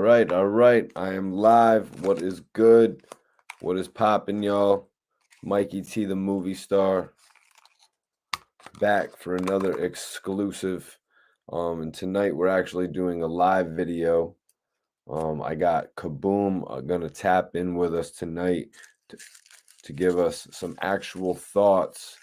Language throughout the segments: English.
All right. I am live. What is good? What is popping, y'all? Mikey T, the movie star, back for another exclusive. And tonight we're actually doing a live video. I got Kaboom gonna tap in with us tonight to give us some actual thoughts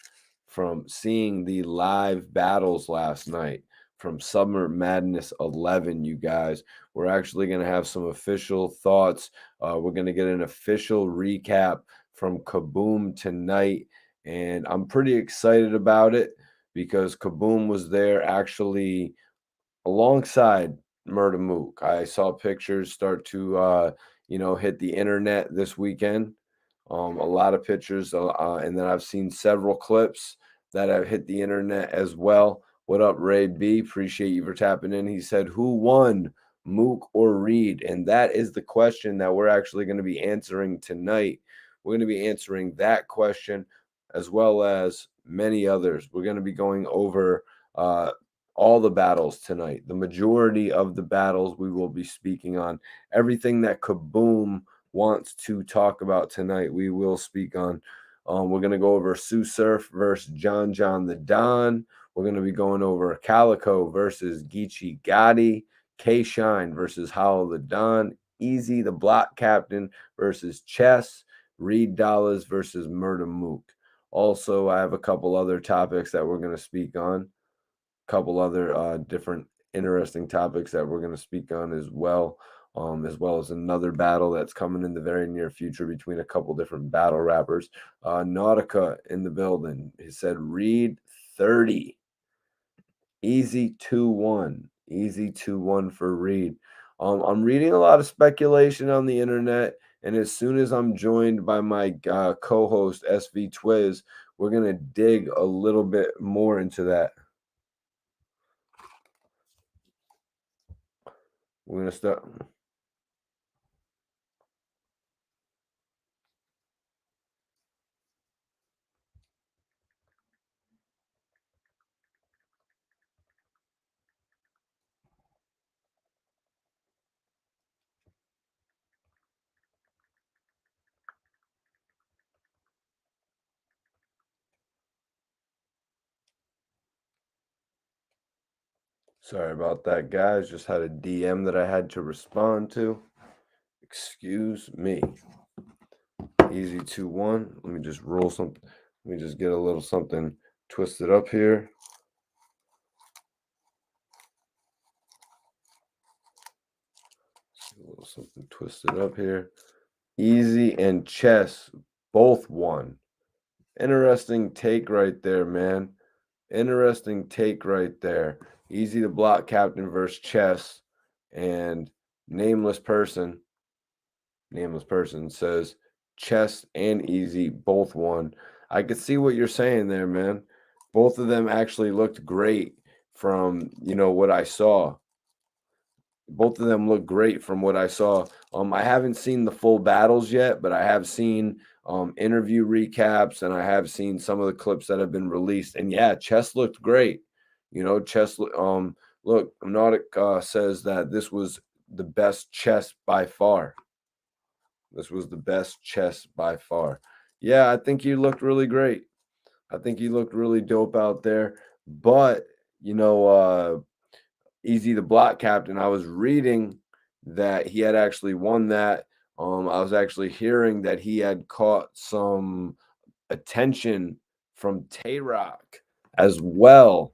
from seeing the live battles last night from Summer Madness 11, you guys. We're actually going to have some official thoughts. We're going to get an official recap from Kaboom tonight, and I'm pretty excited about it because Kaboom was there actually alongside Murda Mook. I saw pictures start to, hit the internet this weekend. A lot of pictures, and then I've seen several clips that have hit the internet as well. What up, Ray B? Appreciate you for tapping in. He said, "Who won, Mook or Reed?" And that is the question that we're actually going to be answering tonight. We're going to be answering that question as well as many others. We're going to be going over all the battles tonight. The majority of the battles we will be speaking on. Everything that Kaboom wants to talk about tonight, we will speak on. We're going to go over Tsu Surf versus John the Don. We're going to be going over Calico versus Geechee Gotti. K-Shine versus Howl the Don. Easy the Block Captain versus Chess. Reed Dollaz versus Murda Mook. Also, I have a couple other topics that we're going to speak on. Couple other different interesting topics that we're going to speak on as well as another battle that's coming in the very near future between a couple different battle rappers. Nautica in the building. He said Reed 30. Easy 2-1. Easy 2-1 for Reed. I'm reading a lot of speculation on the internet, and as soon as I'm joined by my co-host SV Twiz, we're going to dig a little bit more into that. We're going to start. Sorry about that, guys. Just had a DM that I had to respond to. Excuse me. Easy 2-1. Let me just roll something. Let me just get a little something twisted up here. A little something twisted up here. Easy and Chess both won. Interesting take right there, man. Interesting take right there. Easy the Block Captain versus Chess, and Nameless Person says Chess and Easy both won. I could see what you're saying there, man. Both of them actually looked great from, what I saw. Both of them look great from what I saw. I haven't seen the full battles yet, but I have seen interview recaps, and I have seen some of the clips that have been released. And yeah, Chess looked great. Chess. Look, Nautic says that this was the best Chess by far. This was the best Chess by far. Yeah, I think he looked really great. I think he looked really dope out there. But Easy the Block Captain, I was reading that he had actually won that. I was actually hearing that he had caught some attention from Tay-Rock as well.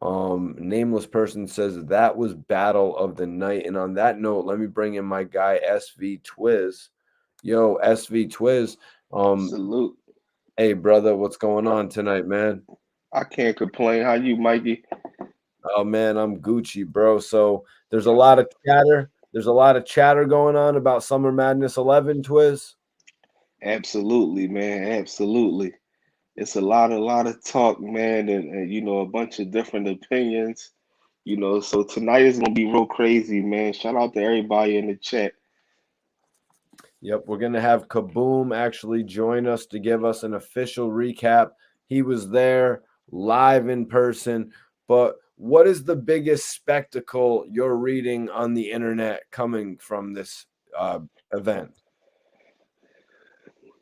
Nameless Person says that was battle of the night. And on that note, let me bring in my guy SV Twiz. Yo, SV Twiz. Salute. Hey brother, what's going on tonight, man? I can't complain. How you, Mikey? Oh man, I'm Gucci, bro. So there's a lot of chatter. There's a lot of chatter going on about Summer Madness 11, Twiz. Absolutely, man. Absolutely. It's a lot of talk, man, and a bunch of different opinions. So tonight is gonna be real crazy, man. Shout out to everybody in the chat. Yep, we're gonna have Kaboom actually join us to give us an official recap. He was there live in person, but what is the biggest spectacle you're reading on the internet coming from this event?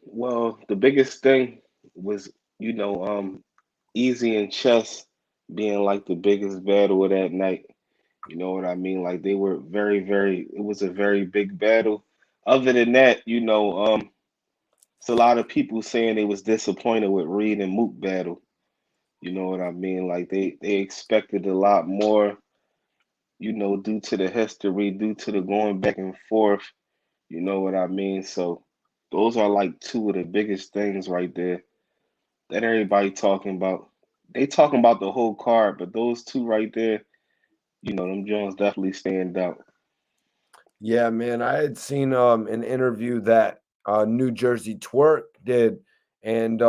Well, the biggest thing was, you know, Easy and Chess being like the biggest battle of that night. You know what I mean? Like they were very, very. It was a very big battle. Other than that, it's a lot of people saying they was disappointed with Reed and Mook battle. You know what I mean? Like they expected a lot more. Due to the history, due to the going back and forth. You know what I mean? So those are like two of the biggest things right there that everybody talking about. They talking about the whole card, but those two right there, them Jones definitely stand out. Yeah, man, I had seen an interview that New Jersey Twerk did, and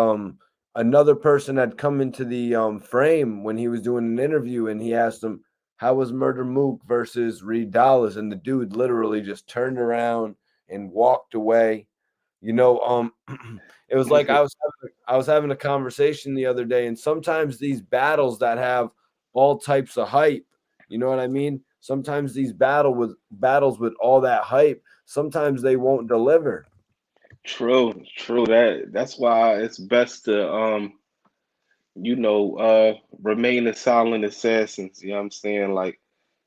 another person had come into the frame when he was doing an interview, and he asked him, "How was Murder Mook versus Reed Dollaz?" And the dude literally just turned around and walked away. It was like I was having a conversation the other day, and sometimes these battles that have all types of hype, you know what I mean? Sometimes these battles with all that hype, sometimes they won't deliver. True, true. That's why it's best to remain a silent assassins. You know what I'm saying? Like,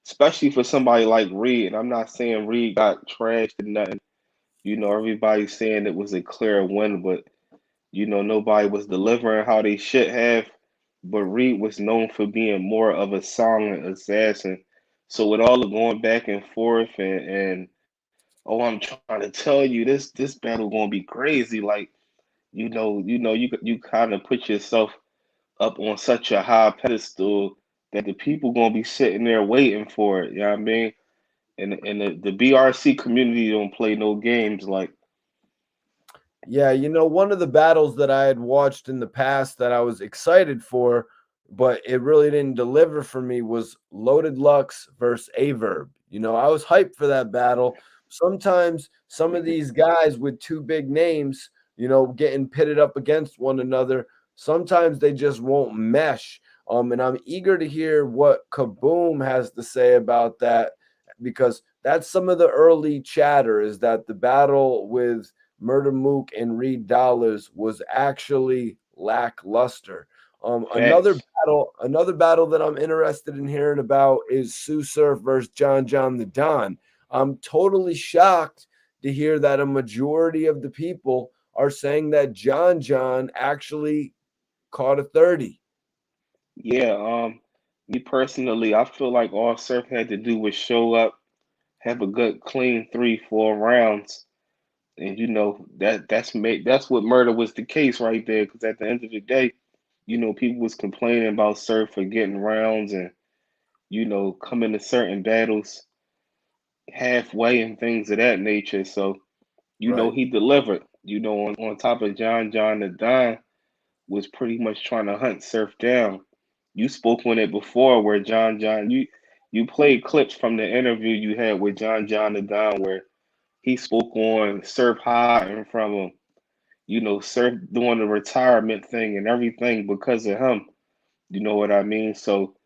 especially for somebody like Reed. And I'm not saying Reed got trashed and nothing. Everybody's saying it was a clear win, but nobody was delivering how they should have. But Reed was known for being more of a silent assassin. So with all the going back and forth and oh, I'm trying to tell you this battle gonna be crazy. Like you kind of put yourself up on such a high pedestal that the people gonna be sitting there waiting for it. You know what I mean? And the BRC community don't play no games. Like Yeah, one of the battles that I had watched in the past that I was excited for, but it really didn't deliver for me was Loaded Lux versus Averb. I was hyped for that battle. Sometimes some of these guys with two big names, getting pitted up against one another, sometimes they just won't mesh. And I'm eager to hear what Kaboom has to say about that because that's some of the early chatter is that the battle with Murda Mook and Reed Dollaz was actually lackluster. facts. Another battle that I'm interested in hearing about is Tsu Surf versus John the Don. I'm totally shocked to hear that a majority of the people are saying that John actually caught a 30. Yeah, me personally, I feel like all Surf had to do was show up, have a good clean 3, 4 rounds, and that's what murder was the case right there. Because at the end of the day, people was complaining about Surf for getting rounds and coming to certain battles halfway and things of that nature. So Right. he delivered. On top of John the Don was pretty much trying to hunt Surf down. You spoke on it before where John you played clips from the interview you had with John the Don where he spoke on Surf hiding from him. Surf doing the retirement thing and everything because of him. You know what I mean? So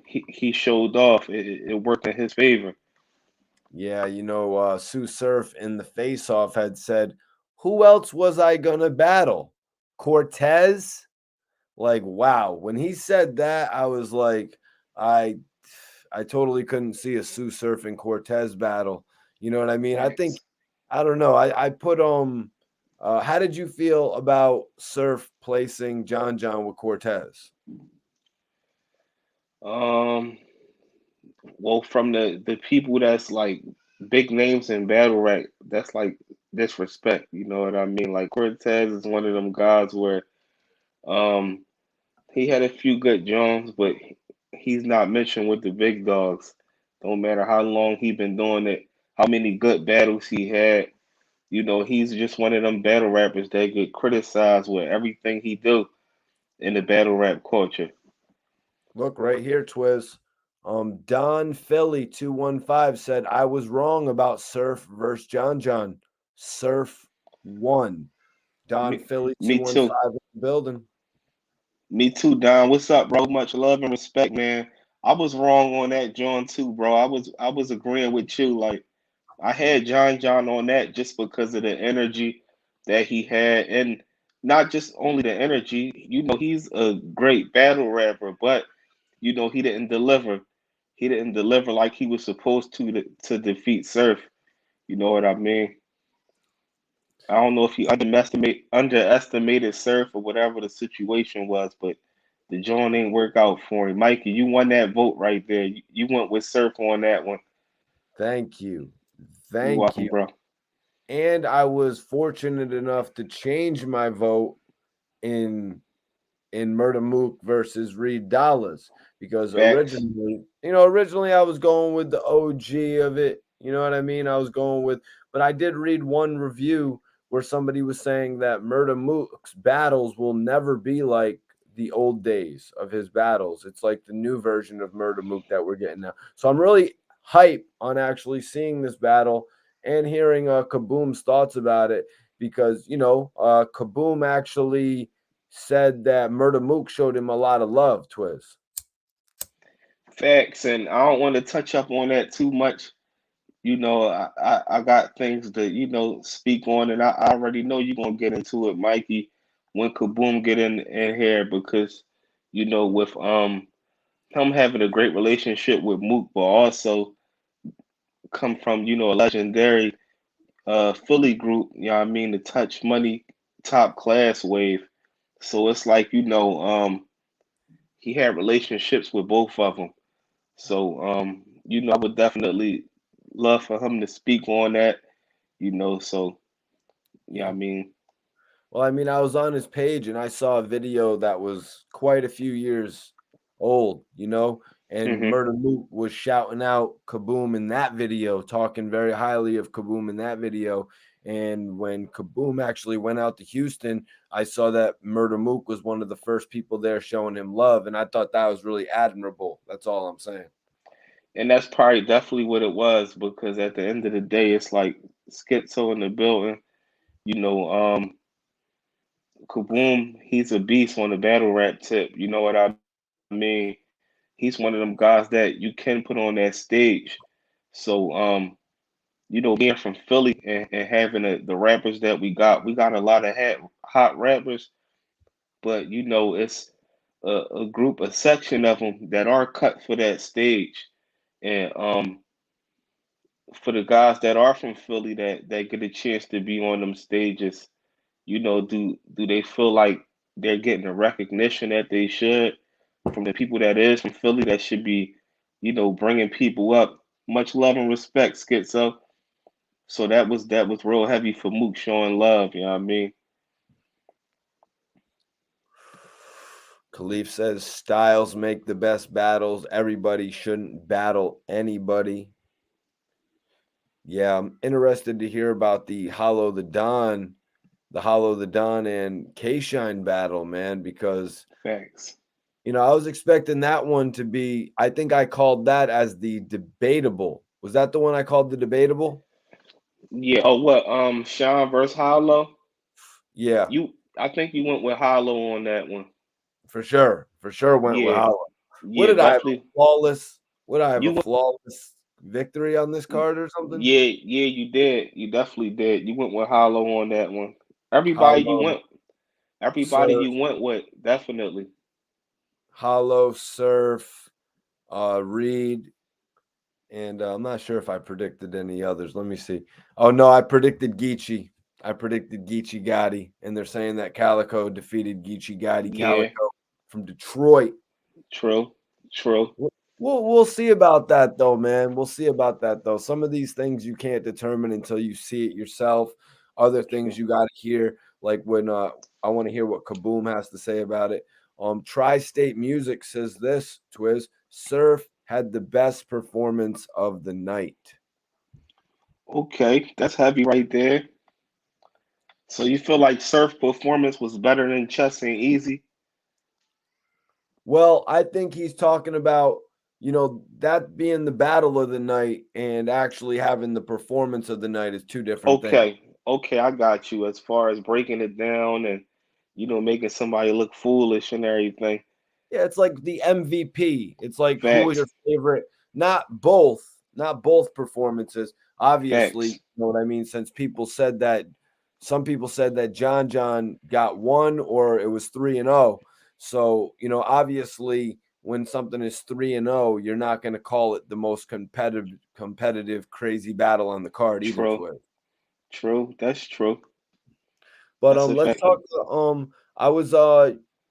he showed off. It worked in his favor. Yeah, Sue Surf in the face off had said, "Who else was I gonna battle? Cortez?" Like, wow. When he said that, I was like, I I totally couldn't see a Sue Surf and Cortez battle. You know what I mean? I think Facts. I don't know. I put how did you feel about Surf placing John with Cortez? Um, well, from the people that's like big names in battle rap, that's like disrespect. You know what I mean? Like Cortez is one of them guys where um he had a few good Jones, but he's not mentioned with the big dogs. Don't matter how long he been doing it, how many good battles he had. He's just one of them battle rappers that get criticized with everything he do in the battle rap culture. Look right here, Twiz. Don Philly 215 said I was wrong about Surf versus John. Surf won. Don Me, Philly me too. 215 in the building. Me too, Don. What's up, bro? Much love and respect, man. I was wrong on that, John, too, bro. I was agreeing with you. Like I had John on that just because of the energy that he had, and not just only the energy. He's a great battle rapper, but he didn't deliver. He didn't deliver like he was supposed to defeat Surf. You know what I mean? I don't know if he underestimated Surf or whatever the situation was, but the joint ain't work out for him. Mikey, you won that vote right there. You went with Surf on that one. Thank you. You Thank welcome, you. bro. And I was fortunate enough to change my vote in Murda Mook versus Reed Dollaz because Facts. originally I was going with the OG of it. You know what I mean? I was going with, but I did read one review where somebody was saying that Murda Mook's battles will never be like the old days of his battles. It's like the new version of Murda Mook that we're getting now. So I'm really hype on actually seeing this battle and hearing Kaboom's thoughts about it because Kaboom actually said that Murda Mook showed him a lot of love, Twiz. Facts. And I don't want to touch up on that too much. I got things to, speak on, and I already know you're gonna get into it, Mikey, when Kaboom get in here because, with him having a great relationship with Mook, but also come from, a legendary Philly group, you know what I mean, the Touch Money top class wave. So it's like, he had relationships with both of them. So, I would definitely love for him to speak on that, so, yeah, I Yeah. mean, Well, I mean, I was on his page and I saw a video that was quite a few years old, and hmm Murda Mook was shouting out Kaboom in that video, talking very highly of Kaboom in that video. And when Kaboom actually went out to Houston, I saw that Murda Mook was one of the first people there showing him love. And I thought that was really admirable. That's all I'm saying. and that's probably definitely what it was because at the end of the day, it's like Schizo in the building, you know, um, Kaboom, he's a beast on the battle rap tip. You know what I mean? He's one of them guys that you can put on that stage. So, being from Philly and having the rappers that we got a lot of hot rappers, but it's a group, a section of them that are cut for that stage. And for the guys that are from Philly that get a chance to be on them stages, do they feel like they're getting the recognition that they should from the people that is from Philly that should be, bringing people up? Much love and respect, Schizo. So that was real heavy for Mook showing love. You know what I mean? Khalif says styles make the best battles. Everybody shouldn't battle anybody. Yeah, I'm interested to hear about the Hollow the Don and K-Shine battle, man, because Facts. I was expecting that one to be, I think I called that as the debatable. Was that the one I called the debatable? Yeah. Oh, what? Sean versus Hollow. Yeah, I think you went with Hollow on that one. for sure. For sure went with Yeah. Hollow. What Yeah. did I have a Definitely. flawless? What I have a You went. flawless victory on this card or something? Yeah. Yeah. You did. You definitely did. You went with Hollow on that one. Everybody you Hollow, went. Everybody Surf, you went with. Definitely. Hollow, Surf, Reed, and I'm not sure if I predicted any others. Let me see. Oh no, I predicted Geechee. I predicted Geechee Gotti, and they're saying that Calico defeated Geechee Gotti. Yeah. Calico from Detroit. True. True. We'll see about that though, man. We'll see about that though. Some of these things you can't determine until you see it yourself. Other things True. you got to hear, like when I want to hear what Kaboom has to say about it. Tri-State Music says this, Twiz. Surf had the best performance of the night. Okay. That's heavy right there. So you feel like Surf performance was better than Chess and Easy? Well, I think he's talking about, that being the battle of the night and actually having the performance of the night is two different things. Okay, okay, I got you. As far as breaking it down and making somebody look foolish and everything. Yeah, it's like the MVP. It's like who was your Facts. favorite? Not both performances. Obviously, you Facts. know what I mean. Since people said that, some people said that John got one or it was 3-0. So you know, obviously, when something is 3-0, you're not going to call it the most competitive, crazy battle on the card either. True. Twin. True. That's true. But That's a let's fact. talk. I was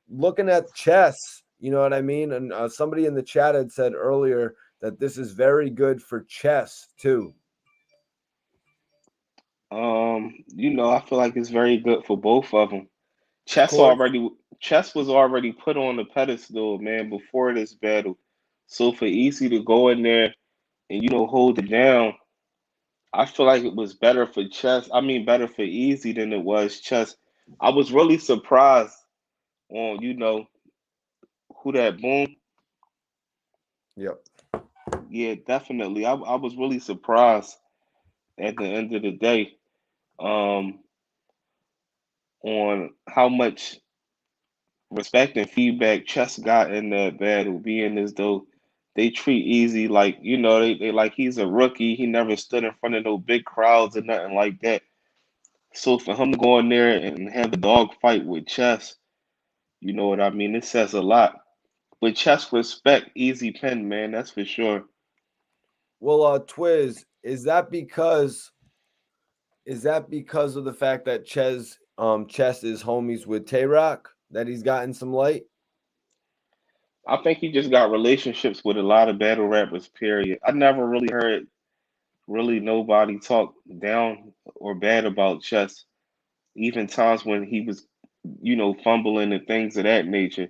looking at chess. You know what I mean? And somebody in the chat had said earlier that this is very good for chess too. I feel like it's very good for both of them. Of Chess course. already, Chess was already put on the pedestal, man, before this battle. So for Easy to go in there and hold it down, I feel like it was better for Chess. I mean, better for Easy than it was Chess. I was really surprised on who that Boom. Yep. Yeah, definitely. I was really surprised at the end of the day, um, on how much respect and feedback Chess got in that battle, being as though they treat Easy like, they like he's a rookie. He never stood in front of no big crowds or nothing like that. So for him to go in there and have a dog fight with Chess, you know what I mean? It says a lot. But Chess respect Easy Pen, man, that's for sure. Well, Twiz, is that because of the fact that Chess is homies with Tay Rock that he's gotten some light? I think he just got relationships with a lot of battle rappers, period. I never really heard really nobody talk down or bad about Chess, even times when he was, fumbling and things of that nature.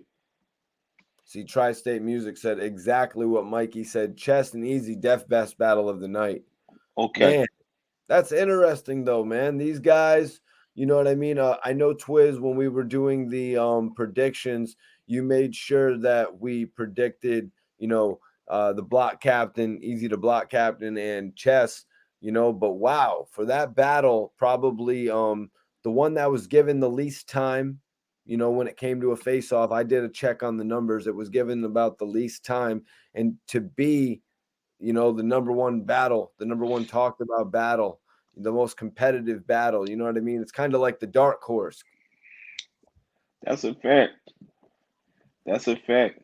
See, Tri-State Music said exactly what Mikey said. Chess and Easy, Def best battle of the night. Okay. Man, that's interesting though, man. These guys, you know what I mean? I know Twiz, when we were doing the predictions, you made sure that we predicted, the block captain, Easy to block captain, and Chess, but wow, for that battle, probably the one that was given the least time, when it came to a face off. I did a check on the numbers. It was given about the least time. And to be, the number one battle, the number one talked about battle, the most competitive battle. You know what I mean? It's kind of like the dark horse. That's a fact. That's a fact.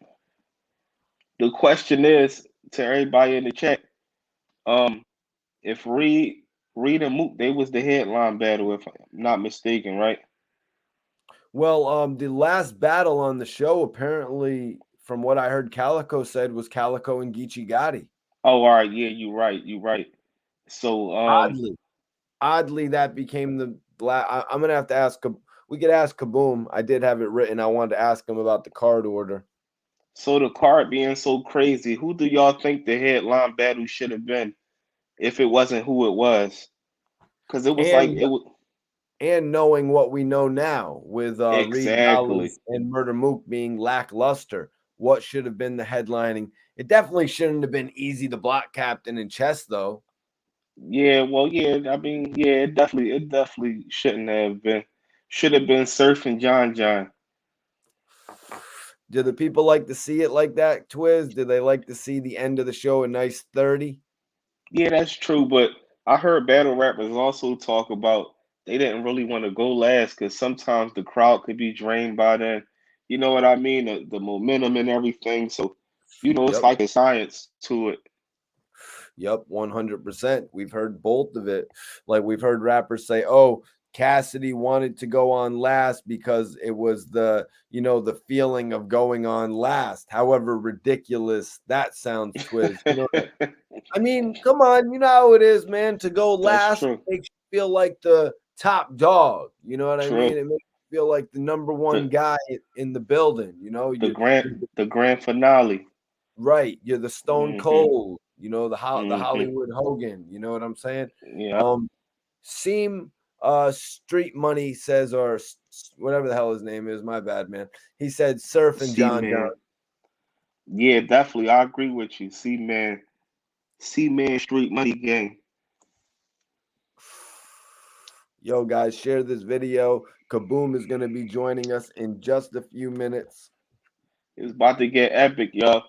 The question is to everybody in the chat, um, if Reed and Mook, they was the headline battle, if I'm not mistaken, right? Well, the last battle on the show, apparently, from what I heard Calico said, was Calico and Geechee Gotti. Oh, all right, yeah, you're right, you're right. So, Oddly, oddly, that became I'm gonna have to ask. We could ask Kaboom. I did have it written. I wanted to ask him about the card order. so the card being so crazy, who do y'all think the headline battle should have been if it wasn't who it was? Because it was like And it was knowing what we know now with Reed exactly. Dollaz and Murda Mook being lackluster, what should have been the headlining? It definitely shouldn't have been Easy the block captain in chess, though. Yeah, well, yeah. I mean, yeah, it definitely shouldn't have been. Should have been Surf and John. Do the people like to see it like that, Twiz? Do they like to see the end of the show a nice 30? Yeah, that's true. But I heard battle rappers also talk about they didn't really want to go last because sometimes the crowd could be drained by then. You know what I mean? The momentum and everything. So, it's Yep. like a science to it. Yep, 100%. We've heard both of it. Like we've heard rappers say, "Oh, Cassidy wanted to go on last because it was the feeling of going on last." However ridiculous that sounds, Twiz. I mean, come on, you know how it is, man. To go That's last true. makes you feel like the top dog. You know what I mean? True. It makes you feel like the number one The guy in the building. the You're grand finale. right. You're the Stone Hmm. Cold. The Hmm. Hollywood Hogan. You know what I'm saying? Yeah. Um, Seam Street Money says, or whatever the hell his name is. My bad, man. He said Surf and See, John John. man. Yeah, definitely. I agree with you. See, man, Street Money Gang. Yo, guys, share this video. Kaboom is going to be joining us in just a few minutes. It's about to get epic, y'all.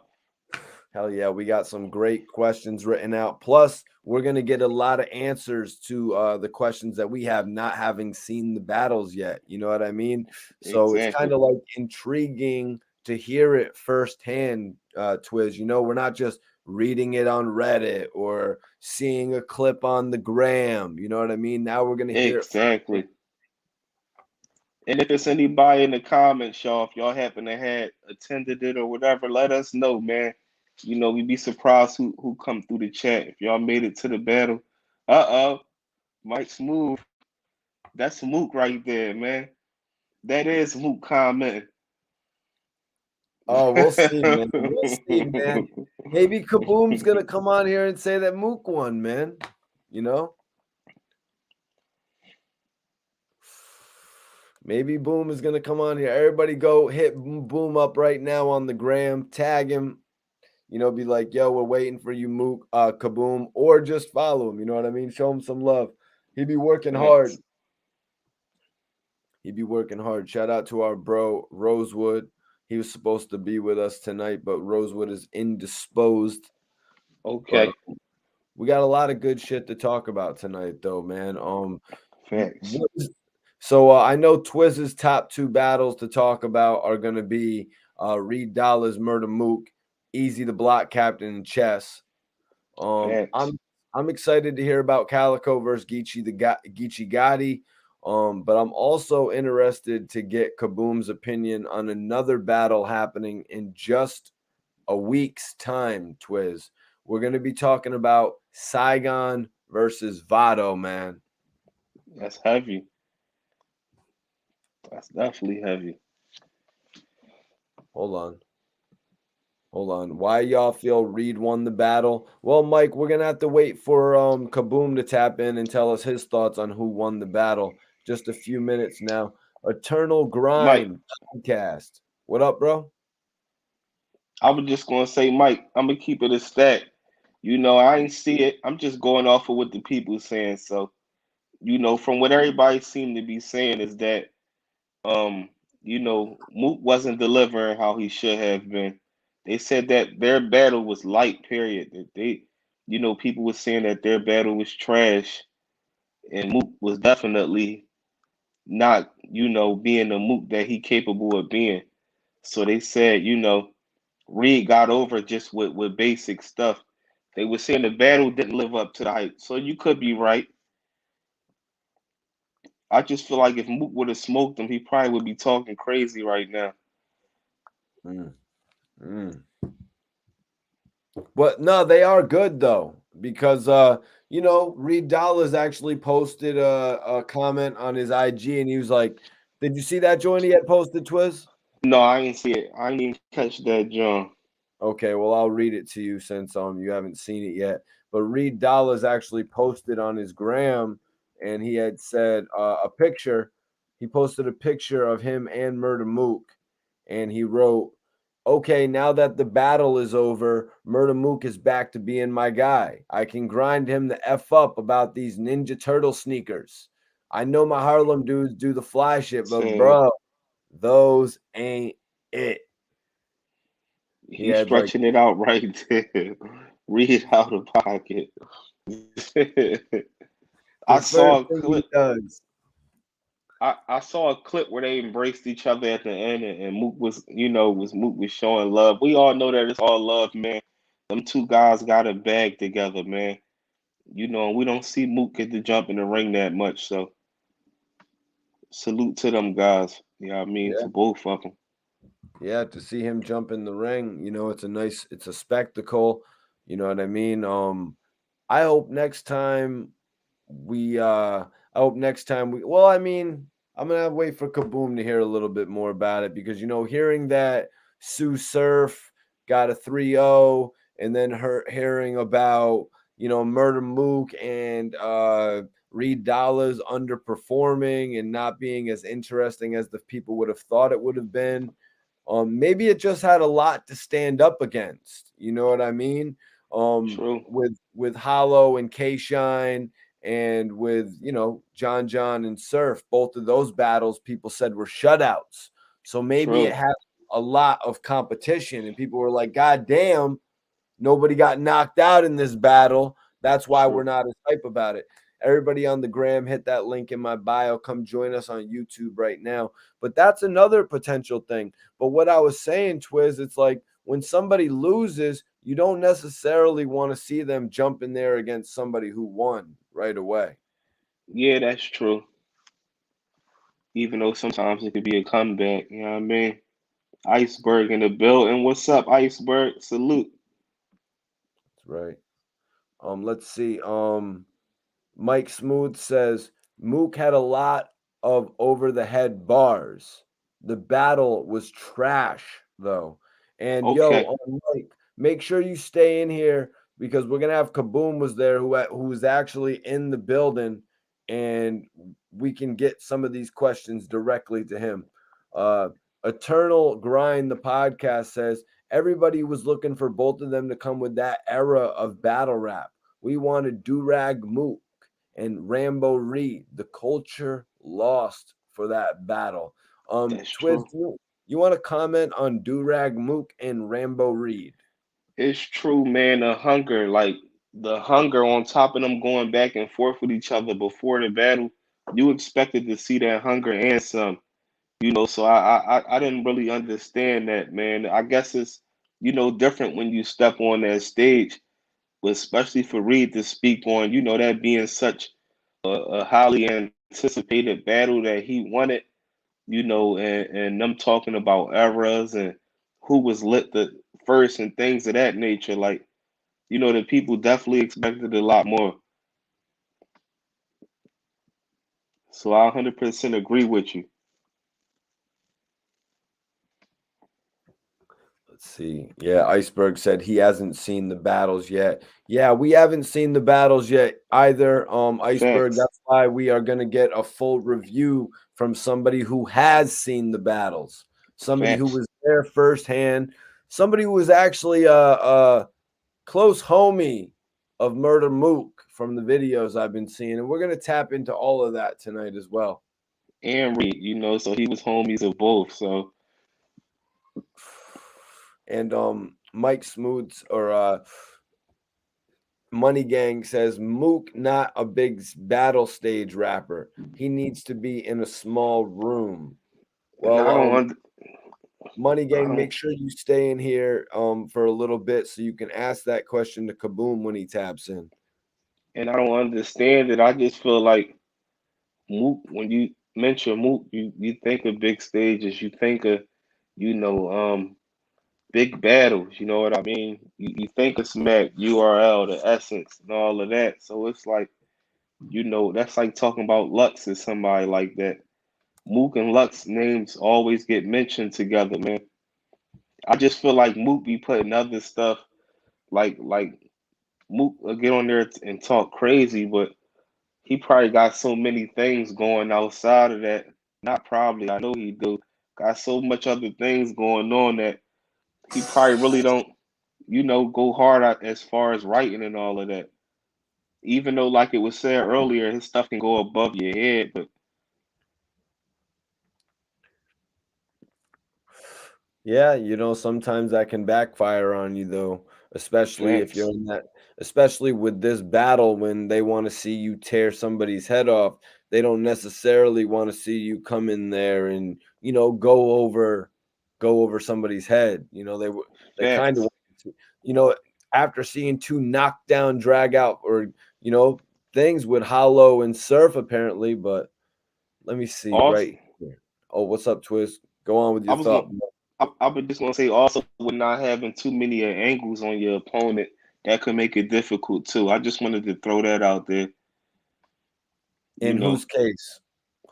Hell yeah, we got some great questions written out. Plus, we're gonna get a lot of answers to the questions that we have, not having seen the battles yet. You know what I mean? So it's kind Exactly. of like intriguing to hear it firsthand, Twiz. You know, we're not just reading it on Reddit or seeing a clip on the gram. You know what I mean? Now we're gonna hear it firsthand. Exactly. And if it's anybody in the comments, y'all, if y'all happen to had attended it or whatever, let us know, man. You know, we'd be surprised who come through the chat. If y'all made it to the battle. Uh-oh. Mike Smooth. That's Mook right there, man. That is Mook commenting. Oh, we'll see, man. We'll see, man. Maybe Kaboom's gonna come on here and say that Mook won, man. You know? Maybe Boom is gonna come on here. Everybody go hit Boom up right now on the gram, tag him, you know, be like, yo, we're waiting for you, Mook, Kaboom, or just follow him. You know what I mean? Show him some love. He'd be working hard. Facts. He'd be working hard. Shout out to our bro Rosewood. He was supposed to be with us tonight, but Rosewood is indisposed. But Okay. we got a lot of good shit to talk about tonight, though, man. Facts. So I know Twiz's top two battles to talk about are going to be Reed Dollaz, Murda Mook, Easy the Block Captain in chess. Facts. I'm excited to hear about Calico versus Geechee Gotti. But I'm also interested to get Kaboom's opinion on another battle happening in just a week's time, Twiz. We're going to be talking about Saigon versus Vado, man. That's heavy. That's definitely heavy. Hold on. Hold on. Why y'all feel Reed won the battle? Well, Mike, we're gonna have to wait for Kaboom to tap in and tell us his thoughts on who won the battle. Just a few minutes now. Eternal Mike, Grind podcast. What up, bro? I was just gonna say, Mike, I'm gonna keep it a stack. You know, I ain't see it. I'm just going off of what the people saying. So, you know, from what everybody seemed to be saying is that um, you know, Mook wasn't delivering how he should have been. They said that their battle was light, period. That they, you know, people were saying that their battle was trash, and Mook was definitely not, you know, being the Mook that he capable of being. So they said, you know, Reed got over just with basic stuff. They were saying the battle didn't live up to the hype. So you could be right. I just feel like if Mook would have smoked him, he probably would be talking crazy right now. Mm, mm. But no, they are good though, because you know, Reed Dollaz actually posted a comment on his IG, and he was like, "Did you see that joint he had posted, Twiz?" No, I ain't see it. I ain't even catch that, John. Okay, well, I'll read it to you since you haven't seen it yet. But Reed Dollaz actually posted on his gram, and he had said a picture. He posted a picture of him and Murda Mook, and he wrote, "Okay, now that the battle is over, Murda Mook is back to being my guy. I can grind him the f up about these Ninja Turtle sneakers. I know my Harlem dudes do the fly shit, but Saying bro, those ain't it." He he's had like stretching it out right there. Read out of pocket. the I first saw a thing he clip. does. I saw a clip where they embraced each other at the end, and Mook was, you know, Mook was showing love. We all know that it's all love, man. Them two guys got a bag together, man. You know, we don't see Mook get to jump in the ring that much, so salute to them guys. You know what I mean? Yeah. To both of them. Yeah, to see him jump in the ring, you know, it's a spectacle. You know what I mean? I hope next time I hope next time well, I mean, I'm gonna wait for Kaboom to hear a little bit more about it because you know, hearing that Tsu Surf got a 3-0 and then her hearing about, you know, Murda Mook and Reed Dollaz underperforming and not being as interesting as the people would have thought it would have been. Maybe it just had a lot to stand up against. You know what I mean? True, With Hollow and K Shine and with, you know, John and Surf, both of those battles people said were shutouts. So maybe true. a lot of competition, and people were like, God damn, nobody got knocked out in this battle. That's why we're True. not as hype about it. Everybody on the gram, hit that link in my bio. Come join us on YouTube right now. But that's another potential thing. But what I was saying, Twiz, it's like when somebody loses, you don't necessarily want to see them jump in there against somebody who won right away. Yeah, that's true. Even though sometimes it could be a comeback, you know what I mean? Iceberg in the building. What's up, Iceberg? Salute. That's right. Let's see. Mike Smooth says Mook had a lot of over the head bars. The battle was trash though. And Okay, Mike, make sure you stay in here because we're gonna have Kaboom was there who was actually in the building, and we can get some of these questions directly to him. Uh, Eternal Grind, the podcast says everybody was looking for both of them to come with that era of battle rap. We wanted Durag Mook and Rambo Reed. The culture lost for that battle. that's Twiz, true. you want to comment on Durag Mook and Rambo Reed? It's true, man. The hunger on top of them going back and forth with each other before the battle, you expected to see that hunger and some, So I didn't really understand that, man. I guess it's, different when you step on that stage, but especially for Reed to speak on, that being such a highly anticipated battle that he wanted, and them talking about eras and who was lit the first and things of that nature. Like, the people definitely expected a lot more. So I 100% agree with you. Let's see. Yeah, Iceberg said he hasn't seen the battles yet. Yeah, we haven't seen the battles yet either. Iceberg, Facts. that's why we are going to get a full review from somebody who has seen the battles, somebody who Facts. was there firsthand, somebody who was actually a close homie of Murda Mook from the videos I've been seeing. And we're going to tap into all of that tonight as well. And Reed, so he was homies of both. So And Mike Smooths or Money Gang says Mook not a big battle stage rapper. He needs to be in a small room. and Well, Money I Gang, don't make sure you stay in here for a little bit so you can ask that question to Kaboom when he taps in. and I don't understand it. I just feel like Mook, when you mention Mook, you think of big stages, you think of, you know, um, big battles, you know what I mean? You think of Smack, URL, the Essence, and all of that. So it's like, that's like talking about Lux or somebody like that. Mook and Lux names always get mentioned together, man. I just feel like Mook be putting other stuff like Mook will get on there and talk crazy, but he probably got so many things going outside of that. Not probably, I know he do. Got so much other things going on that he probably really don't, go hard at as far as writing and all of that. Even though, like it was said earlier, his stuff can go above your head, but Yeah, sometimes that can backfire on you though, especially if you're facts, in that, especially with this battle when they want to see you tear somebody's head off. They don't necessarily want to see you come in there and, go over somebody's head. They kind of, facts. you know, after seeing two knockdown drag out or, you know, things with Hollow and Surf apparently, but let me see Also, right here. Oh, what's up, Twist? Go on with I your was going. thought. I was just gonna say also with not having too many angles on your opponent, that could make it difficult too. I just wanted to throw that out there. You In know, whose case?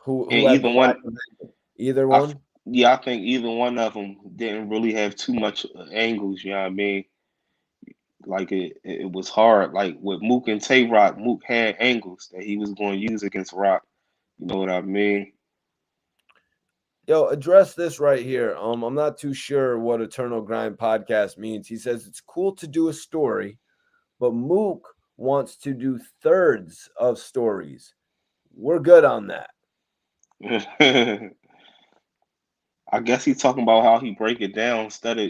Who and had either the lack one, of either I one? yeah, I think either one of them didn't really have too much angles. You know what I mean? Like it was hard. Like with Mook and Tay Rock, Mook had angles that he was going to use against Rock. You know what I mean? Yo, address this right here. I'm not too sure what Eternal Grind podcast means. He says it's cool to do a story, but Mook wants to do thirds of stories. We're good on that. I I guess he's talking about how he break it down instead of,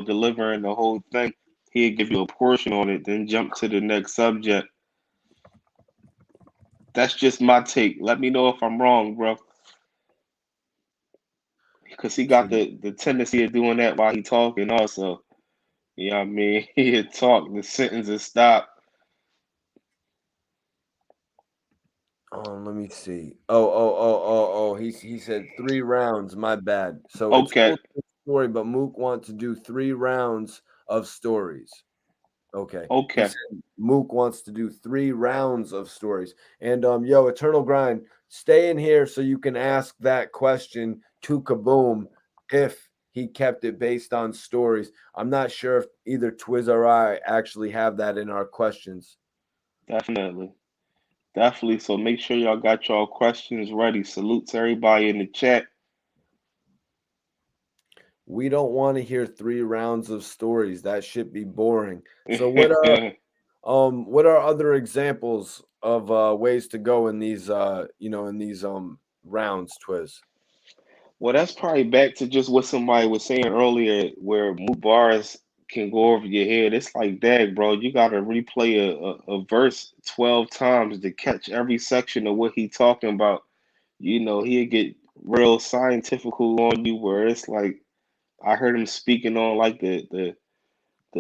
delivering the whole thing. He'd give you a portion on it, then jump to the next subject. That's just my take. Let me know if I'm wrong, bro. Because he got So the tendency of doing that while he talking also. You know what I mean? He'd talk, the sentence would stop. let me see. Oh. He said 3 rounds. My bad. So it's Okay, cool story, but Mook wants to do 3 rounds of stories. Okay. He okay. said Mook wants to do 3 rounds of stories. And yo, Eternal Grind, stay in here so you can ask that question to Kaboom if he kept it based on stories. I'm not sure if either Twiz or I actually have that in our questions. Definitely. Definitely. So make sure y'all got y'all questions ready. Salute to everybody in the chat. We don't want to hear 3 rounds of stories. That should be boring. So what are other examples of ways to go in these rounds, Twiz? Well, that's probably back to just what somebody was saying earlier, where Moot bars can go over your head. It's like that, bro. You gotta replay a verse 12 times to catch every section of what he talking about. He'll get real scientifical on you, where it's like I heard him speaking on like the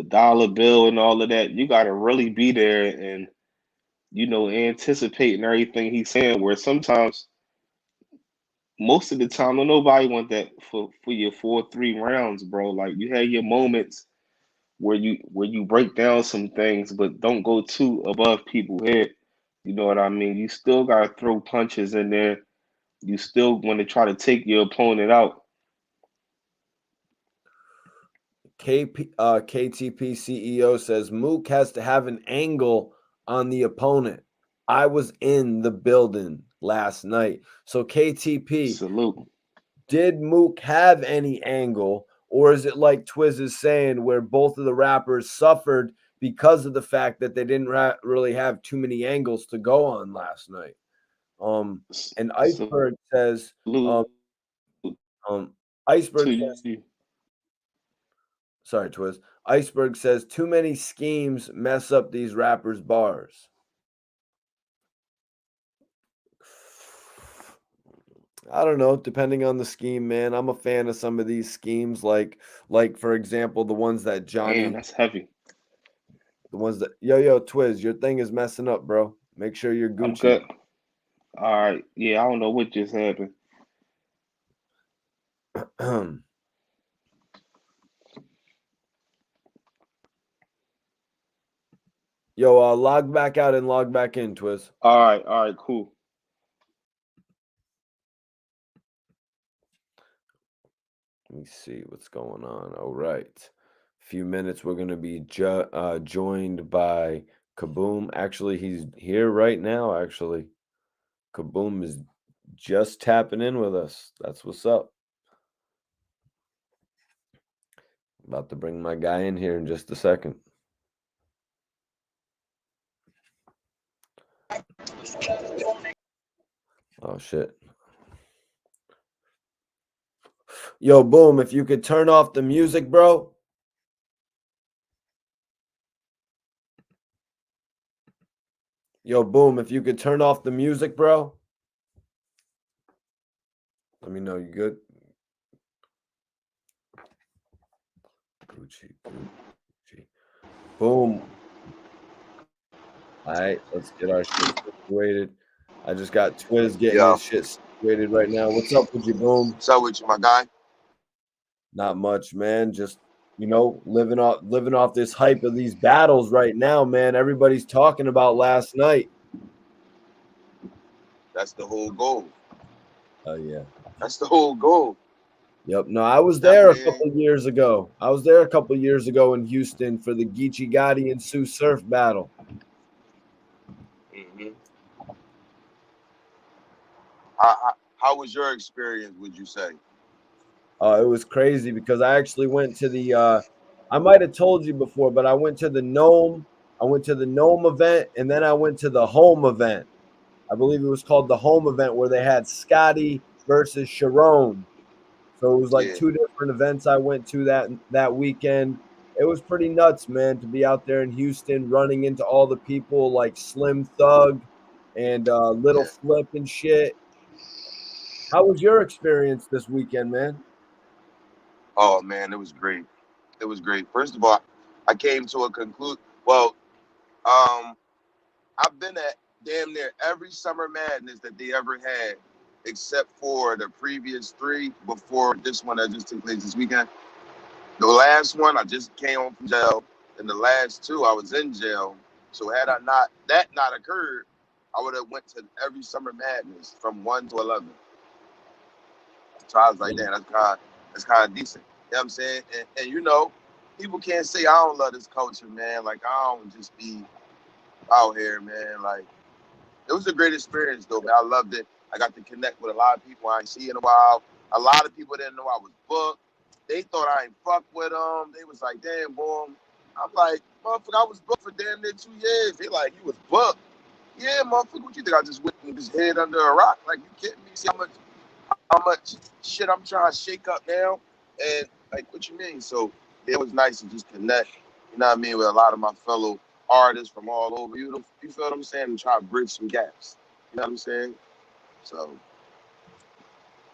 dollar bill and all of that. You gotta really be there and anticipating everything he's saying. Where sometimes, most of the time, don't nobody want that for your 4 3 rounds, bro. Like you had your moments where you break down some things, but don't go too above people's head. You know what I mean? You still gotta throw punches in there. You still want to try to take your opponent out. KTP CEO says Mook has to have an angle on the opponent. I was in the building last night. So KTP, Salute. did Mook have any angle, or is it like Twiz is saying, where both of the rappers suffered because of the fact that they didn't really have too many angles to go on last night? And Salute Iceberg says, um, um, to Iceberg says, you. sorry, Twiz. Iceberg says, too many schemes mess up these rappers' bars. I don't know, depending on the scheme, man. I'm a fan of some of these schemes, like for example, the ones that Damn, Johnny, that's heavy. the ones that yo Twiz, your thing is messing up, bro. Make sure you're I'm Gucci. good. All right. Yeah, I don't know what just happened. Yo, log back out and log back in, Twiz. All right, cool. Let me see what's going on. All right. Few minutes, we're going to be joined by Kaboom. Actually, he's here right now, actually. Kaboom is just tapping in with us. That's what's up. About to bring my guy in here in just a second. Oh, shit. Yo, Boom, if you could turn off the music, bro. Yo, Boom, if you could turn off the music, bro. Let me know. You good? Gucci. Boom. All right, let's get our shit situated. I just got Twiz getting Yo, his shit situated right now. What's up with you, Boom? what's up with you, my guy? Not much, man. Just living off this hype of these battles right now, man. Everybody's talking about last night. That's the whole goal. Oh yeah. That's the whole goal. Yep. No, I was That there a man. couple years ago. I was there a couple years ago in Houston for the Geechee Gotti and Tsu Surf battle. Mm-hmm. How was your experience? Would you say? It was crazy because I actually went to the I might have told you before, but I went to the Gnome. I went to the Gnome event, and then I went to the Home event. I believe it was called the Home event, where they had Scotty versus Sharon. So it was like Yeah, 2 different events I went to that weekend. It was pretty nuts, man, to be out there in Houston running into all the people like Slim Thug and Little yeah. Flip and shit. How was your experience this weekend, man? Oh man, it was great. It was great. First of all, I came to a conclusion. Well, um, I've been at damn near every Summer Madness that they ever had, except for the previous 3 before this one that just took place this weekend. The last one, I just came home from jail, and the last 2, I was in jail. So had I not occurred, I would have went to every Summer Madness from 1 to 11. So I was like, damn, that's kind of decent. You know what I'm saying? And you know, people can't say I don't love this culture, man. Like I don't just be out here, man. Like it was a great experience though, man. I loved it. I got to connect with a lot of people I ain't seen in a while. A lot of people didn't know I was booked. They thought I ain't fuck with them. They was like, damn, boom. I'm like, motherfucker, I was booked for damn near 2 years. They like, you was booked? Yeah, motherfucker, what you think? I just went with his head under a rock? Like, you kidding me? See how much shit I'm trying to shake up now? And like, what you mean? So it was nice to just connect, you know what I mean, with a lot of my fellow artists from all over. You feel what I'm saying? And try to bridge some gaps. You know what I'm saying? So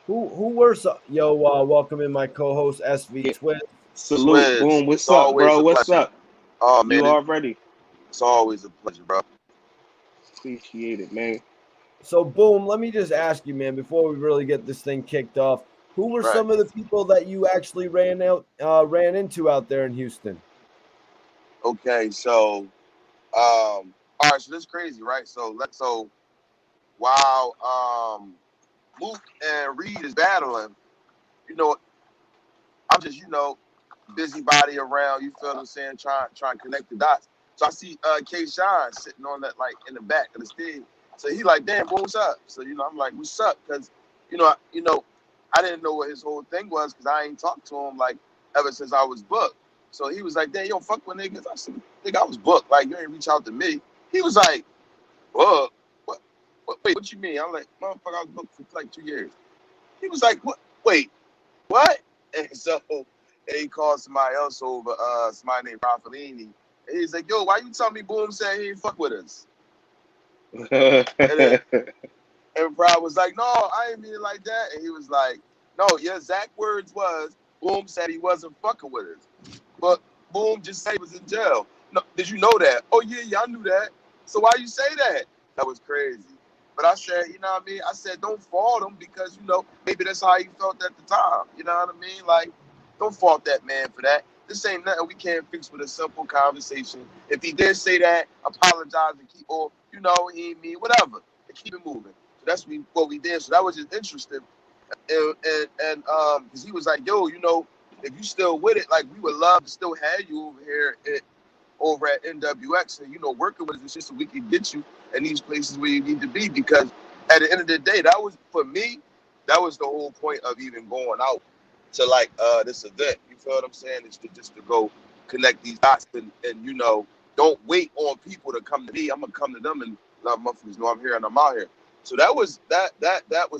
Who were some, yo? Welcome in my co-host SV Yeah. Twist. Salute. Swizz, Boom. it's What's up, always bro? a What's pleasure. up? Oh You man, already it's always a pleasure, bro. appreciate it, man. So, boom. Let me just ask you, man, before we really get this thing kicked off, who were Right. some of the people that you actually ran into out there in Houston? Okay, so all right, so this is crazy, right? So while Mook and Reed is battling, you know, I'm just, busybody around, you feel what I'm saying, trying to connect the dots. So I see K Shine sitting on that like in the back of the stage. So he like, damn, boy, what's up? So I'm like, what's up? Because I didn't know what his whole thing was because I ain't talked to him like ever since I was booked. So he was like, damn, you don't fuck with niggas. I said, nigga, I was booked. Like you ain't reach out to me. He was like, booked? Wait, what you mean? I'm like, motherfucker, I was booked for like 2 years. He was like, what? Wait, what? And so and he called somebody else over, somebody named Rafalini. And he's like, yo, why you tell me Boom said he ain't fuck with us? And Pride was like, no, I ain't mean it like that. And he was like, no, your exact words was, Boom said he wasn't fucking with us. But Boom just said he was in jail. No, did you know that? Oh, yeah, I knew that. So why you say that? That was crazy. But I said, you know what I mean? I said, don't fault him because, maybe that's how he felt at the time. You know what I mean? Like, don't fault that man for that. This ain't nothing we can't fix with a simple conversation. If he did say that, apologize and keep, or, he ain't mean, whatever. And keep it moving. So that's what we did. So that was just interesting. And because he was like, yo, if you still with it, like we would love to still have you over at NWX and working with us and shit so we can get you in these places where you need to be. Because at the end of the day, that was for me, that was the whole point of even going out to like this event. You feel what I'm saying? It's just to go connect these dots and don't wait on people to come to me. I'm gonna come to them and let motherfuckers know I'm here and I'm out here. So that was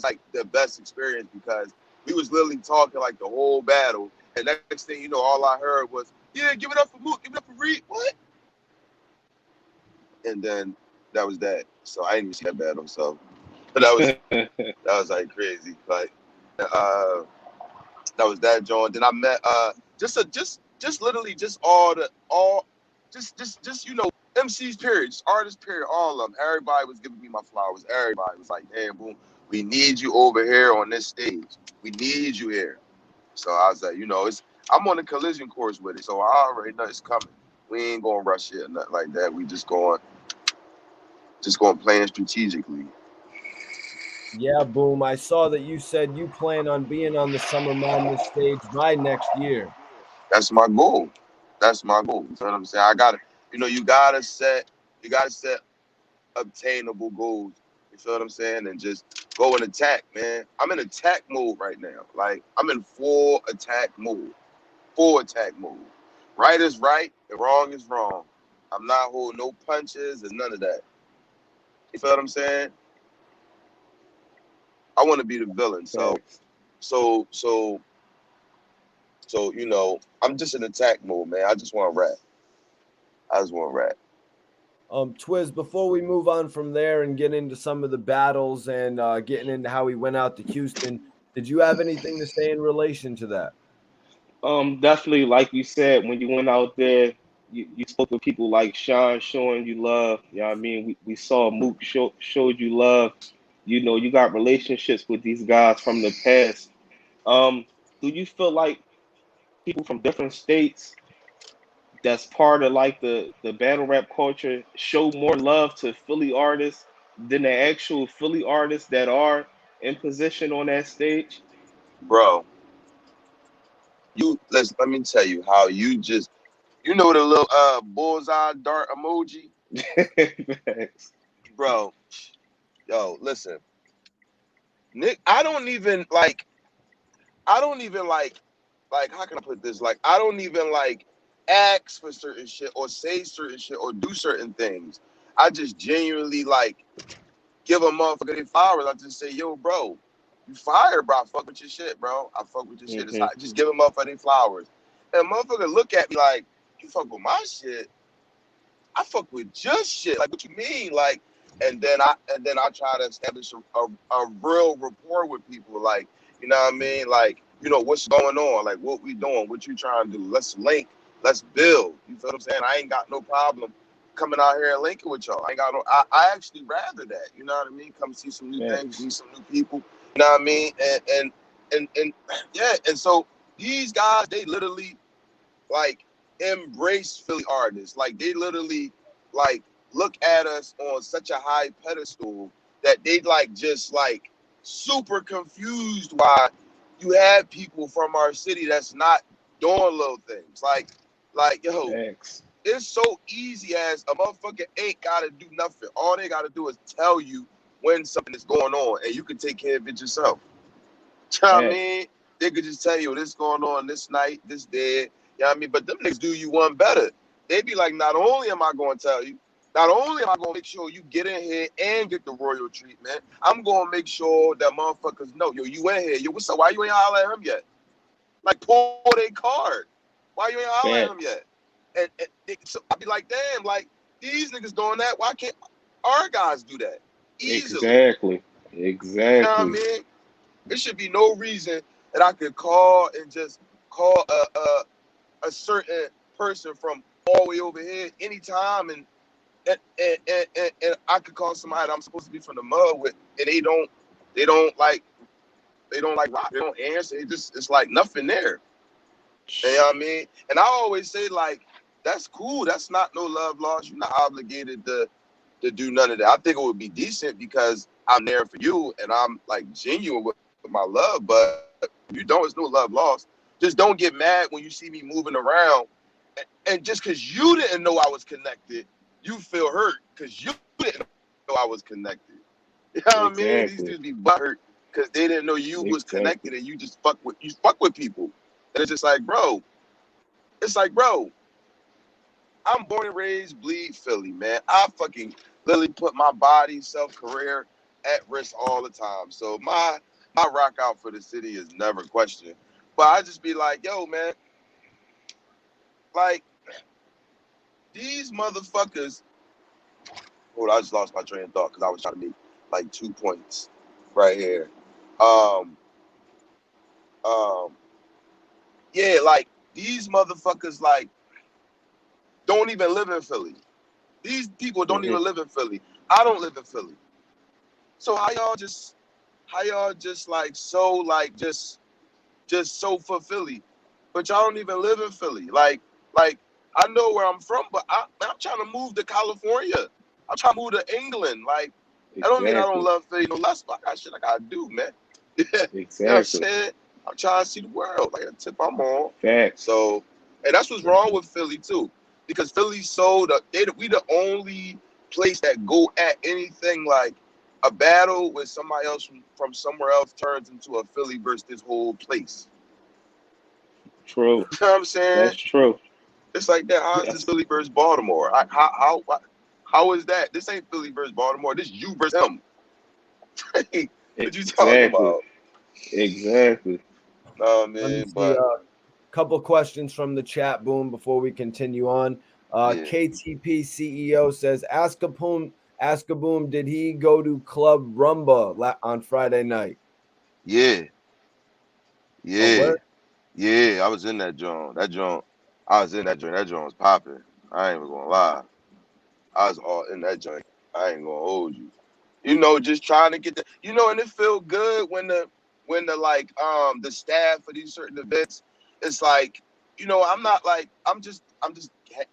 like the best experience because we was literally talking like the whole battle, and next thing you know, all I heard was, "Yeah, give it up for Mook, give it up for Reed." What? And then that was that. So I didn't even see that battle. So but that was like crazy. Like that was that joint. Then I met just literally just all just MCs period, just artists period, all of them. Everybody was giving me my flowers. Everybody was like, damn, boom, we need you over here on this stage. We need you here. So I was like, I'm on a collision course with it, so I already know it's coming. We ain't gonna rush it or nothing like that. We just going playing strategically. Yeah, boom. I saw that you said you plan on being on the Summer Madness stage by next year. That's my goal. That's my goal. You know what I'm saying? I gotta, you gotta set obtainable goals. You feel what I'm saying? And just go and attack, man. I'm in attack mode right now. Like I'm in full attack mode. Full attack mode. Right is right, and wrong is wrong. I'm not holding no punches and none of that. You feel what I'm saying? I want to be the villain. So Thanks. so So, you know, I'm just in attack mode, man. I just want to rap. I just want to rap. Twiz, before we move on from there and get into some of the battles and getting into how he went out to Houston, did you have anything to say in relation to that? Definitely, like you said, when you went out there, you spoke with people like Sean showing you love. You know what I mean? We saw Mook showed you love. You know, you got relationships with these guys from the past. Do you feel like people from different states that's part of like the battle rap culture show more love to Philly artists than the actual Philly artists that are in position on that stage? Bro, let me tell you how you know the little bullseye dart emoji? Facts. Bro, yo, listen. Nick, I don't even like how can I put this? Like I don't even like ask for certain shit or say certain shit or do certain things. I just genuinely like give a motherfucker their flowers. I just say, yo, bro, you fire, bro. I fuck with your shit, bro. I fuck with your shit. It's hot. Just give a motherfucker their flowers. And motherfucker look at me like, you fuck with my shit? I fuck with just shit. Like, what you mean? Like, and then I try to establish a real rapport with people. Like, you know what I mean? Like, you know, what's going on? Like, what we doing? What you trying to do? Let's link. Let's build. You feel what I'm saying? I ain't got no problem coming out here and linking with y'all. I actually rather that. You know what I mean? Come see some new things, meet some new people. You know what I mean? And yeah. And so these guys, they literally like embrace Philly artists. Like they literally like look at us on such a high pedestal that they like just like super confused why you have people from our city that's not doing little things. Like yo, Facts. it's so easy as a motherfucker ain't gotta do nothing. All they gotta do is tell you when something is going on and you can take care of it yourself. You know what I mean? They could just tell you this going on this night, this day. You know what I mean? But them niggas do you one better. They be like, not only am I going to tell you, not only am I going to make sure you get in here and get the royal treatment, I'm going to make sure that motherfuckers know, yo, you in here. Yo, what's up? Why you ain't holler at him yet? Like, pull their card. Why you ain't holler at him yet? And so I be like, damn, like, these niggas doing that. Why can't our guys do that? Easily. Exactly. You know what I mean? There should be no reason that I could call and just call a certain person from all the way over here anytime, and I could call somebody that I'm supposed to be from the mud with, and they don't like rock. They don't answer. It's like nothing there. You know what I mean? And I always say like, that's cool. That's not no love lost. You're not obligated to do none of that. I think it would be decent because I'm there for you and I'm like genuine with my love. But if you don't, it's no love lost. Just don't get mad when you see me moving around. And just because you didn't know I was connected, you feel hurt because you didn't know I was connected. You know what I mean? These dudes be butthurt because they didn't know you was connected and you just fuck with people. And it's just like, bro, I'm born and raised, bleed Philly, man. I fucking literally put my body, self-career at risk all the time. So my rock out for the city is never questioned. But I just be like, yo, man, like, these motherfuckers. Hold on, I just lost my train of thought because I was trying to make like 2 points right here. Yeah, like these motherfuckers like don't even live in Philly. These people don't even live in Philly. I don't live in Philly. So how y'all just like so like just so for Philly, but y'all don't even live in Philly. Like I know where I'm from, but I'm trying to move to California. I'm trying to move to England. Like I don't mean I don't love Philly no less, but I got shit I gotta do, man. You know what I'm saying? I'm trying to see the world. Like a tip I'm on. So, and that's what's wrong with Philly too, because Philly's so we the only place that go at anything like a battle with somebody else from somewhere else turns into a Philly versus this whole place. True. You know what I'm saying? That's true. It's like that. How is this Philly versus Baltimore? How is that? This ain't Philly versus Baltimore. This you versus him. What you talking about? Exactly. No, man, but couple questions from the chat, Boom, before we continue on. Yeah. KTP CEO says, Ask Kaboom, did he go to Club Rumba on Friday night? Yeah. Yeah. where? Yeah. I was in that joint. I was in that joint. That joint was popping. I ain't even gonna lie. I was all in that joint. I ain't gonna hold you. You know, just trying to get the, you know, and it feel good when the like the staff for these certain events, it's like, you know, I'm just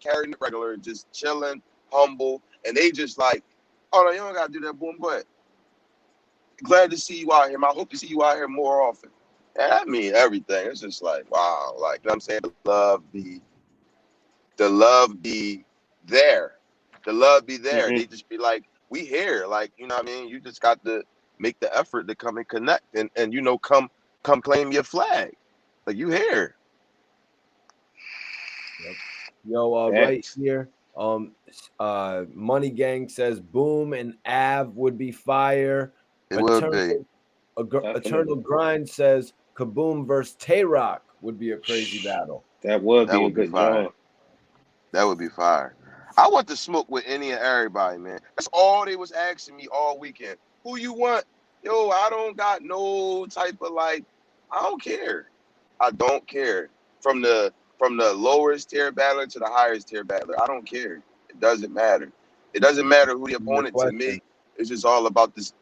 carrying it regular, just chilling, humble, and they just like, oh no, you don't gotta do that, Boom, go ahead. Glad to see you out here, man. I hope to see you out here more often. And that means everything. It's just like, wow, like, you know what I'm saying, the love be there. The love be there. They just be like, we here. Like, you know what I mean? You just got to make the effort to come and connect and you know, come claim your flag. Like, you here. Yep. Yo, right here. Money Gang says Boom and Av would be fire. It would be. Eternal Grind says Kaboom versus Tay-Rock would be a crazy battle. That would be a good job. That would be fire. I want to smoke with any and everybody, man. That's all they was asking me all weekend. Who you want? Yo, I don't got no type of like, I don't care. I don't care. From the lowest tier battler to the highest tier battler, I don't care. It doesn't matter. It doesn't matter who the opponent to me. It's just all about the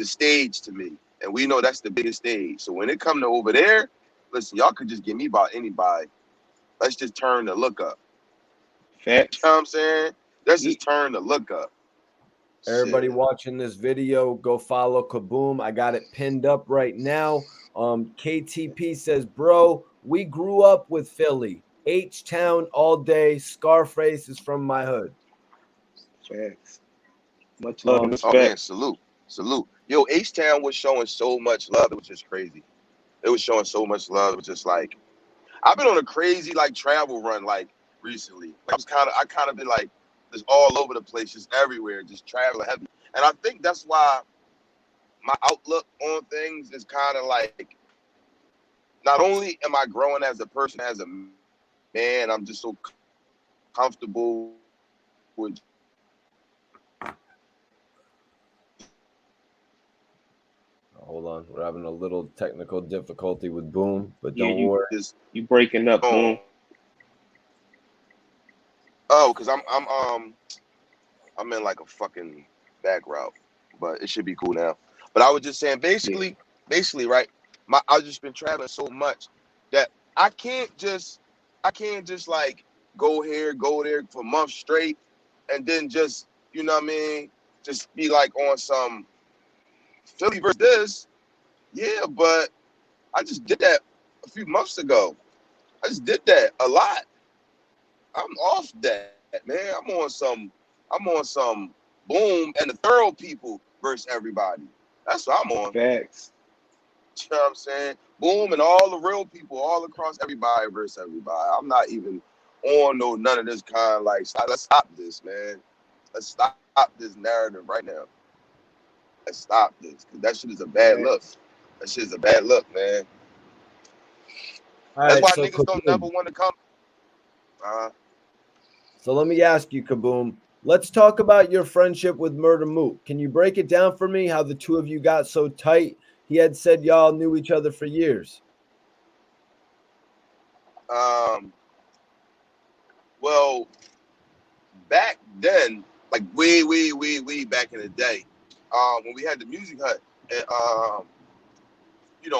stage to me. And we know that's the biggest stage. So when it come to over there, listen, y'all could just give me about anybody. Let's just turn the look up. Facts. You know what I'm saying? Let's just turn the look up. Everybody watching this video, go follow Kaboom. I got it pinned up right now. KTP says, bro, we grew up with Philly. H-Town all day. Scarface is from my hood. Facts. Much love and respect. Oh, man, salute. Yo, H-Town was showing so much love. It was just crazy. It was showing so much love. It was just like, I've been on a crazy like travel run like recently. I kind of been like just all over the place, just everywhere, just traveling heavy. And I think that's why my outlook on things is kind of like, not only am I growing as a person, as a man, I'm just so comfortable with Hold on, we're having a little technical difficulty with Boom, but don't worry. You breaking up, Boom. Oh, because I'm in like a fucking back route, but it should be cool now. But I was just saying, basically, right? I've just been traveling so much that I can't just like go here, go there for months straight, and then just, you know what I mean, just be like on some Philly versus this. Yeah, but I just did that a few months ago. I just did that a lot. I'm off that, man. I'm on some Boom and the thorough people versus everybody. That's what I'm on. Facts. You know what I'm saying? Boom and all the real people all across everybody versus everybody. I'm not even on none of this kind. Like, let's stop this, man. Let's stop this narrative right now. Let's stop this. Because that shit is a bad look. That shit is a bad look, man. That's why niggas don't never want to come. So let me ask you, Kaboom. Let's talk about your friendship with Murda Mook. Can you break it down for me how the two of you got so tight? He had said y'all knew each other for years. Well, back then, like way back in the day, when we had the Music Hut at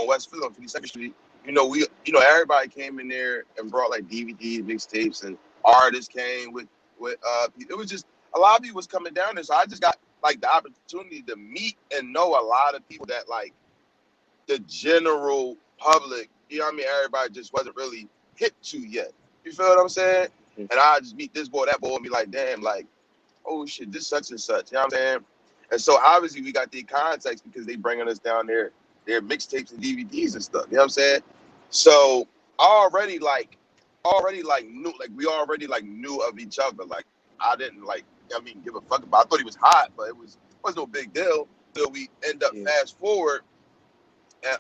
West Philly on 52nd Street, everybody came in there and brought like DVDs, mixtapes, and artists came with it was just a lot of people was coming down there, so I just got like the opportunity to meet and know a lot of people that like the general public, you know what I mean, everybody just wasn't really hip to yet. You feel what I'm saying? And I just meet this boy, that boy, and be like, damn, like, oh shit, this such and such. You know what I'm saying? And so obviously we got the contacts because they bringing us down there, their mixtapes and DVDs and stuff. You know what I'm saying? So already knew, like we already like knew of each other. Like I didn't give a fuck about. I thought he was hot, but it was no big deal. So we end up fast forward, and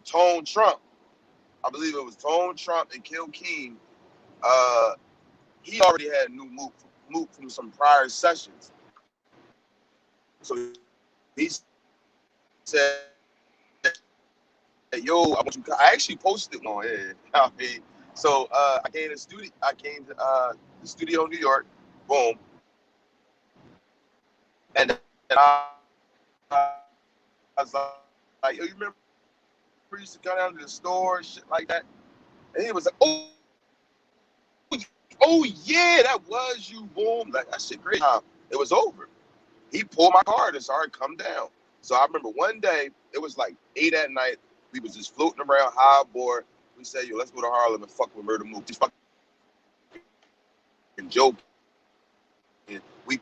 Tone Trump. I believe it was Tone Trump and Kill King. He already had new Mook from some prior sessions. So he said, "Yo, I want you." I actually posted it on here. I mean, so I came to the studio in New York. Boom, and I was like, "Yo, you remember we used to go down to the store and shit like that?" And he was like, "Oh yeah, that was you." Boom, like that shit great. It was over. He pulled my card and started come down. So I remember one day, it was like 8 at night. We was just floating around high board. We said, "Yo, let's go to Harlem and fuck with Murda Mook." Just fucking joking. We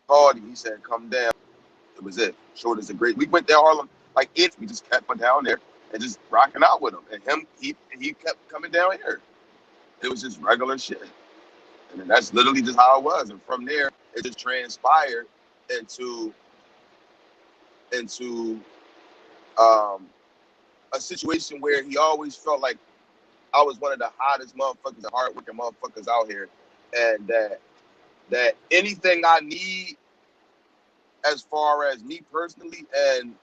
called him. He said, "Come down." It was it. Showed us a great. We went down Harlem like it. We just kept down there and just rocking out with him. And he kept coming down here. It was just regular shit. And then that's literally just how it was. And from there, it just transpired into a situation where he always felt like I was one of the hottest motherfuckers, the hardworking motherfuckers out here, and that anything I need as far as me personally and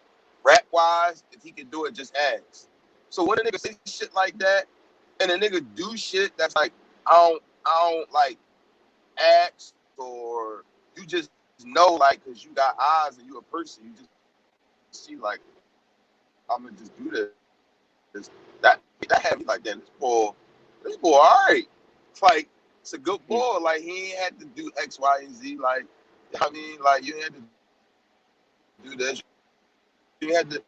rap wise, if he could do it, just ask. So when a nigga say shit like that, and a nigga do shit that's like I don't like ask, or you just know like because you got eyes and you a person, you just see like I'm gonna just do this. That had me like, damn, this boy all right. It's like it's a good boy. Like he ain't had to do X, Y, and Z. Like I mean, like you had to do this. You had to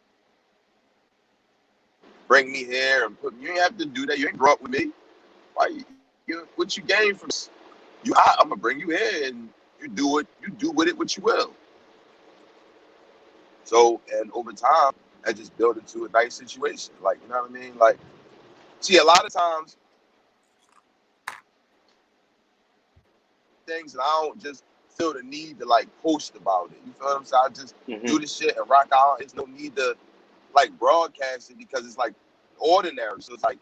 bring me here and put me. You ain't have to do that. You ain't grow up with me. Why what you gain from you? I'm gonna bring you here and you do it. You do with it what you will. So and over time, I just built into a nice situation. Like you know what I mean? Like see, a lot of times things and I don't just feel the need to like post about it. You feel what I'm saying? I just do the shit and rock out. It's no need to like broadcast it because it's like ordinary. So it's like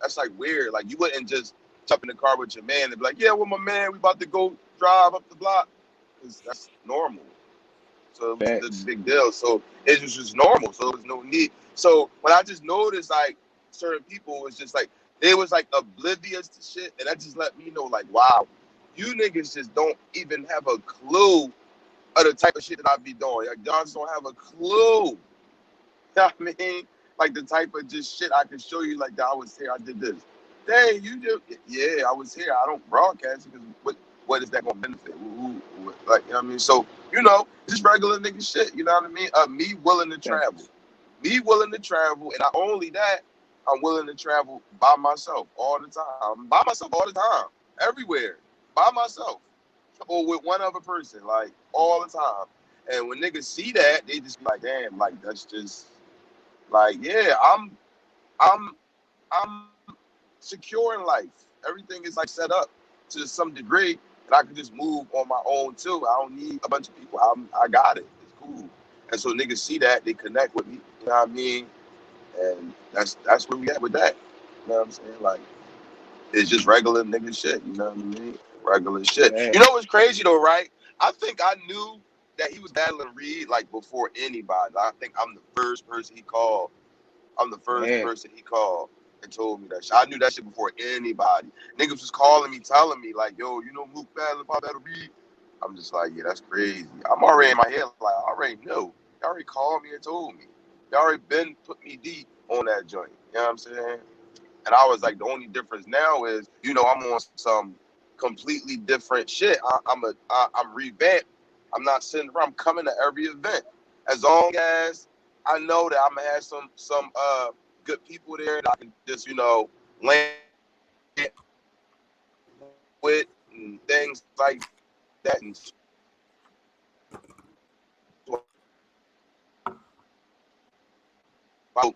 that's like weird. Like you wouldn't just jump in the car with your man and be like, "Yeah, with my man, we about to go drive up the block." That's normal. So it was a big deal. So it was just normal. So there's no need. So when I just noticed like certain people was just like they was like oblivious to shit, and that just let me know like, wow, you niggas just don't even have a clue of the type of shit that I be doing. Like y'all just don't have a clue. You know what I mean? Like the type of just shit I can show you. Like I was here, I did this. Dang, you just I was here. I don't broadcast it because what is that gonna benefit? Like you know what I mean? So you know, just regular nigga shit. You know what I mean? Me willing to travel, and not only that, I'm willing to travel by myself all the time. By myself all the time, everywhere, by myself, or with one other person, like all the time. And when niggas see that, they just be like, damn, like that's just like, yeah, I'm secure in life. Everything is like set up to some degree, and I can just move on my own too. I don't need a bunch of people. I got it. It's cool. And so niggas see that, they connect with me. You know what I mean? And that's where we at with that. You know what I'm saying? Like it's just regular nigga shit. You know what I mean? Regular shit. Man. You know what's crazy though, right? I think I knew that he was battling Reed like before anybody. I think I'm the first person he called. I'm the first person he called and told me that shit. I knew that shit before anybody. Niggas was calling me, telling me, like, yo, you know Mook battling about that'll be. I'm just like, yeah, that's crazy. I'm already in my head, like, I already know. Y'all already called me and told me. Y'all already been put me deep on that joint. You know what I'm saying? And I was like, the only difference now is, you know, I'm on some completely different shit. I'm revamped. I'm not sitting around. I'm coming to every event. As long as I know that I'm gonna have some good people there that I can just, you know, land with and things like that. And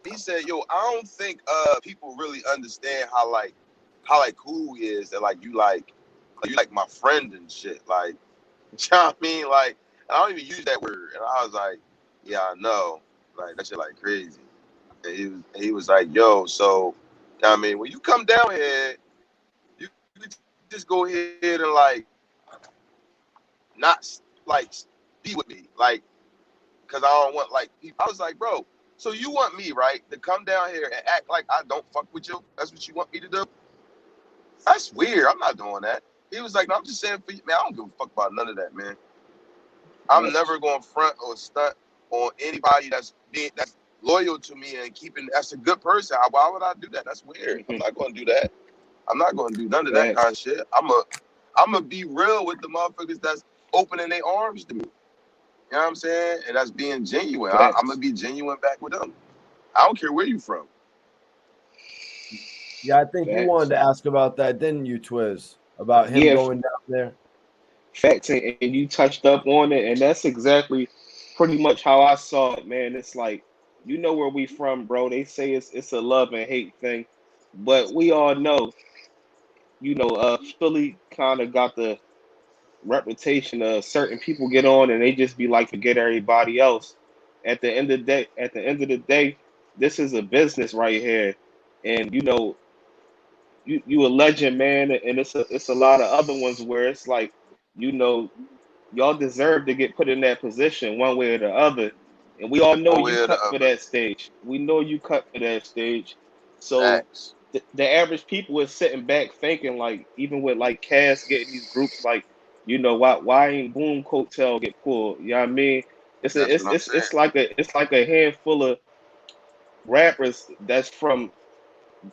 he said, yo, I don't think people really understand how cool he is, and like you like my friend and shit. Like you know what I mean? Like, and I don't even use that word. And I was like, Yeah, I know. Like that shit like crazy. And he was like, yo, so I mean, when you come down here, you could just go ahead and like not like be with me, like, because I don't want like people. I was like, bro, so you want me, right, to come down here and act like I don't fuck with you? That's what you want me to do? That's weird. I'm not doing that. He was like, no, I'm just saying for you, man. I don't give a fuck about none of that, man. I'm never going to front or stunt on anybody that's loyal to me and keeping. That's a good person. Why would I do that? That's weird. I'm not going to do that. I'm not going to do none of that kind of shit. I'm gonna be real with the motherfuckers that's opening their arms to me. You know what I'm saying? And that's being genuine. I'm gonna be genuine back with them. I don't care where you from. Yeah, I think you wanted to ask about that, didn't you, Twiz? About him going down there. Facts, and you touched up on it, and that's exactly pretty much how I saw it, man. It's like, you know where we from, bro. They say it's a love and hate thing, but we all know, Philly kind of got the reputation of certain people get on and they just be like forget everybody else. At the end of the day, this is a business right here, and you a legend, man, and it's a lot of other ones where it's like, y'all deserve to get put in that position one way or the other. And we all know you cut for that stage. We know you cut for that stage. So the average people is sitting back thinking, like, even with like Cass getting these groups, like, why ain't Boom Coattail get pulled? You know what I mean? It's like a handful of rappers that's from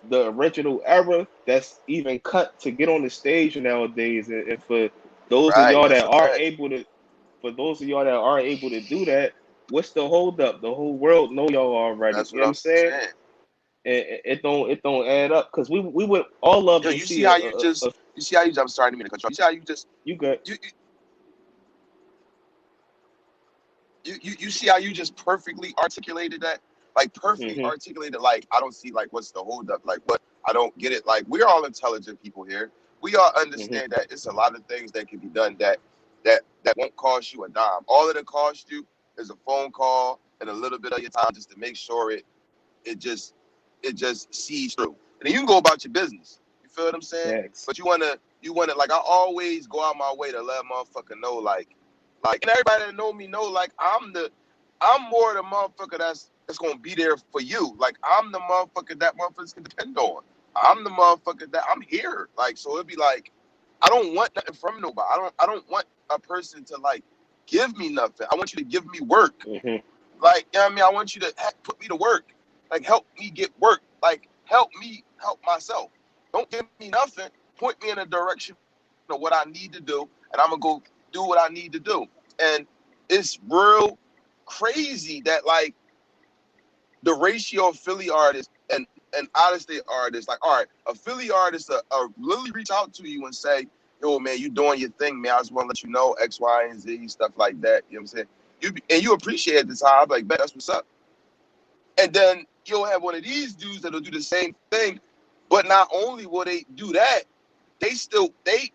the original era that's even cut to get on the stage nowadays. And for those of y'all that are able to, do that, what's the hold up? The whole world know y'all already. That's You know what I'm saying? And it don't add up, because we would all love to see how you just you see how you. I'm sorry to me to cut you. You see how you just you good. You see how you just perfectly articulated that? Like perfectly articulated. Like, I don't see like what's the hold up. Like, what? I don't get it. Like, we're all intelligent people here. We all understand that it's a lot of things that can be done that won't cost you a dime. All it cost you is a phone call and a little bit of your time just to make sure it just sees through. And then you can go about your business. You feel what I'm saying? Yes. But you wanna like, I always go out my way to let a motherfucker know, like, and everybody that know me know, like, I'm more the motherfucker that's gonna be there for you. Like, I'm the motherfucker that motherfuckers can depend on. I'm the motherfucker that I'm here. Like, so it'd be like, I don't want nothing from nobody. I don't want a person to like give me nothing. I want you to give me work. Like, you know what I mean? I want you to put me to work. Like, help me get work. Like, help me help myself. Don't give me nothing. Point me in a direction of what I need to do, and I'm gonna go do what I need to do. And it's real crazy that, like, the ratio of Philly artists and out of state artists, like, all right, a Philly artist literally reach out to you and say, yo, man, you doing your thing, man. I just want to let you know X, Y, and Z, stuff like that. You know what I'm saying? You appreciate the time. I'm like, bet, that's what's up. And then you'll have one of these dudes that'll do the same thing, but not only will they do that, they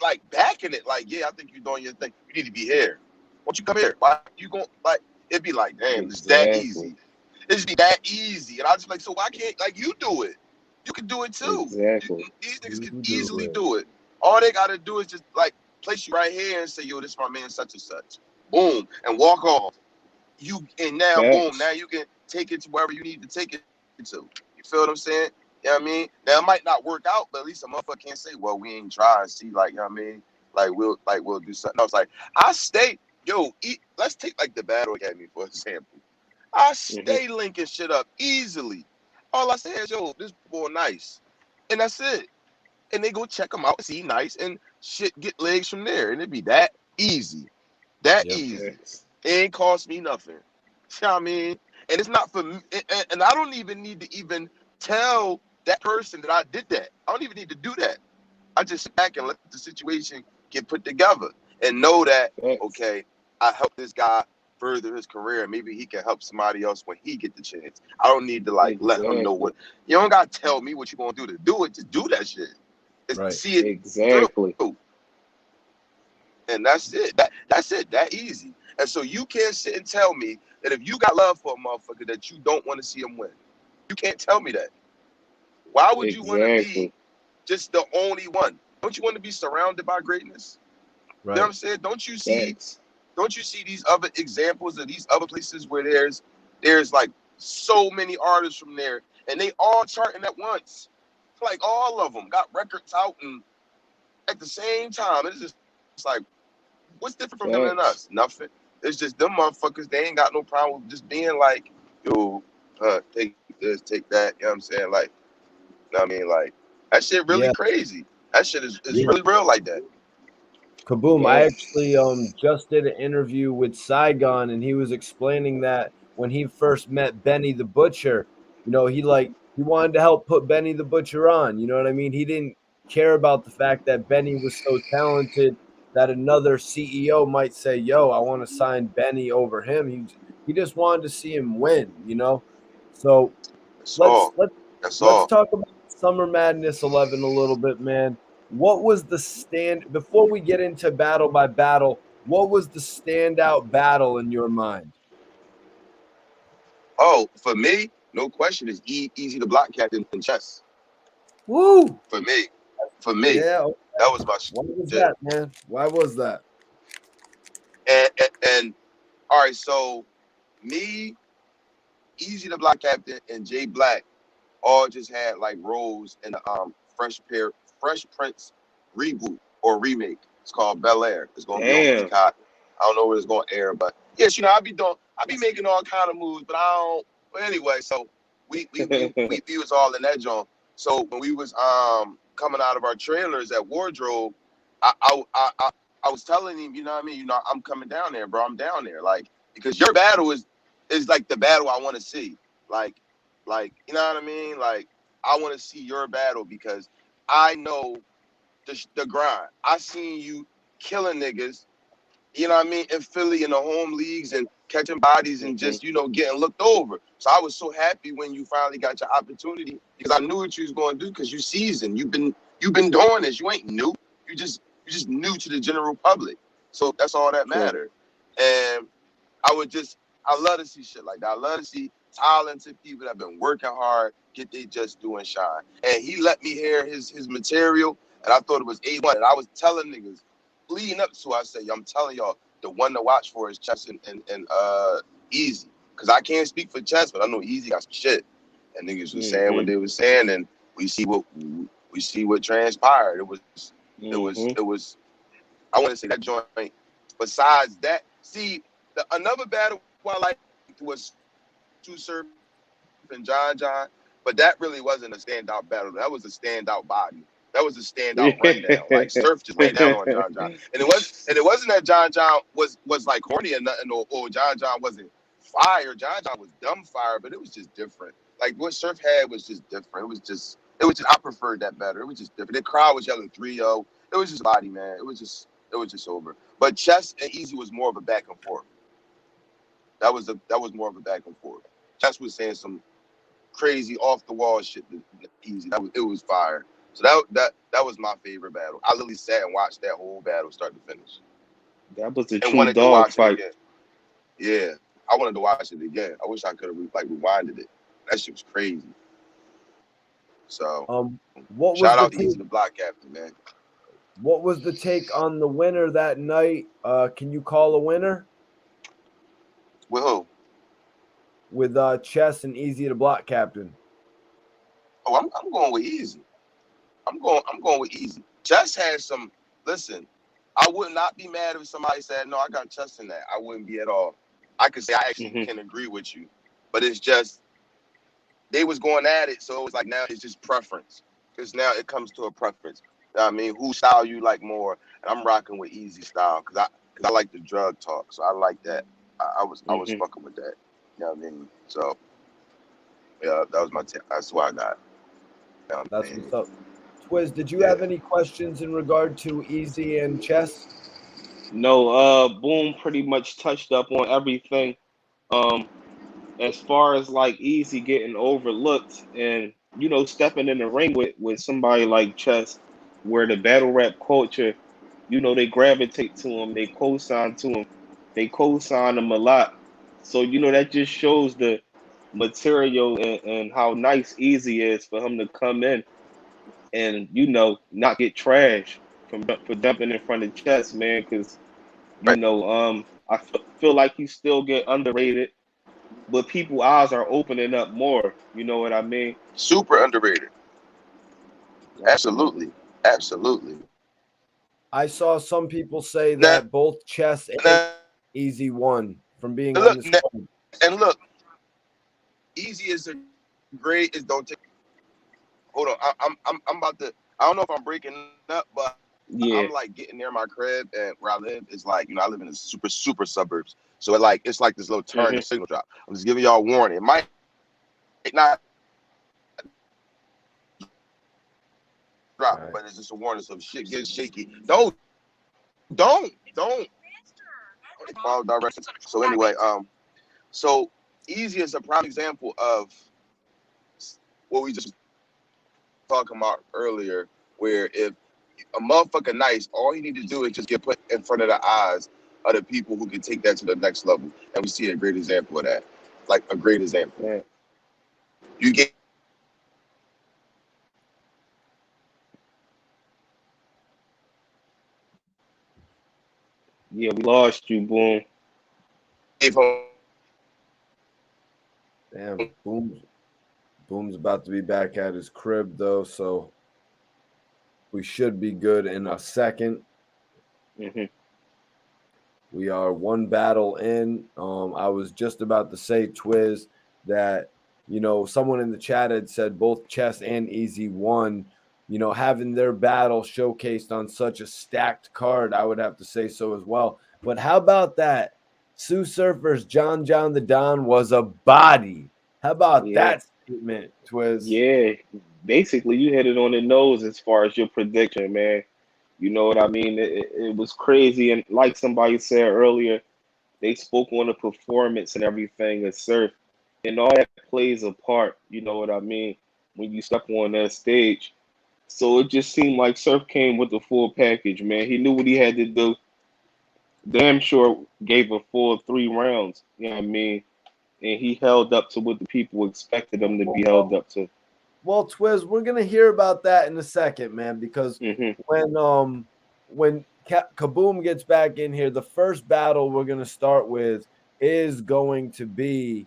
like backing it. Like, yeah, I think you're doing your thing. You need to be here. Why don't you come here? Why you going, like, it'd be like, damn, it's that easy. It's that easy. And I just like, so why can't, like, you do it? You can do it too. Exactly. These niggas can easily do it. All they gotta do is just like place you right here and say, yo, this is my man such and such. Boom. And walk off. Now boom, now you can take it to wherever you need to take it to. You feel what I'm saying? You know what I mean? Now it might not work out, but at least a motherfucker can't say, well, we ain't trying to see, like, you know what I mean? Like we'll do something else. Like, I stay, let's take like the Battle Academy for example. I stay linking shit up easily. All I say is, yo, this boy nice. And that's it. And they go check him out, see nice, and shit get legs from there. And it'd be that easy. That easy. It ain't cost me nothing. You know what I mean? And it's not for me. And I don't even need to even tell that person that I did that. I don't even need to do that. I just sit back and let the situation get put together and know that, okay, I helped this guy further his career. Maybe he can help somebody else when he get the chance. I don't need to like let him know what. You don't gotta tell me what you're gonna do to do it. Just do that shit. See it exactly. through. And that's it. That's it. That easy. And so you can't sit and tell me that if you got love for a motherfucker that you don't want to see him win. You can't tell me that. Why would you want to be Exactly. just the only one? Don't you want to be surrounded by greatness? You know what Right. I'm saying? Don't you see Facts. these other examples of these other places where there's like so many artists from there and they all charting at once. Like all of them got records out and at the same time. It's just like, what's different from them and Facts. us? Nothing. It's just them motherfuckers. They ain't got no problem with just being like, yo, take this, take that. You know what I'm saying? Like, you know what I mean? Like, that shit really Yeah. crazy. That shit is Yeah. really real like that. Kaboom. I Yeah. actually just did an interview with Saigon, and he was explaining that when he first met Benny the Butcher, he wanted to help put Benny the Butcher on. You know what I mean? He didn't care about the fact that Benny was so talented that another CEO might say, "Yo, I want to sign Benny over him." He just wanted to see him win. So That's let's all. let's That's let's all. talk about Summer Madness 11 a little bit, man. What was the stand before we get into battle by battle? What was the standout battle in your mind? Oh, for me, no question, is easy to block captain in chess. Woo! For me, for me, Yeah. that was my Why was shit. that, man? Why was that? And all right, so me, easy to block captain, and Jay Black all just had like roles in the Fresh Prince reboot or remake. It's called Bel Air. It's gonna be on Damn. Peacock. I don't know where it's gonna air, but yes, I be making all kind of moves, but I don't. But anyway, so we was all in that joint. So when we was coming out of our trailers at Wardrobe, I was telling him, you know what I mean, I'm coming down there, bro. I'm down there, like because your battle is like the battle I want to see, like you know what I mean, like I want to see your battle because I know the grind. I seen you killing niggas, you know what I mean, in Philly in the home leagues and catching bodies and Mhm. just, getting looked over. So I was so happy when you finally got your opportunity because I knew what you was going to do because you seasoned. You've been doing this. You ain't new. You just new to the general public. So that's all that Correct. mattered. And I love to see shit like that. I love to see talented people that have been working hard get they just doing shine. And he let me hear his material, and I thought it was A1. And I was telling niggas, leading up to, I said, I'm telling y'all, the one to watch for is Chess and Easy. Because I can't speak for Chess, but I know Easy got some shit. And niggas was saying what Mhm. they was saying, and we see what transpired. Mhm. It was I want to say that joint. Besides that, see another battle I liked was Tsu Surf and John, but that really wasn't a standout battle. That was a standout body. That was a standout rundown. Like Surf just ran down on John, and it wasn't that John was like horny or nothing, or John wasn't fire. John was dumb fire, but it was just different. Like what Surf had was just different. It was just I preferred that better. It was just different. The crowd was yelling 3-0. It was just body, man. It was just over. But Chess and Easy was more of a back and forth. That was more of a back and forth. Chess was saying some crazy off the wall shit. Easy. It was fire. So that was my favorite battle. I literally sat and watched that whole battle start to finish, That was a and true wanted to dog watch it fight. again. Yeah, I wanted to watch it again. I wish I could have like rewinded it. That shit was crazy. So Um, what was shout the out to take? Easy the Block Captain, man. What was the take on the winner that night? Can you call a winner With who? with Chess and Easy to Block Captain? Oh, I'm going with Easy. I'm going with Easy. Chess has some. Listen, I would not be mad if somebody said no. I got Chess in that. I wouldn't be at all. I could say I actually Mhm. can agree with you, but it's just they was going at it, so it was like now it's just preference. Because now it comes to a preference. You know what I mean, who style you like more? And I'm rocking with Easy style because I like the drug talk, so I like that. I was Mhm. fucking with that. You know what I mean? So yeah, that was my. That's what I got. You know what I That's mean? what's up. Twiz, did you Yeah. have any questions in regard to Easy and Chess? No, Boom pretty much touched up on everything. Um, as far as like Easy getting overlooked and stepping in the ring with somebody like Chess, where the battle rap culture, you know, they gravitate to him, they co-sign to him, they co-sign him a lot. So, you know, that just shows the material and how nice Easy is for him to come in and, you know, not get trashed for dumping in front of Chess, man, because, you Right. know, feel like he still get underrated, but people eyes are opening up more. You know what I mean? Super underrated. Absolutely. Absolutely. Absolutely. I saw some people say Now, that both Chess and now Easy won from being on look, this now, card. and look, Easy is a great is don't take. Hold on, I'm about to. I don't know if I'm breaking up, but Yeah. I'm like getting near my crib and where I live. It's like, you know, I live in the super suburbs, so it's like this little turn Hmm. and signal drop. I'm just giving y'all a warning. It might not drop, All right. but it's just a warning. So if shit gets shaky, don't follow directions. So anyway, so Easy is a prime example of what we just talking about earlier, where if a motherfucker nice, all he need to do is just get put in front of the eyes of the people who can take that to the next level. And we see a great example of that. Like a great example. Yeah. You get Yeah, we lost you, Boom. from Damn, Boom's about to be back at his crib though, so we should be good in a second. Hmm. We are one battle in. I was just about to say, Twiz, that someone in the chat had said both Chess and Easy won. Having their battle showcased on such a stacked card, I would have to say so as well. But how about that? Tsu Surf versus John the Don was a body. How about Yeah. that statement, Twiz? Yeah. Basically, you hit it on the nose as far as your prediction, man. You know what I mean? It was crazy. And like somebody said earlier, they spoke on the performance and everything of Surf. And all that plays a part, you know what I mean, when you step on that stage. So it just seemed like Surf came with the full package, man. He knew what he had to do. Damn sure gave a full 3 rounds, you know what I mean? And he held up to what the people expected him to be held up to. Well, Twiz, we're gonna hear about that in a second, man, because Hmm. when Kaboom gets back in here, the first battle we're gonna start with is going to be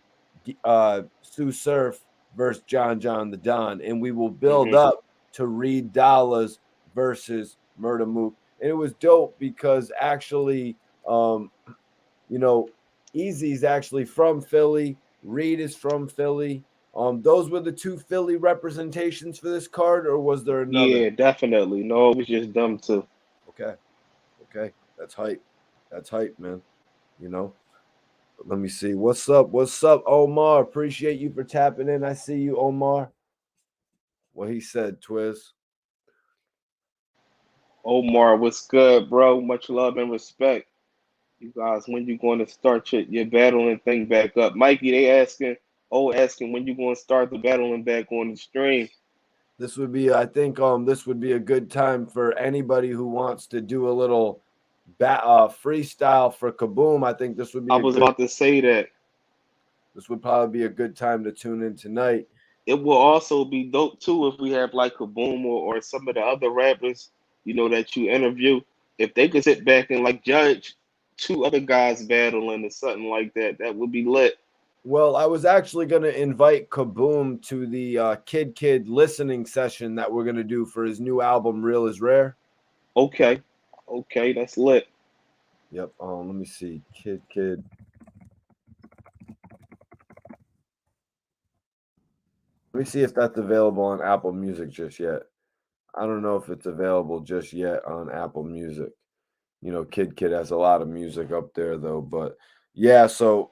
Tsu Surf versus John the Don, and we will build Hmm. up to Reed Dollaz versus Murda Mook. And it was dope because actually, you know, Easy's actually from Philly. Reed is from Philly. Those were the two Philly representations for this card, or was there another? Yeah, definitely. No, it was just dumb too. Okay, okay, that's hype. That's hype, man. You know, let me see. What's up? What's up, Omar? Appreciate you for tapping in. I see you, Omar. What he said, Twiz. Omar, what's good, bro? Much love and respect. You guys, when you going to start your battling thing back up? Mikey, they asking when you going to start the battling back on the stream. This would be, I think, this would be a good time for anybody who wants to do a little freestyle for Kaboom. I think this would I be a was good. about to say that. This would probably be a good time to tune in tonight. It will also be dope too if we have like Kaboom or some of the other rappers, you know, that you interview. If they could sit back and like judge two other guys battling or something like that, that would be lit. Well, I was actually going to invite Kaboom to the Kid listening session that we're going to do for his new album, Real is Rare. Okay. Okay, that's lit. Yep. Let me see. Kid. Let me see if that's available on Apple Music just yet. I don't know if it's available just yet on Apple Music. Kid has a lot of music up there though, but yeah, so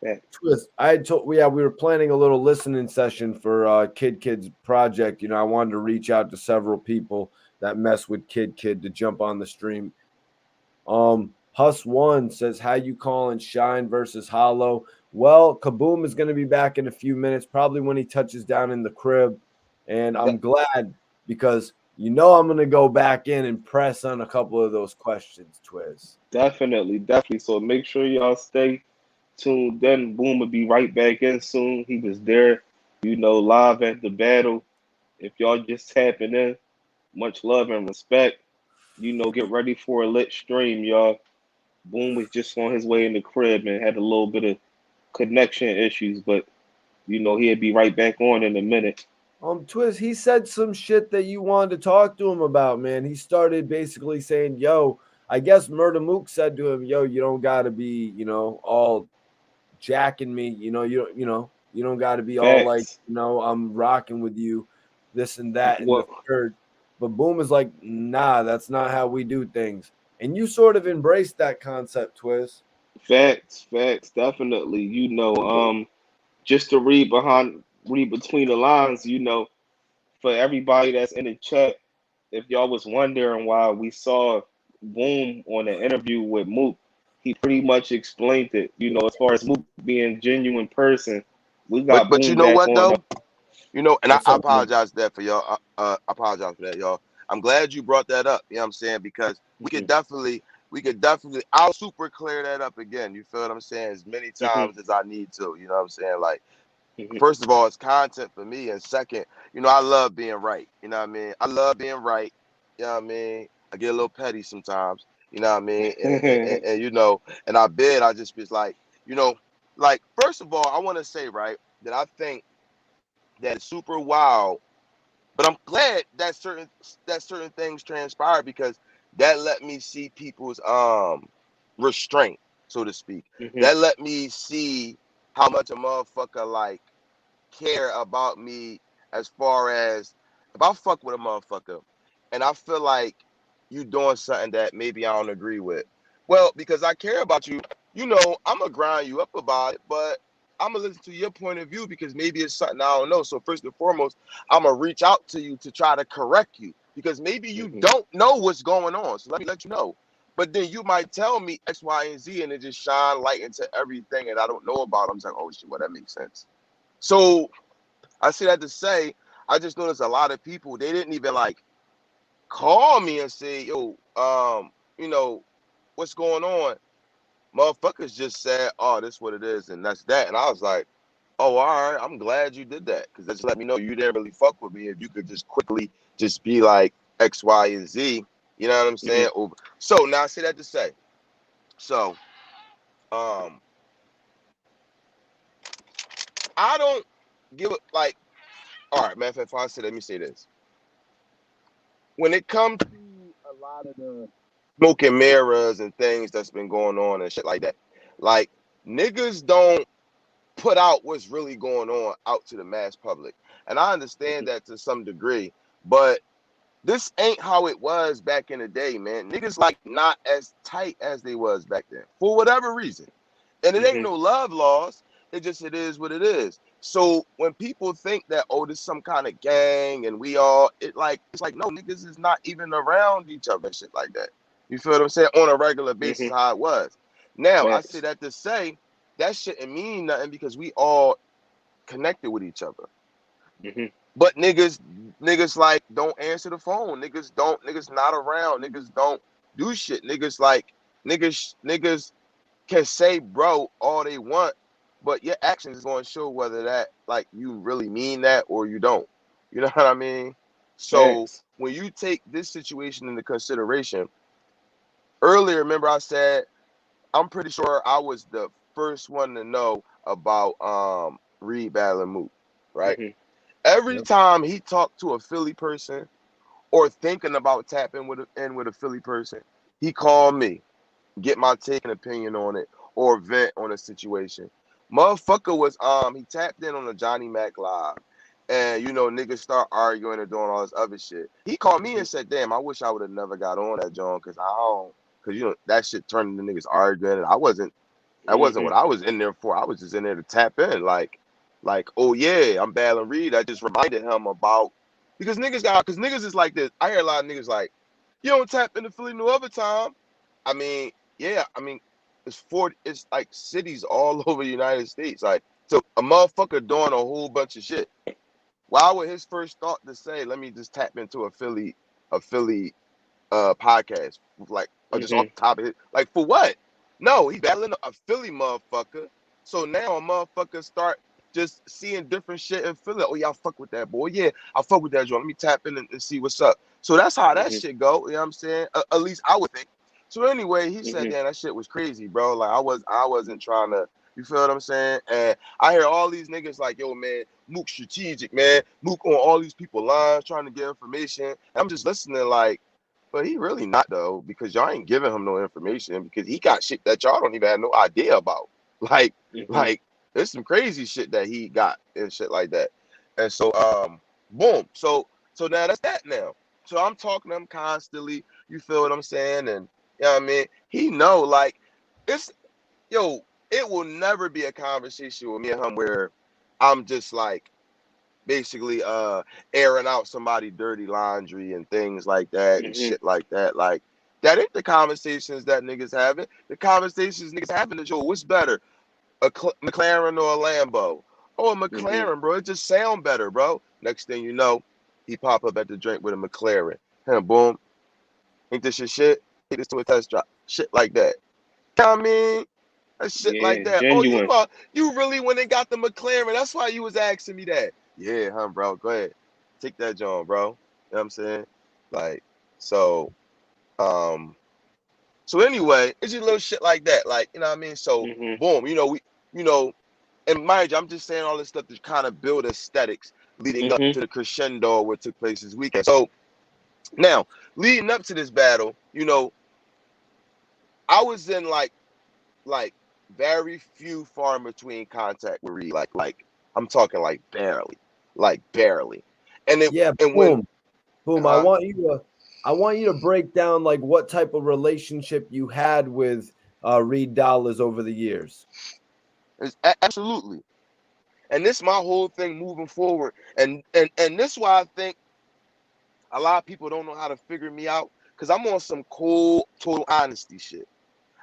Yeah. Twist, I had told we were planning a little listening session for Kid's project. I wanted to reach out to several people that mess with Kid to jump on the stream. Hus One says, "How you calling Shine versus Hollow?" Well, Kaboom is going to be back in a few minutes, probably when he touches down in the crib, and I'm glad because You know I'm gonna go back in and press on a couple of those questions, Twiz. Definitely, definitely. So make sure y'all stay tuned. Then Boom will be right back in soon. He was there, live at the battle. If y'all just tapping in, much love and respect. Get ready for a lit stream, y'all. Boom was just on his way in the crib and had a little bit of connection issues, but he'll be right back on in a minute. Twiz, he said some shit that you wanted to talk to him about, man. He started basically saying, yo, I guess Murda Mook said to him, yo, you don't gotta be, all jacking me, you don't gotta be all like, Facts. I'm rocking with you, this and that and the Well, third. But Boom is like, nah, that's not how we do things. And you sort of embraced that concept, Twiz. facts, definitely. Just to read between the lines, for everybody that's in the chat, if y'all was wondering why we saw Boom on the interview with Mook, he pretty much explained it. As far as Mook being genuine person, we got But you Boom know back what on. though? And I What's up, man? apologize for that for y'all. I apologize for that, y'all. I'm glad you brought that up. You know what I'm saying? Because we could definitely, I'll super clear that up again. You feel what I'm saying? As many times as I need to. You know what I'm saying? Like, first of all, it's content for me, and second, I love being right. You know what I mean? I love being right. You know what I mean? I get a little petty sometimes. You know what I mean? And I bet I just be like, like first of all, I want to say right that I think that it's super wild, but I'm glad that certain things transpired because that let me see people's restraint, so to speak. That let me see how much a motherfucker like care about me as far as if I fuck with a motherfucker and I feel like you doing something that maybe I don't agree with. Well, because I care about you, I'm gonna grind you up about it, but I'm gonna listen to your point of view because maybe it's something I don't know. So first and foremost, I'm gonna reach out to you to try to correct you because maybe you don't know what's going on. So let me let you know. But then you might tell me X, Y, and Z, and it just shine light into everything that I don't know about. I'm like, oh shit, well that makes sense. So I say that to say, I just noticed a lot of people, they didn't even like call me and say, yo, what's going on? Motherfuckers just said, oh, this is what it is, and that's that. And I was like, oh, all right, I'm glad you did that. Because that just let me know you didn't really fuck with me. If you could just quickly just be like X, Y, and Z, you know what I'm saying? So now I say that to say, so I don't give it like, all right, matter of fact, let me say this. When it comes to a lot of the smoke and mirrors and things that's been going on and shit like that, like niggas don't put out what's really going on out to the mass public. And I understand that to some degree, but this ain't how it was back in the day, man. Niggas like not as tight as they was back then for whatever reason. And it ain't no love lost. It is what it is. So when people think that, oh, this is some kind of gang and it's like no, niggas is not even around each other and shit like that. You feel what I'm saying? On a regular basis, how it was. Now I say that to say that shouldn't mean nothing because we all connected with each other. But niggas like don't answer the phone. Niggas not around. Niggas don't do shit. Niggas can say bro all they want, but your actions is going to show whether that like you really mean that or you don't. You know what I mean? So when you take this situation into consideration, earlier, remember I said I'm pretty sure I was the first one to know about Reed battling Mook, right? Every time he talked to a Philly person or thinking about tapping with a Philly person, he called me, get my take and opinion on it, or vent on a situation. Motherfucker was he tapped in on a Johnny Mac live, and niggas start arguing and doing all this other shit. He called me and said, "Damn, I wish I would have never got on that John, cause that shit turned into niggas arguing, and that wasn't what I was in there for. I was just in there to tap in, like, oh yeah, I'm battling Reed. I just reminded him about because niggas is like this. I hear a lot of niggas like, you don't tap into Philly no other time. I mean, yeah, it's like cities all over the United States. Like, so a motherfucker doing a whole bunch of shit. Why would his first thought to say, let me just tap into a Philly a Philly podcast, like, or just off Mhm. the top of it. Like, for what? No, he's battling a Philly motherfucker. So now a motherfucker start just seeing different shit in Philly. Oh, y'all fuck with that boy. Yeah, I fuck with that joint. Let me tap in and see what's up. So that's how that Mhm. shit go. You know what I'm saying? At least I would think. So anyway, he said, Mhm. "Damn, that shit was crazy, bro. Like I wasn't trying to. You feel what I'm saying?" And I hear all these niggas like, "Yo, man, Mook strategic, man. Mook on all these people lines trying to get information." And I'm just listening like, but he really not though, because y'all ain't giving him no information because he got shit that y'all don't even have no idea about. Like, Mhm. like there's some crazy shit that he got and shit like that. And so, boom. So now that's that now. So I'm talking to him constantly. You feel what I'm saying? And you know what I mean? He know, like, it's yo, it will never be a conversation with me and him where I'm just like basically airing out somebody dirty laundry and things like that and Mhm. shit like that. Like, that ain't the conversations that niggas having. The conversations niggas having is, yo, what's better, a McLaren or a Lambo? Oh, a Mhm. McLaren, bro. It just sound better, bro. Next thing you know, he pop up at the drink with a McLaren. And boom, ain't this your shit? Take this to a test drive. Shit like that. You know what I mean? That shit like Yeah, that. Oh, genuine. you really went and got the McLaren. That's why you was asking me that. Yeah, huh, bro. Go ahead. Take that John, bro. You know what I'm saying? Like, so, um, so anyway, it's just little shit like that. Like, you know what I mean? So Mhm. boom, you know, and mind you, I'm just saying all this stuff to kind of build aesthetics leading up Mhm. to the crescendo what took place this weekend. So now, leading up to this battle, I was in like very few far in between contact with Reed. Like I'm talking like barely. And it Yeah, and when boom, boom. I huh want you to break down like what type of relationship you had with Reed Dollaz over the years. absolutely. And this is my whole thing moving forward. And this is why I think a lot of people don't know how to figure me out because I'm on some cool total honesty shit.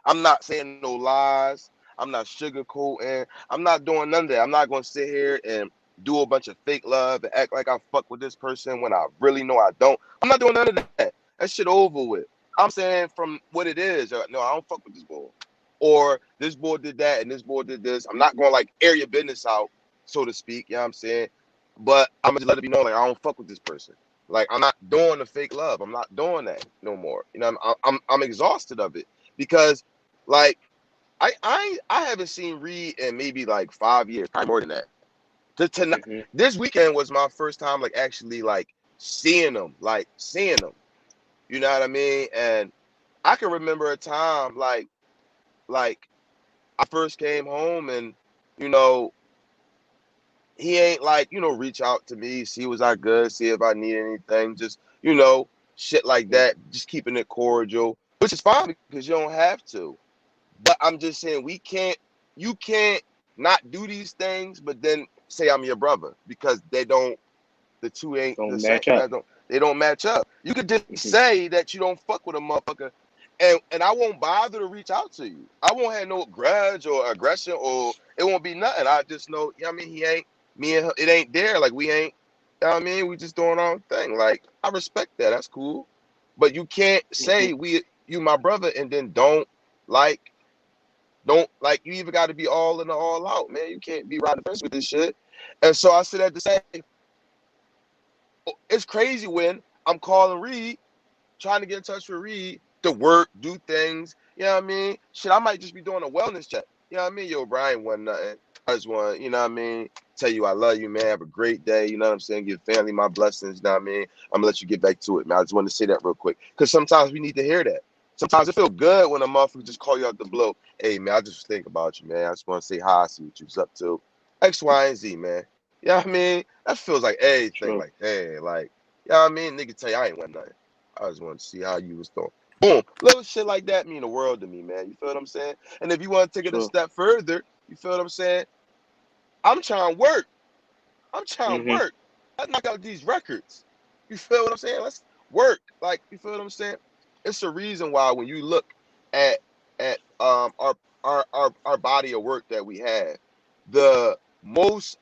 I'm not saying no lies. I'm not sugarcoating. I'm not doing none of that. I'm not gonna sit here and do a bunch of fake love and act like I fuck with this person when I really know I don't. I'm not doing none of that. That shit over with. I'm saying from what it is. No, I don't fuck with this boy. Or this boy did that and this boy did this. I'm not gonna like air your business out, so to speak. You know what I'm saying? But I'm gonna just let it be known like I don't fuck with this person. Like I'm not doing the fake love. I'm not doing that no more. I'm exhausted of it because like I haven't seen Reed in maybe like 5 years, probably more than that. Mhm. This weekend was my first time like actually like seeing him. You know what I mean? And I can remember a time like I first came home and you know he ain't like reach out to me, see was I good, see if I need anything, just shit like Mhm. that, just keeping it cordial, which is fine because you don't have to. But I'm just saying you can't not do these things, but then say I'm your brother because the two ain't the Don't same. match up. They don't match up. You could just Mhm. say that you don't fuck with a motherfucker, and I won't bother to reach out to you. I won't have no grudge or aggression or it won't be nothing. I just know, you know what I mean, he ain't me and him, it ain't there. Like we ain't, you know what I mean, we just doing our own thing. Like I respect that. That's cool. But you can't Mhm. say you my brother and then like don't you even got to be all in or all out, man. You can't be riding the fence with this shit. And so I said that to say it's crazy when I'm calling Reed, trying to get in touch with Reed to work, do things. You know what I mean? Shit, I might just be doing a wellness check. You know what I mean? Yo, Brian, wasn't nothing. I just want, you know what I mean? Tell you I love you, man. Have a great day. You know what I'm saying? Give family my blessings. You know what I mean? I'm gonna let you get back to it, man. I just want to say that real quick. Because sometimes we need to hear that. Sometimes it feel good when a motherfucker just call you out the blue. Hey, man, I just think about you, man. I just want to say hi, see what you was up to. X, Y, and Z, man. You know what I mean? That feels like everything. True. Like, hey, like, you know what I mean? Nigga tell you I ain't want nothing. I just want to see how you was doing. Boom. Little shit like that mean the world to me, man. You feel what I'm saying? And if you want to take it a True. step further, you feel what I'm saying? I'm trying to work. I'm trying to Mhm. work. Let's knock out these records. You feel what I'm saying? Let's work. Like, you feel what I'm saying? It's a reason why when you look at our body of work that we have, the most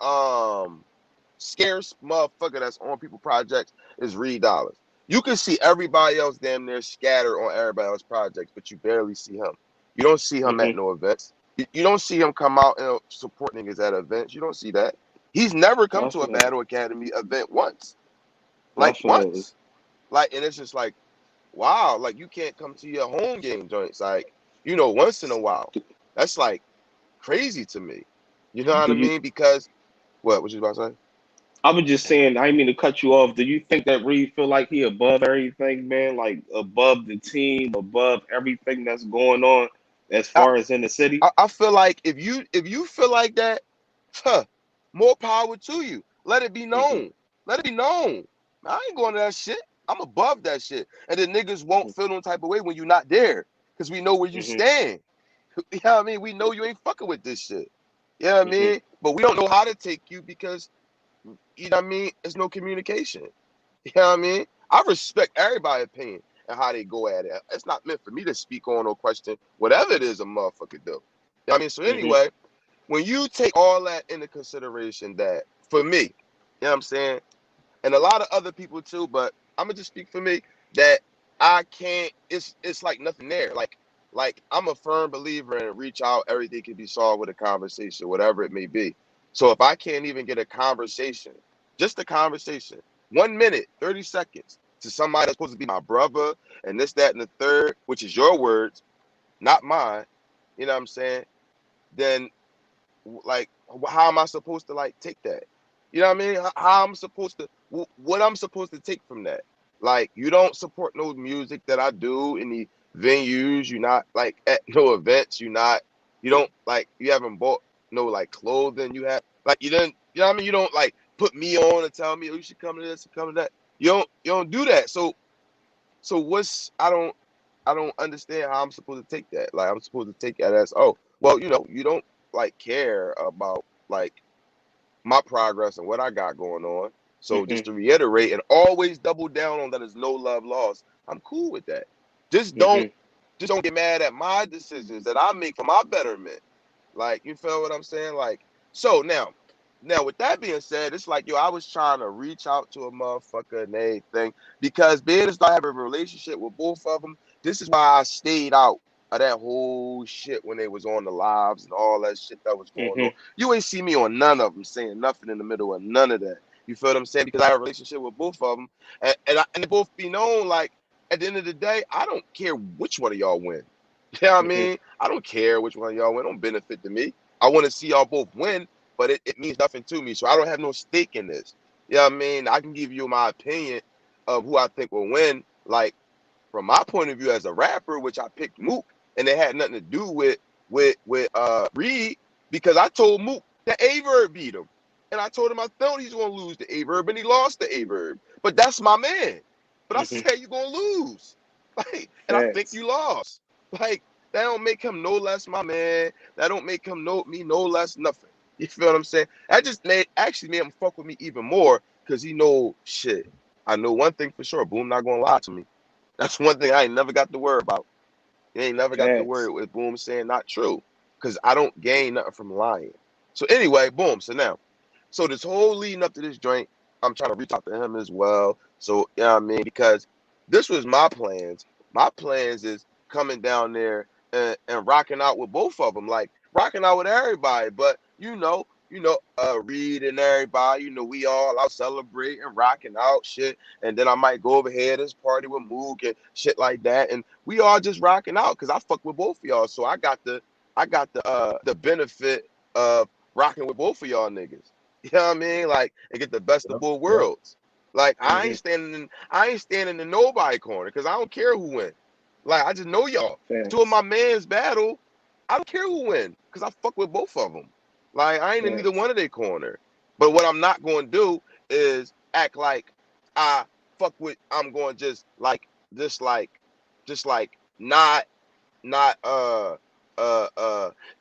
scarce motherfucker that's on people projects is Reed Dollaz. You can see everybody else damn near scattered on everybody else's projects, but you barely see him. You don't see him at no events. You don't see him come out and support niggas at events. You don't see that. He's never come to a Battle Academy event once. Like once. Like, and it's just like, wow, like you can't come to your home game joints, like, you know, once in a while. That's like crazy to me. You know what I mean? Because what you about to say? I was just saying, I didn't mean to cut you off. Do you think that Reed feel like he above everything, man? Like above the team, above everything that's going on as far as in the city? I feel like if you feel like that, more power to you. Let it be known. Let it be known. I ain't going to that shit. I'm above that shit. And the niggas won't feel no type of way when you're not there. Because we know where you stand. You know what I mean? We know you ain't fucking with this shit. You know what I mean? But we don't know how to take you because, you know what I mean? There's no communication. You know what I mean? I respect everybody's opinion and how they go at it. It's not meant for me to speak on or question whatever it is a motherfucker do. You know what I mean? So anyway, when you take all that into consideration, that for me, you know what I'm saying? And a lot of other people too, but I'm gonna just speak for me, that I can't, it's like nothing there. Like I'm a firm believer in reach out, everything can be solved with a conversation, whatever it may be. So if I can't even get a conversation, just a conversation, 1 minute, 30 seconds to somebody that's supposed to be my brother and this, that, and the third, which is your words, not mine, you know what I'm saying? Then like, how am I supposed to like take that? You know what I mean? How I'm supposed to, what I'm supposed to take from that? Like, you don't support no music that I do in the venues. You're not like at no events. You don't like, you haven't bought no like clothing. You have like, you didn't, you know what I mean? You don't like put me on and tell me, oh, you should come to this and come to that. You don't do that. So what's, I don't understand how I'm supposed to take that. Like, I'm supposed to take that as, oh, well, you know, you don't like care about like my progress and what I got going on. So just to reiterate and always double down on that, is no love lost. I'm cool with that. Just don't get mad at my decisions that I make for my betterment. Like, you feel what I'm saying? Like, so now with that being said, it's like, yo, I was trying to reach out to a motherfucker and everything, because being as I have a relationship with both of them, this is why I stayed out of that whole shit when they was on the lives and all that shit that was going on. You ain't see me on none of them saying nothing in the middle of none of that. You feel what I'm saying? Because I have a relationship with both of them, and they both be known. Like, at the end of the day, I don't care which one of y'all win. You know what I mean? I don't care which one of y'all win. It don't benefit to me. I want to see y'all both win, but it means nothing to me. So I don't have no stake in this. You know what I mean? I can give you my opinion of who I think will win. Like, from my point of view as a rapper, which I picked Mook, and it had nothing to do with Reed, because I told Mook that Averb beat him. And I told him I thought he's going to lose to Averb, and he lost to Averb. But that's my man. But I said you're going to lose. Like, and I think you lost. Like, that don't make him no less my man. That don't make him me no less nothing. You feel what I'm saying? That just made him fuck with me even more, because he know shit. I know one thing for sure. Boom not going to lie to me. That's one thing I ain't never got to worry about. You ain't never got to worry with Boom saying not true, because I don't gain nothing from lying. So anyway, boom. So this whole leading up to this joint, I'm trying to reach out to him as well. So, you know what I mean? Because this was my plans. My plans is coming down there and rocking out with both of them, like rocking out with everybody. But, you know, Reed and everybody, we all out celebrating, rocking out shit. And then I might go over here to this party with Mook and shit like that. And we all just rocking out, because I fuck with both of y'all. So I got the benefit of rocking with both of y'all niggas. You know what I mean? Like, and get the best of both worlds. Like, I ain't standing in nobody corner, because I don't care who win. Like, I just know y'all. Two of my mans battle, I don't care who win, because I fuck with both of them. Like, I ain't in neither one of their corner. But what I'm not going to do is act like I'm going to just not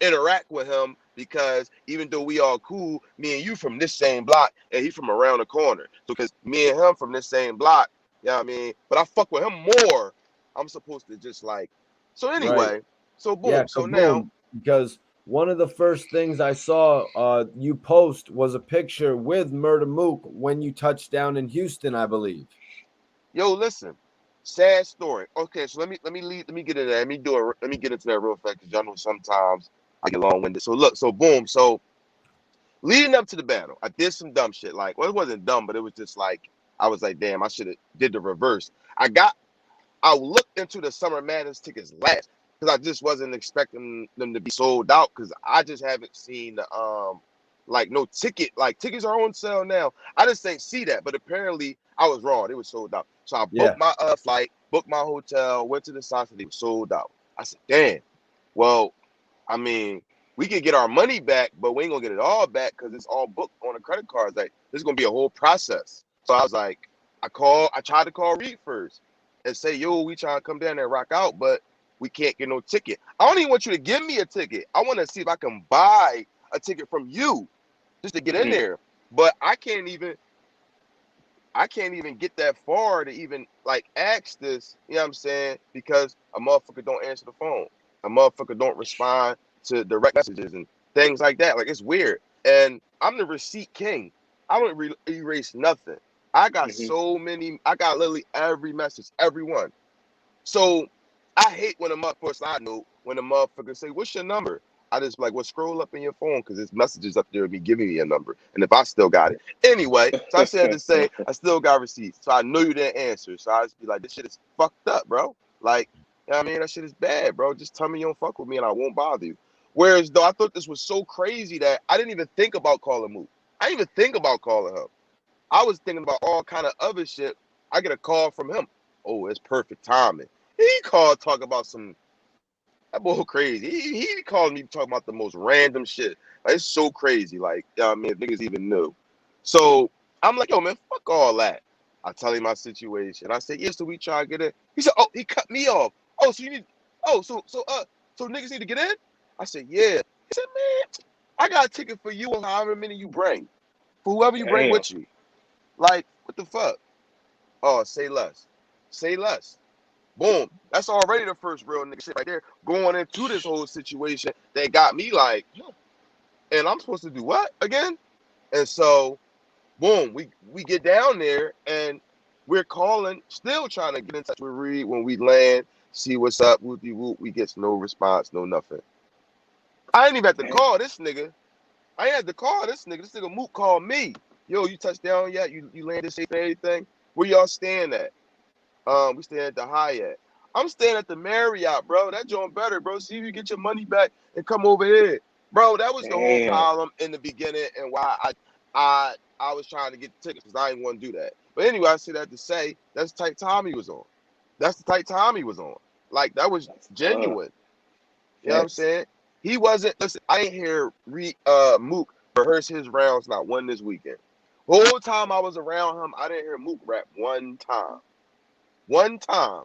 interact with him, because even though we all cool, me and you from this same block and he from around the corner. So because me and him from this same block, you know what I mean? But I fuck with him more. I'm supposed to just like, so anyway, so boom. Yeah, so Kaboom, now, because one of the first things I saw you post was a picture with Murda Mook when you touched down in Houston, I believe. Yo, listen. Sad story. Okay, so let me get into that. Let me get into that real fast because y'all know sometimes I get long-winded. So look, so boom, so leading up to the battle, I did some dumb shit. Like, well, it wasn't dumb, but it was just like I was like, damn, I should have did the reverse. I looked into the Summer Madness tickets last because I just wasn't expecting them to be sold out because I just haven't seen the like no ticket, like tickets are on sale now. I just didn't see that, but apparently I was wrong. It was sold out. So I Yeah. booked my flight, booked my hotel, went to the site, and they were sold out. I said, damn. Well, I mean, we can get our money back, but we ain't gonna get it all back because it's all booked on the credit cards. Like, this is gonna be a whole process. So I was like, I tried to call Reed first and say, yo, we trying to come down there and rock out, but we can't get no ticket. I don't even want you to give me a ticket. I want to see if I can buy a ticket from you just to get in there. But I can't even get that far to even like ask this, you know what I'm saying? Because a motherfucker don't answer the phone. A motherfucker don't respond to direct messages and things like that. Like, it's weird. And I'm the receipt king. I don't erase nothing. I got so many, I got literally every message, everyone. So I hate when a motherfucker, side note, when a motherfucker say, what's your number? I just like, well, scroll up in your phone because there's messages up there of me giving me a number. And if I still got it. Anyway, so I said to say, I still got receipts. So I know you didn't answer. So I just be like, this shit is fucked up, bro. Like, you know what I mean? That shit is bad, bro. Just tell me you don't fuck with me and I won't bother you. Whereas though I thought this was so crazy that I didn't even think about calling Mook. I didn't even think about calling him. I was thinking about all kind of other shit. I get a call from him. Oh, it's perfect timing. He called talk about some, that boy crazy. He called me talking about the most random shit. Like, it's so crazy. Like, you know what I mean, if niggas even knew. So I'm like, yo, man, fuck all that. I tell him my situation. I said, yeah, so we try to get in. He said, oh, he cut me off. Oh, so you need, oh, so niggas need to get in? I said, yeah. He said, man, I got a ticket for you and however many you bring. For whoever you bring with you. Like, what the fuck? Oh, say less. Say less. Boom. That's already the first real nigga shit right there. Going into this whole situation that got me like, and I'm supposed to do what again? And so, boom, we get down there and we're calling, still trying to get in touch with Reed when we land, see what's up, whoopty whoop. We get no response, no nothing. I ain't even have to call this nigga. I ain't had to call this nigga. This nigga Mook called me. Yo, you touched down yet? You landed safe and everything? Where y'all staying at? We staying at the Hyatt. I'm staying at the Marriott, bro. That joint better, bro. See if you get your money back and come over here. Bro, that was the whole problem in the beginning and why I was trying to get the tickets because I didn't want to do that. But anyway, I say that to say that's the type time he was on. That's the type time he was on. Like, that was genuine. You know what I'm saying? He wasn't, listen, I ain't hear Mook rehearse his rounds not one this weekend. The whole time I was around him, I didn't hear Mook rap one time. One time.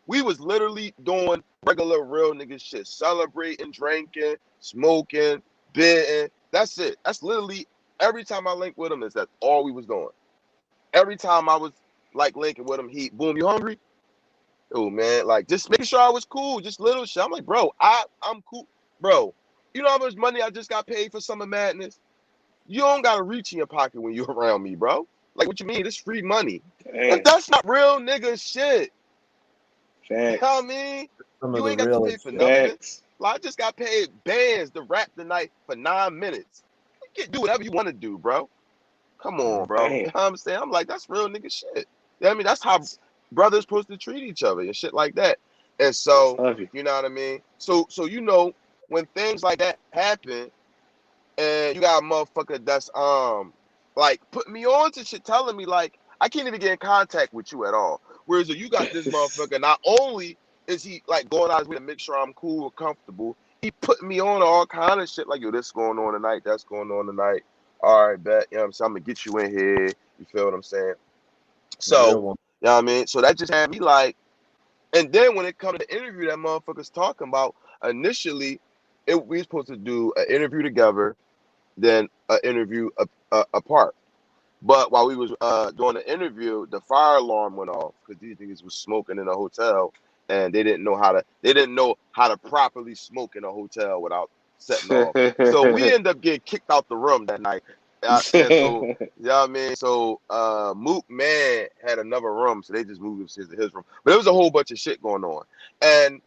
We was literally doing regular real nigga shit. Celebrating, drinking, smoking, bidding. That's it. That's literally every time I link with him is that's all we was doing. Every time I was like linking with him, he, boom, you hungry? Oh man, like just making sure I was cool, just little shit. I'm like, bro, I'm cool. Bro, you know how much money I just got paid for Summer Madness? You don't gotta reach in your pocket when you're around me, bro. Like, what you mean? It's free money. If that's not real nigga shit. You know what I mean? You ain't got to pay for nothing. Like, I just got paid bands to rap tonight for 9 minutes. You can do whatever you want to do, bro. Come on, bro. You know what I'm saying? I'm like, that's real nigga shit. You know what I mean? That's how brothers supposed to treat each other and shit like that. And so, you know what I mean? So you know, when things like that happen and you got a motherfucker that's like putting me on to shit, telling me like I can't even get in contact with you at all. Whereas if you got this motherfucker, not only is he like going out his way to make sure I'm cool and comfortable, he putting me on all kind of shit like, yo, this going on tonight, that's going on tonight. All right, bet. You know what I'm saying? I'm gonna get you in here. You feel what I'm saying? So, you know what I mean? So that just had me like, and then when it comes to the interview that motherfucker's talking about, initially, we were supposed to do an interview together, then an interview apart. But while we was doing the interview, the fire alarm went off because these niggas was smoking in a hotel, and they didn't know how to properly smoke in a hotel without setting off. So we ended up getting kicked out the room that night. Yeah, so you know what I mean. So Mook man had another room, so they just moved his to his room. But there was a whole bunch of shit going on, and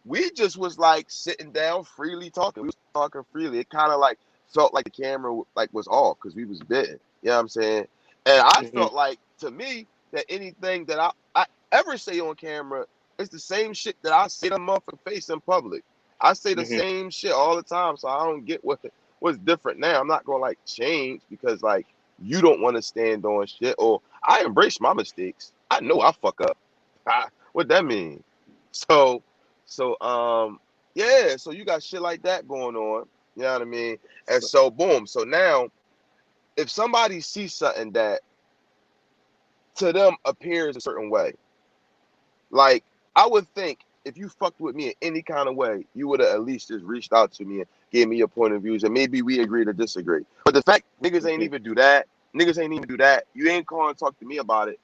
we just was like sitting down freely talking. We was talking freely. It kind of like felt like the camera like was off because we was bitten. You know what I'm saying? And I felt like, to me, that anything that I ever say on camera is the same shit that I say to motherfucking face in public. I say the same shit all the time, so I don't get what's different now. I'm not gonna like change because like you don't want to stand on shit, or I embrace my mistakes. I know I fuck up. What that mean? So yeah, so you got shit like that going on. You know what I mean? And so boom. So now if somebody sees something that to them appears a certain way, like I would think if you fucked with me in any kind of way, you would have at least just reached out to me and gave me your point of views, and maybe we agree to disagree. But the fact niggas ain't even do that, you ain't calling and talk to me about it,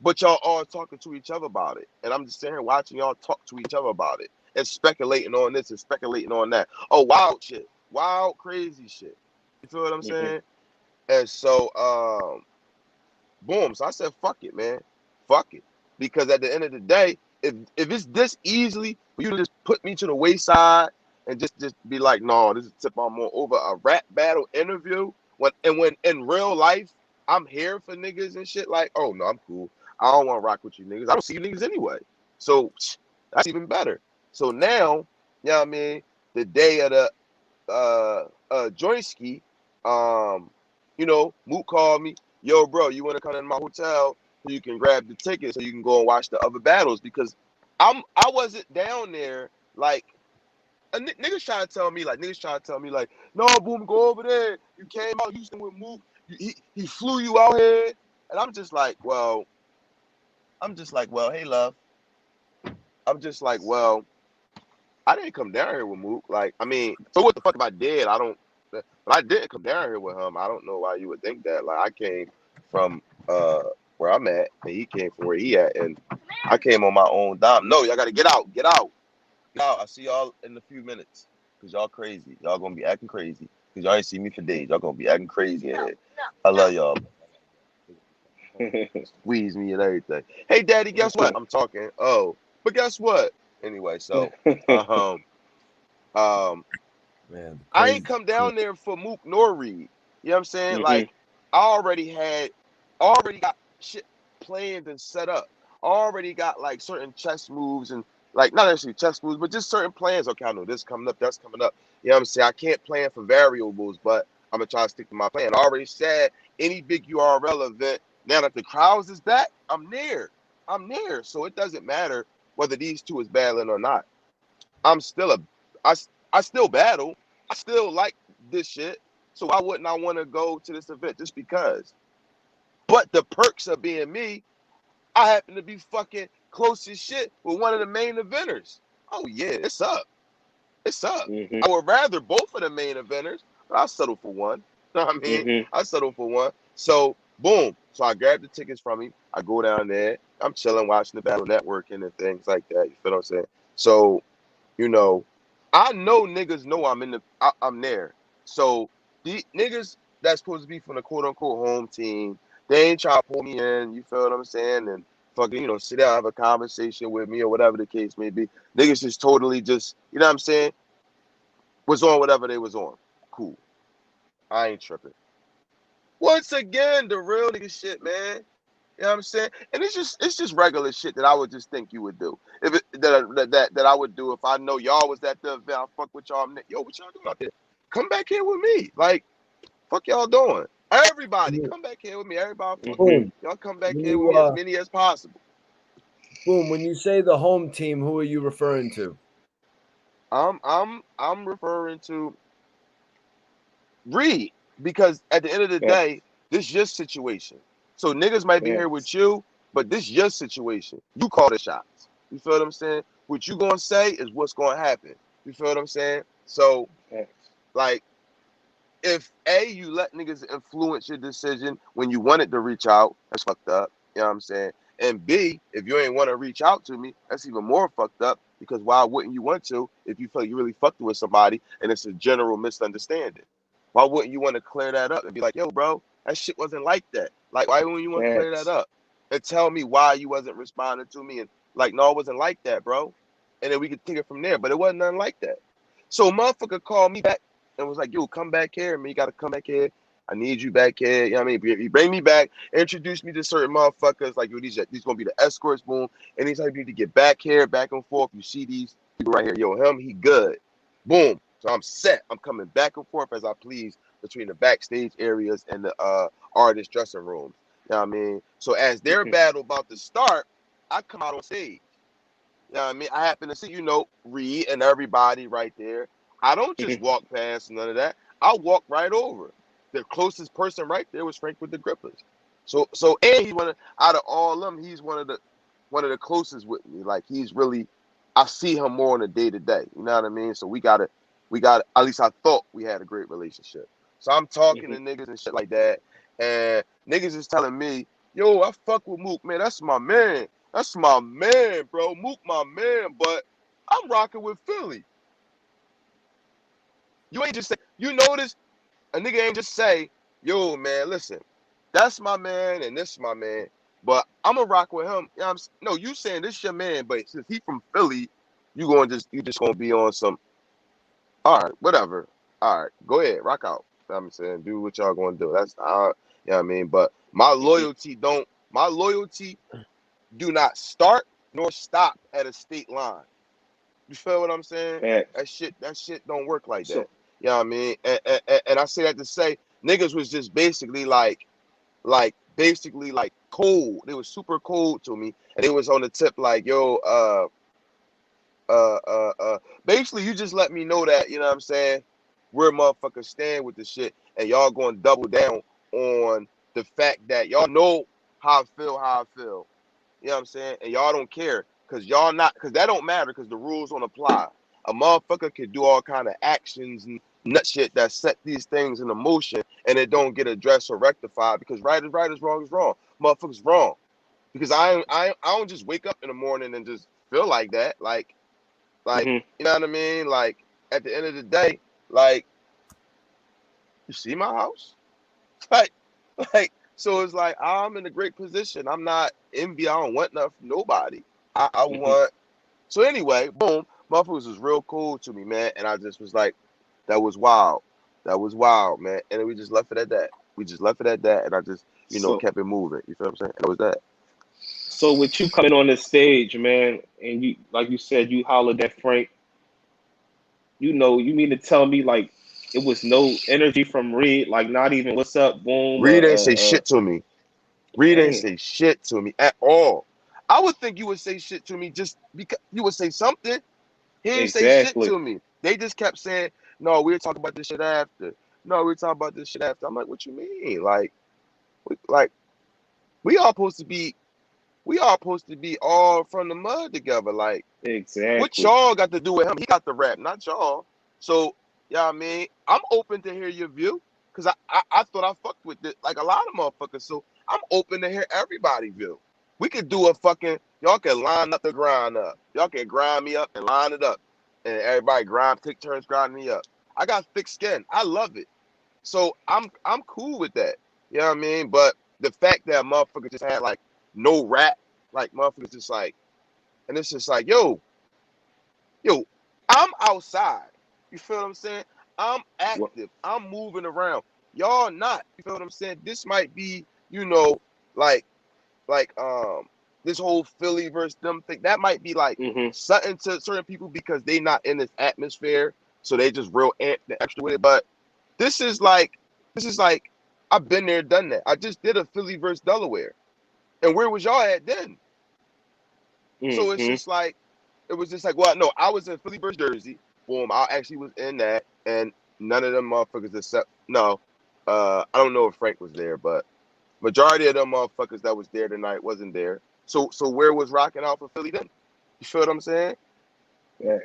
but y'all all talking to each other about it. And I'm just sitting here watching y'all talk to each other about it and speculating on this and speculating on that. Oh, wild shit. Wild, crazy shit. You feel what I'm saying? And so, boom. So I said, fuck it, man. Fuck it. Because at the end of the day, if it's this easily for you to just put me to the wayside and just be like, no, this is tip I'm more over a rap battle interview. When in real life, I'm here for niggas and shit, like, oh no, I'm cool. I don't want to rock with you niggas. I don't see you niggas anyway. So that's even better. So now, you know what I mean, the day of the joint ski, you know, Mook called me, yo, bro, you want to come in my hotel so you can grab the ticket so you can go and watch the other battles? Because I wasn't down there like niggas trying to tell me like, no, Boom, go over there. You came out Houston with Mook. He flew you out here, and I'm just like, well, hey, love. I'm just like, well, I didn't come down here with Mook. Like, I mean, so what the fuck if I did? I don't. But I didn't come down here with him. I don't know why you would think that. Like, I came from where I'm at, and he came from where he at, and I came on my own dime. No, y'all gotta get out. Get out. I'll see y'all in a few minutes. Cause y'all crazy. Y'all gonna be acting crazy. Cause y'all ain't seen me for days. Y'all gonna be acting crazy in here. I love y'all. Squeeze me and everything. Hey, daddy, guess what? I'm talking. Oh, but guess what? Anyway, so Man, I ain't come down there for Mook nor Reed. You know what I'm saying? Like, I already got shit planned and set up. I already got like certain chess moves and like not necessarily chess moves, but just certain plans. Okay, I know this coming up, that's coming up. You know what I'm saying? I can't plan for variables, but I'm gonna try to stick to my plan. I already said any big URL event. Now that the crowds is back, I'm near. So it doesn't matter whether these two is battling or not. I'm still I still battle. I still like this shit. So why wouldn't I want to go to this event just because? But the perks of being me, I happen to be fucking close as shit with one of the main eventers. Oh yeah, it's up. I would rather both of the main eventers, but I'll settle for one. You know what I mean? I settle for one. So boom. So I grab the tickets from him. I go down there. I'm chilling, watching the battle networking and things like that. You feel what I'm saying? So, you know, I know niggas know I'm there. So the niggas that's supposed to be from the quote unquote home team, they ain't trying to pull me in. You feel what I'm saying? And fucking, you know, sit down, have a conversation with me or whatever the case may be. Niggas just totally just, you know what I'm saying? Was on whatever they was on. Cool. I ain't tripping. Once again, the real nigga shit, man. You know what I'm saying? And it's just regular shit that I would just think you would do. If it, that I would do if I know y'all was at the event. I fuck with y'all. Yo, what y'all doing out there? Come back here with me. Like, fuck y'all doing? Everybody, come back here with me. Everybody, Boom. y'all come back When here you with me as many as possible. Boom. When you say the home team, who are you referring to? I'm referring to Reed, because at the end of the day, this is your situation. So niggas might be here with you, but this is your situation. You call the shots. You feel what I'm saying? What you gonna say is what's gonna happen. You feel what I'm saying? So, like, if you let niggas influence your decision when you wanted to reach out, that's fucked up. You know what I'm saying? And B, if you ain't want to reach out to me, that's even more fucked up, because why wouldn't you want to if you feel you really fucked with somebody and it's a general misunderstanding? Why wouldn't you want to clear that up and be like, yo, bro, that shit wasn't like that? Like, why wouldn't you want to clear that Facts. up and tell me why you wasn't responding to me? And like, no, it wasn't like that, bro. And then we could take it from there. But it wasn't nothing like that. So motherfucker called me back and was like, yo, come back here, man. You got to come back here. I need you back here. You know what I mean? You bring me back, introduce me to certain motherfuckers. Like, yo, these going to be the escorts, boom. Anytime you need to get back here, back and forth, you see these people right here. Yo, him, he good. Boom. So I'm set. I'm coming back and forth as I please between the backstage areas and the artist dressing rooms. You know what I mean? So as their battle about to start, I come out on stage. You know what I mean? I happen to see, Reed and everybody right there. I don't just walk past none of that. I walk right over. The closest person right there was Frank with the grippers. So and out of all of them, he's one of the closest with me. Like, he's really, I see him more on a day to day. You know what I mean? So we got at least I thought we had a great relationship. So I'm talking to niggas and shit like that, and niggas is telling me, yo, I fuck with Mook, man. That's my man. That's my man, bro. Mook, my man. But I'm rocking with Philly. You ain't just say, you notice a nigga ain't just say, yo, man, listen, that's my man and this is my man, but I'm gonna rock with him. No, you saying this your man, but since he from Philly, you just gonna be on some, all right, whatever. All right, go ahead, rock out. You know what I'm saying, do what y'all gonna do. That's you know what I mean. But my loyalty do not start nor stop at a state line. You feel what I'm saying? Facts. That shit don't work like So that. You know what I mean? And I say that to say niggas was just basically like cold. They was super cold to me. And it was on the tip like, yo, basically you just let me know that, you know what I'm saying, where motherfuckers stand with the shit, and y'all going to double down on the fact that y'all know how I feel. You know what I'm saying? And y'all don't care because that don't matter because the rules don't apply. A motherfucker can do all kind of actions and nut shit that set these things in motion, and it don't get addressed or rectified because right is right, is wrong. Motherfuckers wrong. Because I don't just wake up in the morning and just feel like that. Like, you know what I mean? Like, at the end of the day, like, you see my house? Like, so it's like, I'm in a great position. I'm not envy. I don't want nothing from nobody. I want. So anyway, boom, motherfuckers was real cool to me, man. And I just was like, that was wild. That was wild, man. And then we just left it at that. And I just, so kept it moving. You feel what I'm saying? That was that. so with you coming on the stage, man, and you, like you said, you hollered at Frank. You mean to tell me like it was no energy from Reed, like not even what's up, boom, Reed ain't say shit to me. Reed ain't damn, say shit to me at all. I would think you would say shit to me just because you would say something. He didn't say shit exactly. to me. They just kept saying, no, we'll talk about this shit after. No, we'll talk about this shit after. I'm like, what you mean? Like we all supposed to be all from the mud together. Like, what Exactly. y'all got to do with him? He got the rap, not y'all. So, yeah, I mean, I'm open to hear your view because I thought I fucked with it like a lot of motherfuckers. So I'm open to hear everybody's view. We could do y'all can line up the grind up. Y'all can grind me up and line it up. And everybody take turns grinding me up. I got thick skin. I love it. So I'm cool with that. You know what I mean? But the fact that motherfuckers just had like no rap, like motherfuckers just like, and it's just like, yo, I'm outside. You feel what I'm saying? I'm What? active. I'm moving around. Y'all not. You feel what I'm saying? This might be, like this whole Philly versus them thing. That might be like something to certain people because they not in this atmosphere, so they just real extra with it. But this is like I've been there, done that. I just did a Philly versus Delaware, and where was y'all at then? So it's just like, it was just like, well, no, I was in Philly versus Jersey. Boom, I actually was in that, and none of them motherfuckers I don't know if Frank was there, but majority of them motherfuckers that was there tonight wasn't there. So where was rocking out for Philly then? You feel what I'm saying? Yeah.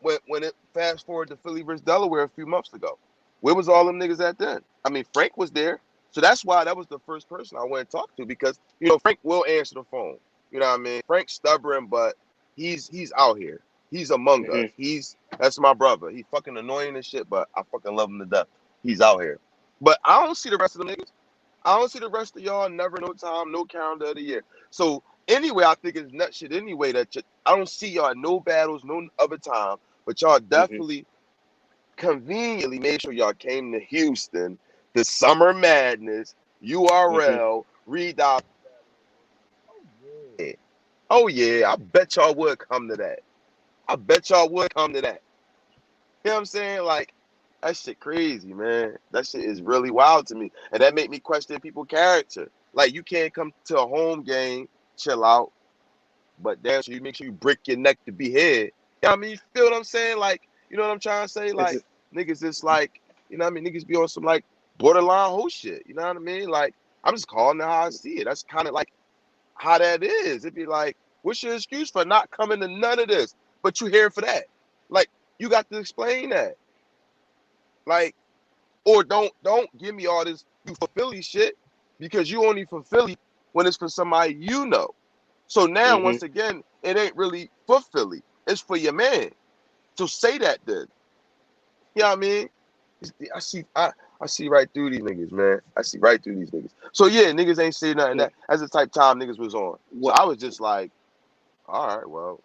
When it fast forward to Philly versus Delaware a few months ago, where was all them niggas at then? I mean, Frank was there, so that's why that was the first person I went to talk to because Frank will answer the phone. You know what I mean? Frank's stubborn, but he's out here. He's among us. That's my brother. He fucking annoying and shit, but I fucking love him to death. he's out here. But I don't see the rest of them niggas. I don't see the rest of y'all. Never, no time, no calendar of the year. So anyway, I think it's nut shit anyway that I don't see y'all at no battles, no other time. But y'all definitely conveniently made sure y'all came to Houston, the Summer Madness, URL, Reed Dollaz. Oh yeah, I bet y'all would come to that. I bet y'all would come to that. You know what I'm saying? Like, that shit crazy, man. That shit is really wild to me. And that made me question people's character. Like, you can't come to a home game, chill out, but damn sure you make sure you break your neck to be here. You know what I mean? You feel what I'm saying? Like, you know what I'm trying to say? Like, niggas just like, you know what I mean? Niggas be on some, like, borderline whole shit. You know what I mean? Like, I'm just calling it how I see it. That's kind of like how that is. It'd be like, what's your excuse for not coming to none of this? But you here for that. Like, you got to explain that. Like, or don't give me all this you for Philly shit, because you only for Philly when it's for somebody you know. So now once again, it ain't really for Philly. It's for your man. So say that then. You know what I mean? I see right through these niggas, man. I see right through these niggas. So yeah, niggas ain't saying nothing. That as the type time niggas was on. So I was just like, all right, well,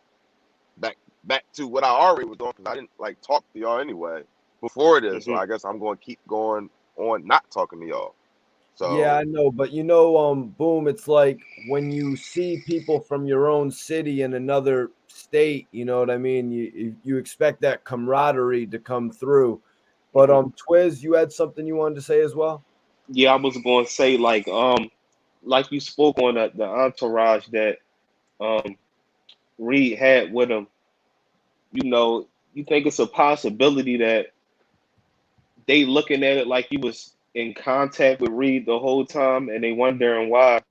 back to what I already was doing, because I didn't like talk to y'all anyway before this. So I guess I'm going to keep going on not talking to y'all. So yeah, I know, but you know, Boom, it's like when you see people from your own city in another state, you know what I mean? You expect that camaraderie to come through. But Twiz, you had something you wanted to say as well? Yeah, I was going to say like you spoke on the entourage that Reed had with him. You know, you think it's a possibility that they looking at it like you was in contact with Reed the whole time, and they wondering why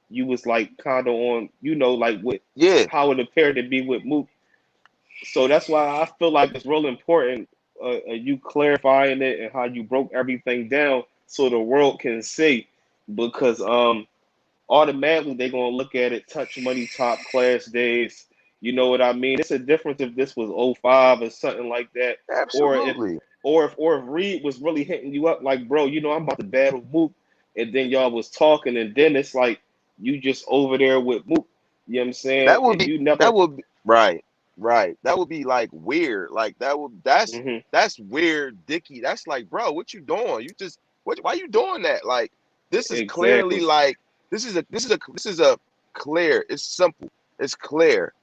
you was like kind of on, you know, like with how it appeared to be with Mook. So that's why I feel like it's real important you clarifying it and how you broke everything down so the world can see, because automatically they're gonna look at it, touch money, top class days. You know what I mean? It's a difference if this was '05 or something like that, absolutely. or if Reed was really hitting you up like, bro, you know, I'm about to battle Mook, and then y'all was talking, and then it's like you just over there with Mook. You know what I'm saying? That would And be you never. that would be right. That would be like weird. Like that's weird, Dicky. That's like, bro, what you doing? You just why you doing that? Like, this is clearly Exactly. like this is a clear. It's simple. It's clear.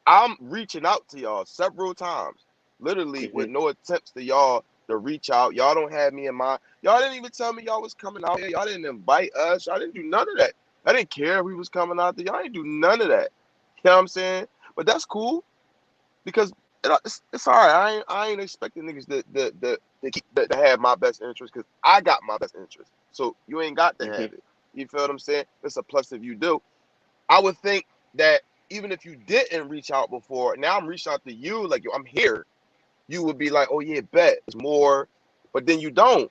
I'm reaching out to y'all several times, literally with no attempts to y'all to reach out. Y'all don't have me in mind. Y'all didn't even tell me y'all was coming out here. Y'all didn't invite us. Y'all didn't do none of that. I didn't care if we was coming out there. Y'all didn't do none of that. You know what I'm saying? But that's cool, because it's all right. I ain't expecting niggas to have my best interest, because I got my best interest. So you ain't got to have it. You feel what I'm saying? It's a plus if you do. I would think that even if you didn't reach out before, now I'm reaching out to you, like, yo, I'm here. You would be like, oh yeah, bet it's more, but then you don't.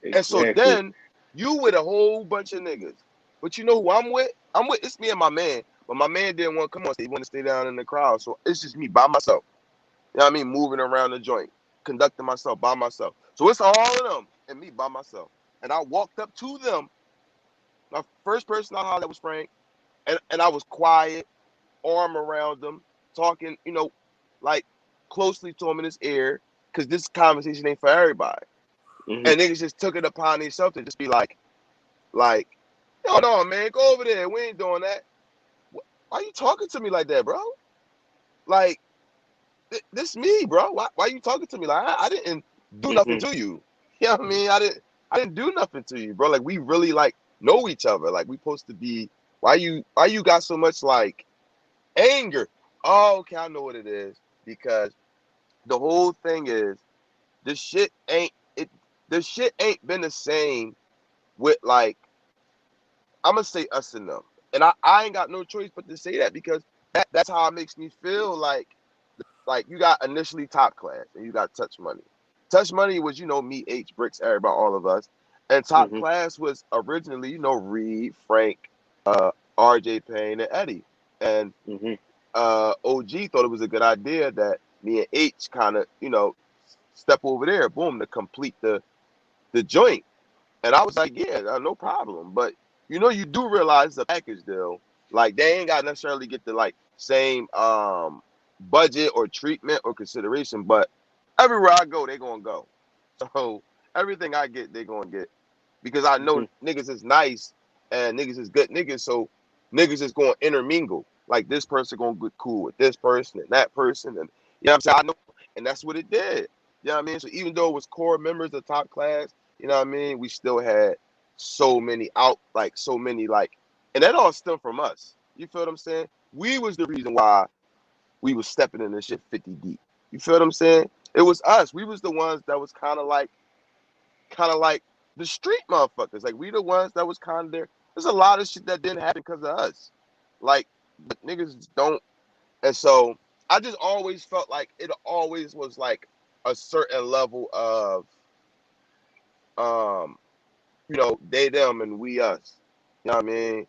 And so Exactly. then you with a whole bunch of niggas. But you know who I'm with? It's me and my man. But my man didn't want to come on. He wanted to stay down in the crowd. So it's just me by myself. You know what I mean? Moving around the joint, conducting myself by myself. So it's all of them and me by myself. And I walked up to them. My first person I hollered at was Frank. And I was quiet, arm around them, talking, you know, like closely to him in his ear, because this conversation ain't for everybody. And niggas just took it upon themselves to just be like, yo, no, man, go over there. We ain't doing that. Why you talking to me like that, bro? Like, this me, bro. Why you talking to me like I didn't do nothing to you? You know what I mean? I didn't do nothing to you, bro. Like, we really like know each other. Like, we supposed to be. Why you got so much like anger? Oh, okay, I know what it is. Because the whole thing is this shit ain't it. This shit ain't been the same with, like, I'm gonna say us and them, and I ain't got no choice but to say that, because that's how it makes me feel. Like you got initially top class and you got touch money. Touch money was, you know, me, H, Bricks, everybody, all of us, and top class was originally, you know, Reed, Frank, RJ Payne, and Eddie, and OG thought it was a good idea that me and H kind of, you know, step over there, boom, to complete the joint. And I was like, yeah, no problem. But you know, you do realize the package deal, like they ain't got necessarily get the like same budget or treatment or consideration, but everywhere I go, they gonna go. So everything I get, they gonna get. Because I know niggas is nice and niggas is good niggas, so niggas is gonna intermingle. Like this person gonna get cool with this person and that person, and you know what I'm saying? I know, and that's what it did. You know what I mean? So even though it was core members of top class, you know what I mean, we still had so many and that all stemmed from us. You feel what I'm saying? We was the reason why we was stepping in this shit 50 deep. You feel what I'm saying? It was us. We was the ones that was kind of like the street motherfuckers. Like we the ones that was kind of there. There's a lot of shit that didn't happen because of us. Like, but niggas don't. And so I just always felt like it always was like a certain level of they, them, and we, us. You know what I mean?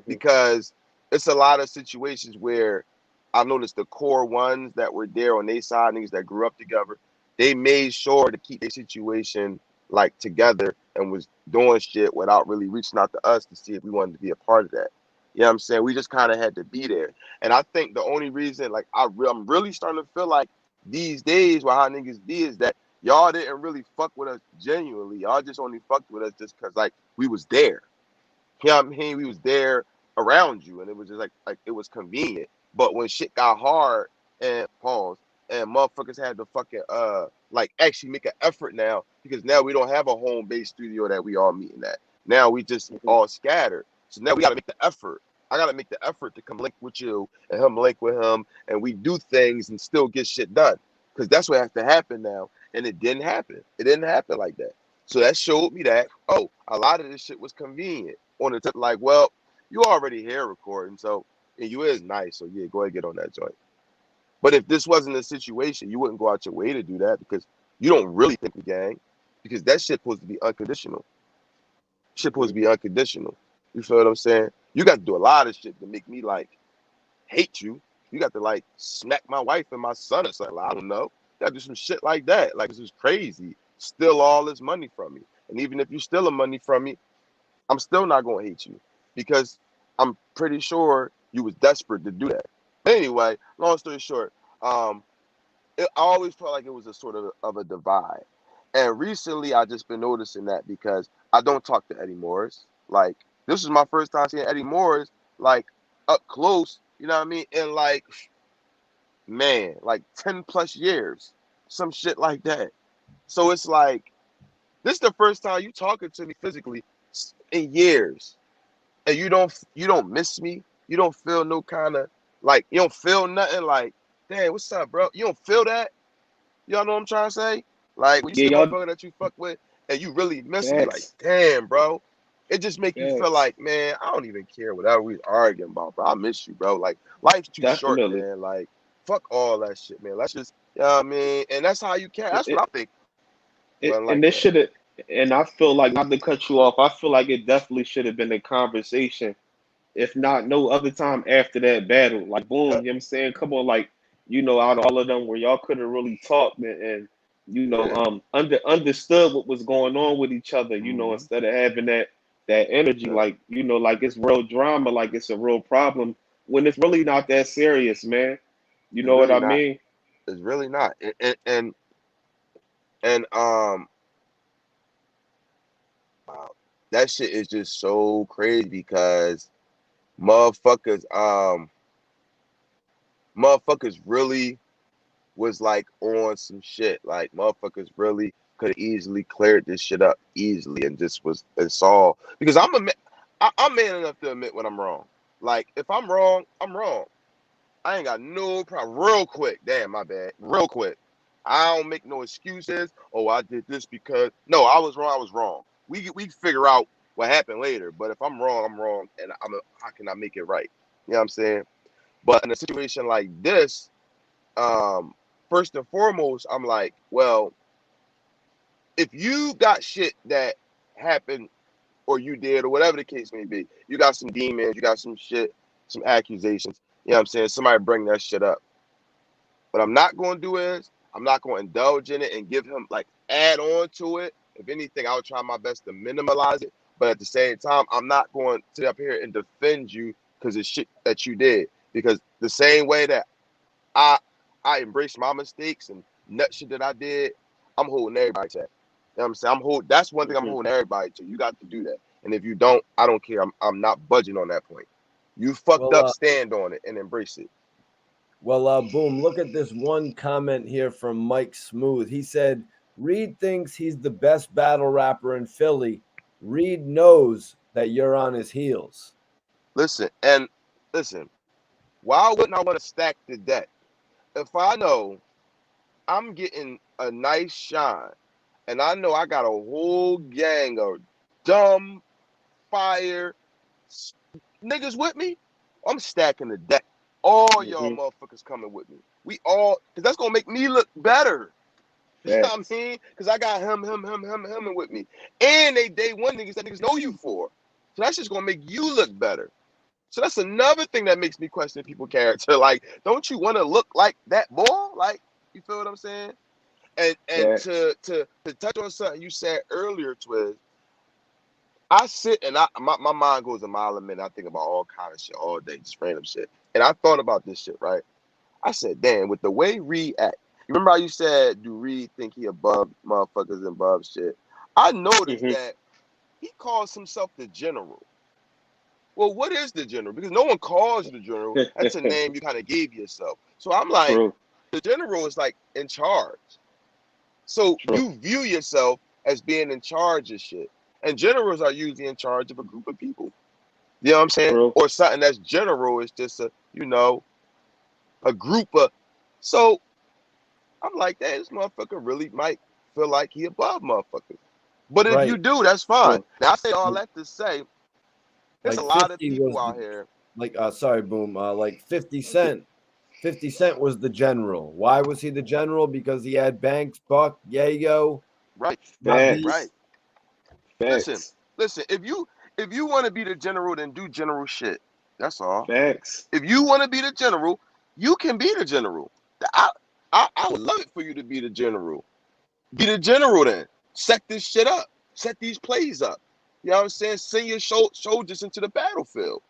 Because it's a lot of situations where I've noticed the core ones that were there on their side, niggas that grew up together, they made sure to keep their situation like together and was doing shit without really reaching out to us to see if we wanted to be a part of that. You know what I'm saying? We just kind of had to be there. And I think the only reason, like, I'm really starting to feel like these days where how niggas be is that y'all didn't really fuck with us genuinely. Y'all just only fucked with us just because, like, we was there. You know what I mean? We was there around you, and it was just like it was convenient. But when shit got hard and pause, and motherfuckers had to fucking like actually make an effort now, because now we don't have a home base studio that we all meeting at. Now we just all scattered. So now we gotta make the effort. I gotta make the effort to come link with you and him link with him, and we do things and still get shit done. Because that's what has to happen now. And it didn't happen. It didn't happen like that. So that showed me that, oh, a lot of this shit was convenient. On the tip, like, well, you already here recording, so and you is nice, so yeah, go ahead and get on that joint. But if this wasn't a situation, you wouldn't go out your way to do that because you don't really think the gang, because that shit supposed to be unconditional. Shit supposed to be unconditional. You feel what I'm saying? You got to do a lot of shit to make me like hate you. You got to like smack my wife and my son or something. I don't know. You got to do some shit like that. Like, this is crazy. Steal all this money from me. And even if you steal the money from me, I'm still not going to hate you because I'm pretty sure you was desperate to do that. Anyway, long story short, I always felt like it was a sort of a divide. And recently, I just been noticing that because I don't talk to Eddie Morris. Like, this is my first time seeing Eddie Morris, like, up close, you know what I mean? In, like, man, like 10 plus years, some shit like that. So it's like, this is the first time you talking to me physically in years. And you don't miss me. You don't feel no kind of, like, you don't feel nothing like, damn, what's up, bro? You don't feel that? Y'all know what I'm trying to say? Like, when you see a motherfucker that you fuck with and you really miss me, like, damn, bro. It just make you feel like, man, I don't even care whatever we arguing about, bro. I miss you, bro. Like, life's too short, man. Like, fuck all that shit, man. Let's just, you know what I mean? And that's how you can. That's what I think. And this should have, and I feel like, not to cut you off, I feel like it definitely should have been a conversation, if not no other time after that battle. Like, boom, you know what I'm saying? Come on, like, you know, out of all of them where y'all couldn't really talk, man, and you know, understood what was going on with each other, you know, instead of having that energy, like, you know, like it's real drama, like it's a real problem when it's really not that serious, man. You know what I mean? It's really not. And wow, that shit is just so crazy because motherfuckers really was like on some shit. Like, motherfuckers really could have easily cleared this shit up easily and just was solved. Because I'm man enough to admit when I'm wrong. Like, if I'm wrong, I'm wrong. I ain't got no problem. Real quick, damn, my bad. Real quick. I don't make no excuses. Oh, I did this because no, I was wrong. I was wrong. We figure out what happened later. But if I'm wrong, I'm wrong, and how can I make it right? You know what I'm saying? But in a situation like this, first and foremost, I'm like, well, if you got shit that happened or you did or whatever the case may be, you got some demons, you got some shit, some accusations. You know what I'm saying? Somebody bring that shit up. What I'm not going to do is I'm not going to indulge in it and give him like add on to it. If anything, I'll try my best to minimalize it. But at the same time, I'm not going to sit up here and defend you because it's shit that you did. Because the same way that I embrace my mistakes and nut shit that I did, I'm holding everybody to that. You know what I'm saying? That's one thing I'm holding everybody to. You got to do that. And if you don't, I don't care. I'm not budging on that point. You fucked up, stand on it and embrace it. Well, boom, look at this one comment here from Mike Smooth. He said, Reed thinks he's the best battle rapper in Philly. Reed knows that you're on his heels. Listen, why wouldn't I want to stack the deck? If I know I'm getting a nice shine and I know I got a whole gang of dumb fire niggas with me, I'm stacking the deck. All y'all motherfuckers coming with me. We all, because that's going to make me look better. You know what I mean? Because I got him with me. And they day one niggas that niggas know you for. So that's just going to make you look better. So that's another thing that makes me question people's character. Like, don't you want to look like that boy? Like, you feel what I'm saying? And to touch on something you said earlier, Twiz, I sit and my mind goes a mile a minute. I think about all kind of shit all day, just random shit. And I thought about this shit, right? I said, damn, with the way Reed act, you remember how you said, do Reed think he above motherfuckers and above shit? I noticed that he calls himself the general. Well, what is the general? Because no one calls you the general. That's a name you kind of gave yourself. So I'm like, the general is like in charge. So you view yourself as being in charge of shit. And generals are usually in charge of a group of people. You know what I'm saying? Or something that's general is just a, you know, a group of. So I'm like, that this motherfucker really might feel like he above motherfuckers. But if you do, that's fine. Now I say all that to say, there's like a lot of people out here. Like, sorry, Boom. Like 50 Cent. 50 Cent was the general. Why was he the general? Because he had Banks, Buck, Yayo. Right. Right. Listen. If you want to be the general, then do general shit. That's all. Facts. If you want to be the general, you can be the general. I would love it for you to be the general. Be the general then. Set this shit up. Set these plays up. You know what I'm saying? Send your soldiers into the battlefield.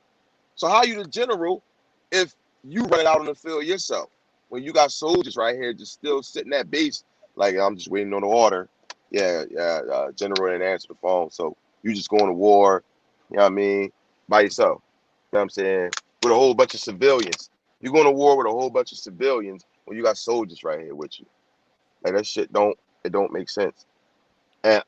So how you the general if you run it out on the field yourself? When you got soldiers right here just still sitting at base, like I'm just waiting on the order. General didn't answer the phone. So you just going to war, you know what I mean, by yourself. You know what I'm saying? With a whole bunch of civilians. You're going to war with a whole bunch of civilians when you got soldiers right here with you. Like that shit don't make sense. And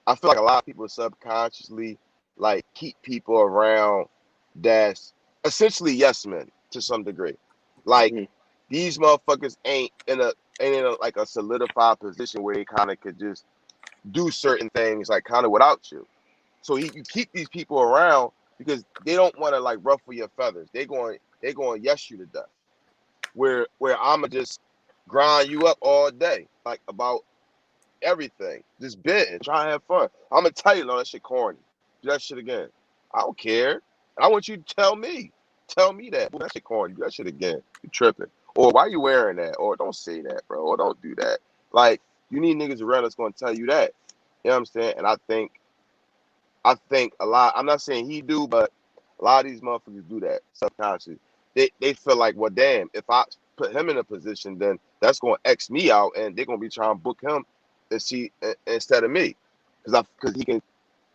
I feel like a lot of people subconsciously like keep people around that's essentially yes men to some degree. Like these motherfuckers ain't in a like a solidified position where they kind of could just do certain things like kind of without you. So you keep these people around because they don't want to like ruffle your feathers. They going yes you to death. Where I'ma just grind you up all day like about everything. Just bit and try to have fun. I'm gonna tell you, no, that shit corny. Do that shit again. I don't care. I want you to tell me that. That shit corny. Do that shit again. You tripping. Or why you wearing that? Or don't say that, bro. Or don't do that. Like, you need niggas around that's gonna tell you that. You know what I'm saying? And I think a lot, I'm not saying he do, but a lot of these motherfuckers do that subconsciously. They feel like, well, damn, if I put him in a position, then that's gonna X me out and they're gonna be trying to book him instead of me. Because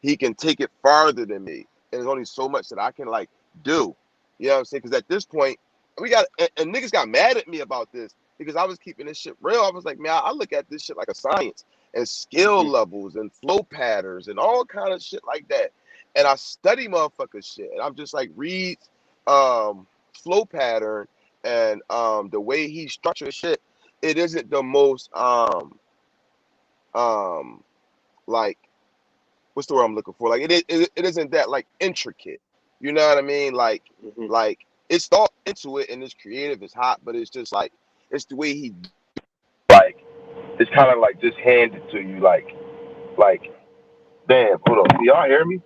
he can take it farther than me. And there's only so much that I can like do. You know what I'm saying? Because at this point, and niggas got mad at me about this because I was keeping this shit real. I was like, man, I look at this shit like a science and skill levels and flow patterns and all kind of shit like that. And I study motherfucker shit. And I'm just like, Reed's flow pattern and the way he structures shit, it isn't the most like, what's the word I'm looking for? Like it isn't that like intricate. You know what I mean? Like like it's thought into it and it's creative, it's hot, but it's just like it's the way he like it's kind of like just handed to you like damn, hold on. Do y'all hear me?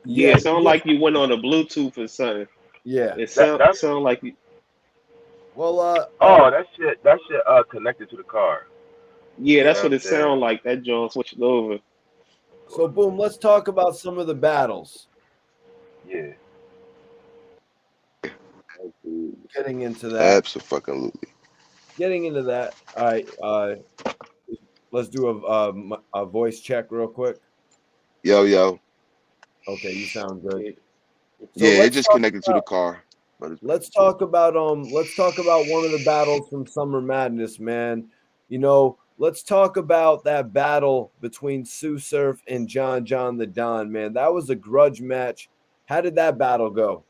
Yeah, it sound like you went on a Bluetooth or something. Yeah. It sound like you Well, Oh, that shit connected to the car. Yeah, You that's know what what I'm it saying? sounds like. That John switched over. so boom. Let's talk about some of the battles. Yeah. Absolutely. Getting into that. Absolutely. Getting into that. All right. Let's do a voice check real quick. Yo. Okay, you sound good. Yeah. So Yeah, it just connected to the car. But it's let's talk about one of the battles from Summer Madness, man. Let's talk about that battle between Tsu Surf and John the Don, man. That was a grudge match. How did that battle go?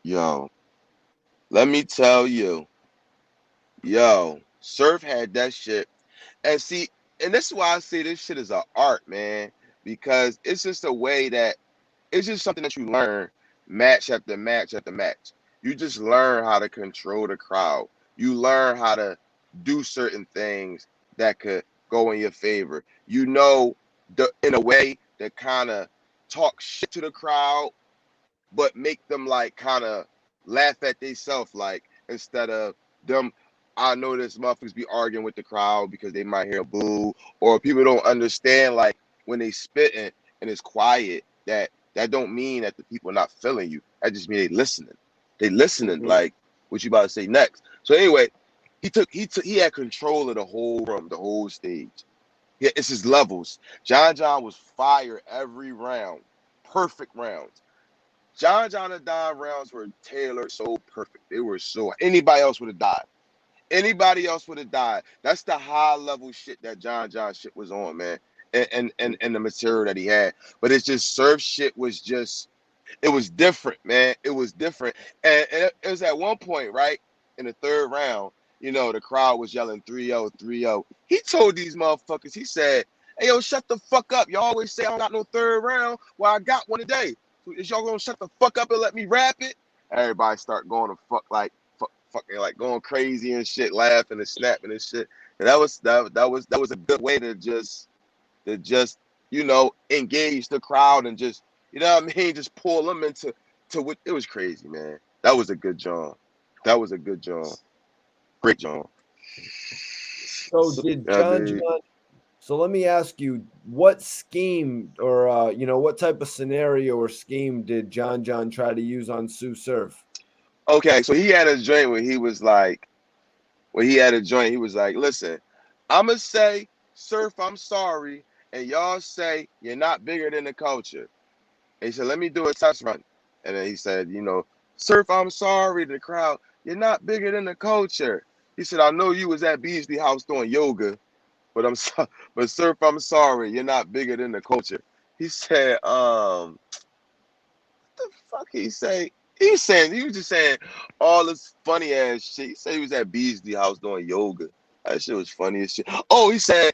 yo. Let me tell you, yo, Surf had that shit. And see, and this is why I say this shit is an art, man. Because it's just a way that it's just something that you learn match after match after match. You just learn how to control the crowd. You learn how to do certain things that could go in your favor. In a way that kind of talk shit to the crowd, but make them like kind of laugh at themselves, like instead of them. I know this motherfuckers be arguing with the crowd because they might hear a boo, or people don't understand like when they spitting and it's quiet that don't mean that the people are not feeling you. That just mean they listening. They listening Mm-hmm. like what you about to say next. So anyway, he had control of the whole room, the whole stage. Yeah, it's his levels. John was fire every round, perfect rounds. John and Don rounds were tailored so perfect. They were so anybody else would have died. Anybody else would have died. That's the high level shit that John shit was on, man. And the material that he had. But it's just Surf shit was just it was different, man. It was different. And it was at one point, right? In the third round, the crowd was yelling 3-0, 3-0. He told these motherfuckers, he said, hey, yo, shut the fuck up. Y'all always say I don't got no third round. Well, I got one today. So is y'all gonna shut the fuck up and let me rap it? Everybody start going to fucking like going crazy and shit, laughing and snapping and shit. And that was a good way to just engage the crowd and just what I mean, just pull them to what it was crazy, man. That was a good John. That was a good John. Great John. So So, did I mean, John? So let me ask you, what scheme or what type of scenario or scheme did John try to use on Tsu Surf? okay, so he had a joint where he was like, listen, I'ma say, Surf, I'm sorry, and y'all say you're not bigger than the culture. And he said, let me do a test run. And then he said, Surf, I'm sorry to the crowd. You're not bigger than the culture. He said, I know you was at Beasley House doing yoga, but but Surf, I'm sorry. You're not bigger than the culture. He said, what the fuck he say? He was just saying all this funny ass shit. He said he was at Beasley House doing yoga. That shit was funny as shit. Oh, he said,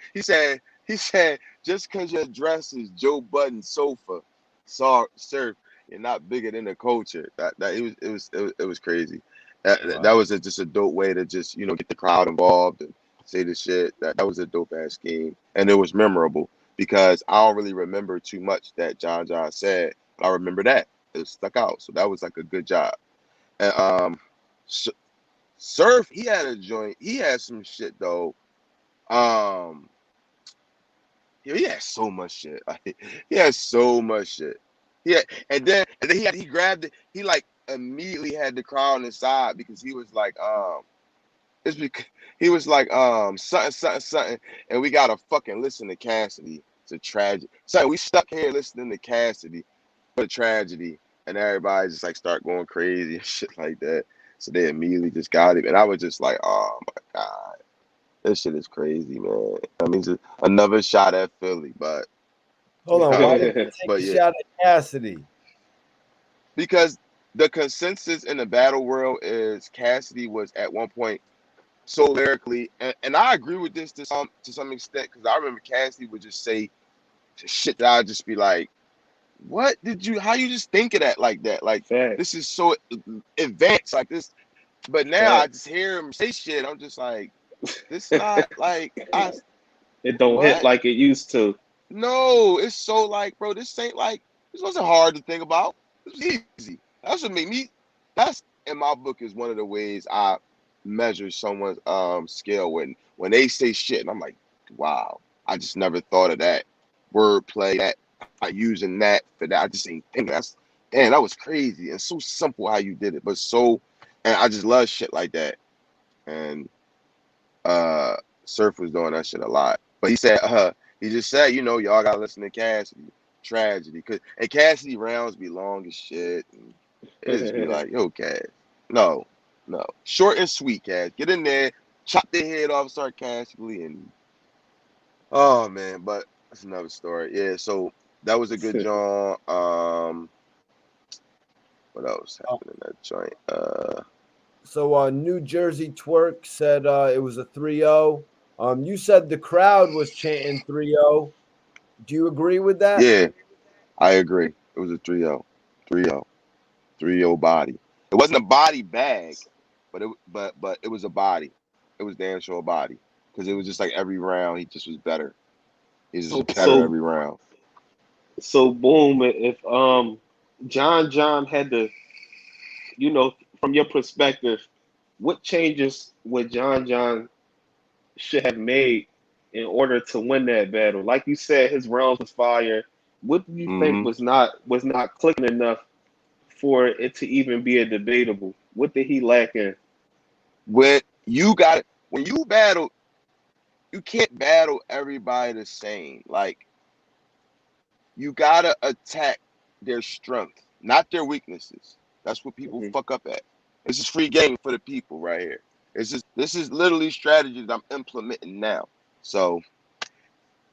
just because your dress is Joe Budden sofa, Surf, you're not bigger than the culture. That it was crazy. That Wow. was just a dope way to just get the crowd involved and say the shit. That was a dope ass scheme, and it was memorable because I don't really remember too much that John said, but I remember that it stuck out. So that was like a good job. And Surf, he had a joint. He had some shit though. Um, yeah, he had so much shit. Like, he had so much shit. Yeah, and then he grabbed it. He like immediately had the crowd on his side because he was like it's because he was like something, and we gotta fucking listen to Cassidy. It's a tragedy. So we stuck here listening to Cassidy for a tragedy, and everybody just like start going crazy and shit like that. So they immediately just got him, and I was just like, oh my god, this shit is crazy, man. I mean, just another shot at Philly, but Hold on. Why did you take but a yeah, shot at Cassidy? because the consensus in the battle world is Cassidy was at one point so lyrically, and I agree with this to some extent because I remember Cassidy would just say shit that I'd just be like, how you just think of that like that? Like, this facts. is so advanced, like this. But now I just Facts. hear him say shit. I'm just like, this not like, It don't hit what? like it used to. No, it's so like, bro, this ain't like, this wasn't hard to think about. It was easy. That's what made me, that's in my book is one of the ways I measure someone's skill when they say shit, and I'm like, wow, I just never thought of that wordplay, that using that for that. I just ain't think that's damn, that was crazy and so simple how you did it, but and I just love shit like that. And Surf was doing that shit a lot, but he just said, y'all gotta listen to Cassidy. Tragedy, and Cassidy rounds be long as shit, and it just be like, yo, Cass, no, short and sweet, Cass, get in there, chop their head off sarcastically, and oh man, but that's another story. Yeah, so that was a good joint. What else happened in that joint? So New Jersey Twerk said it was a 3-0. You said the crowd was chanting 3-0. Do you agree with that? Yeah, I agree. It was a 3-0, 3-0, 3-0 body. It wasn't a body bag, but it was a body. It was damn sure a body, because it was just like every round he just was better. He's just better So every round. boom. If John had to, from your perspective, what changes would John should have made in order to win that battle? Like you said, his rounds was fire. What do you think Hmm. was not clicking enough for it to even be a debatable? What did he lack in? When you battle, you can't battle everybody the same. Like, you gotta attack their strength, not their weaknesses. That's what people Hmm. fuck up at. This is free game for the people right here. This is literally strategy that I'm implementing now. So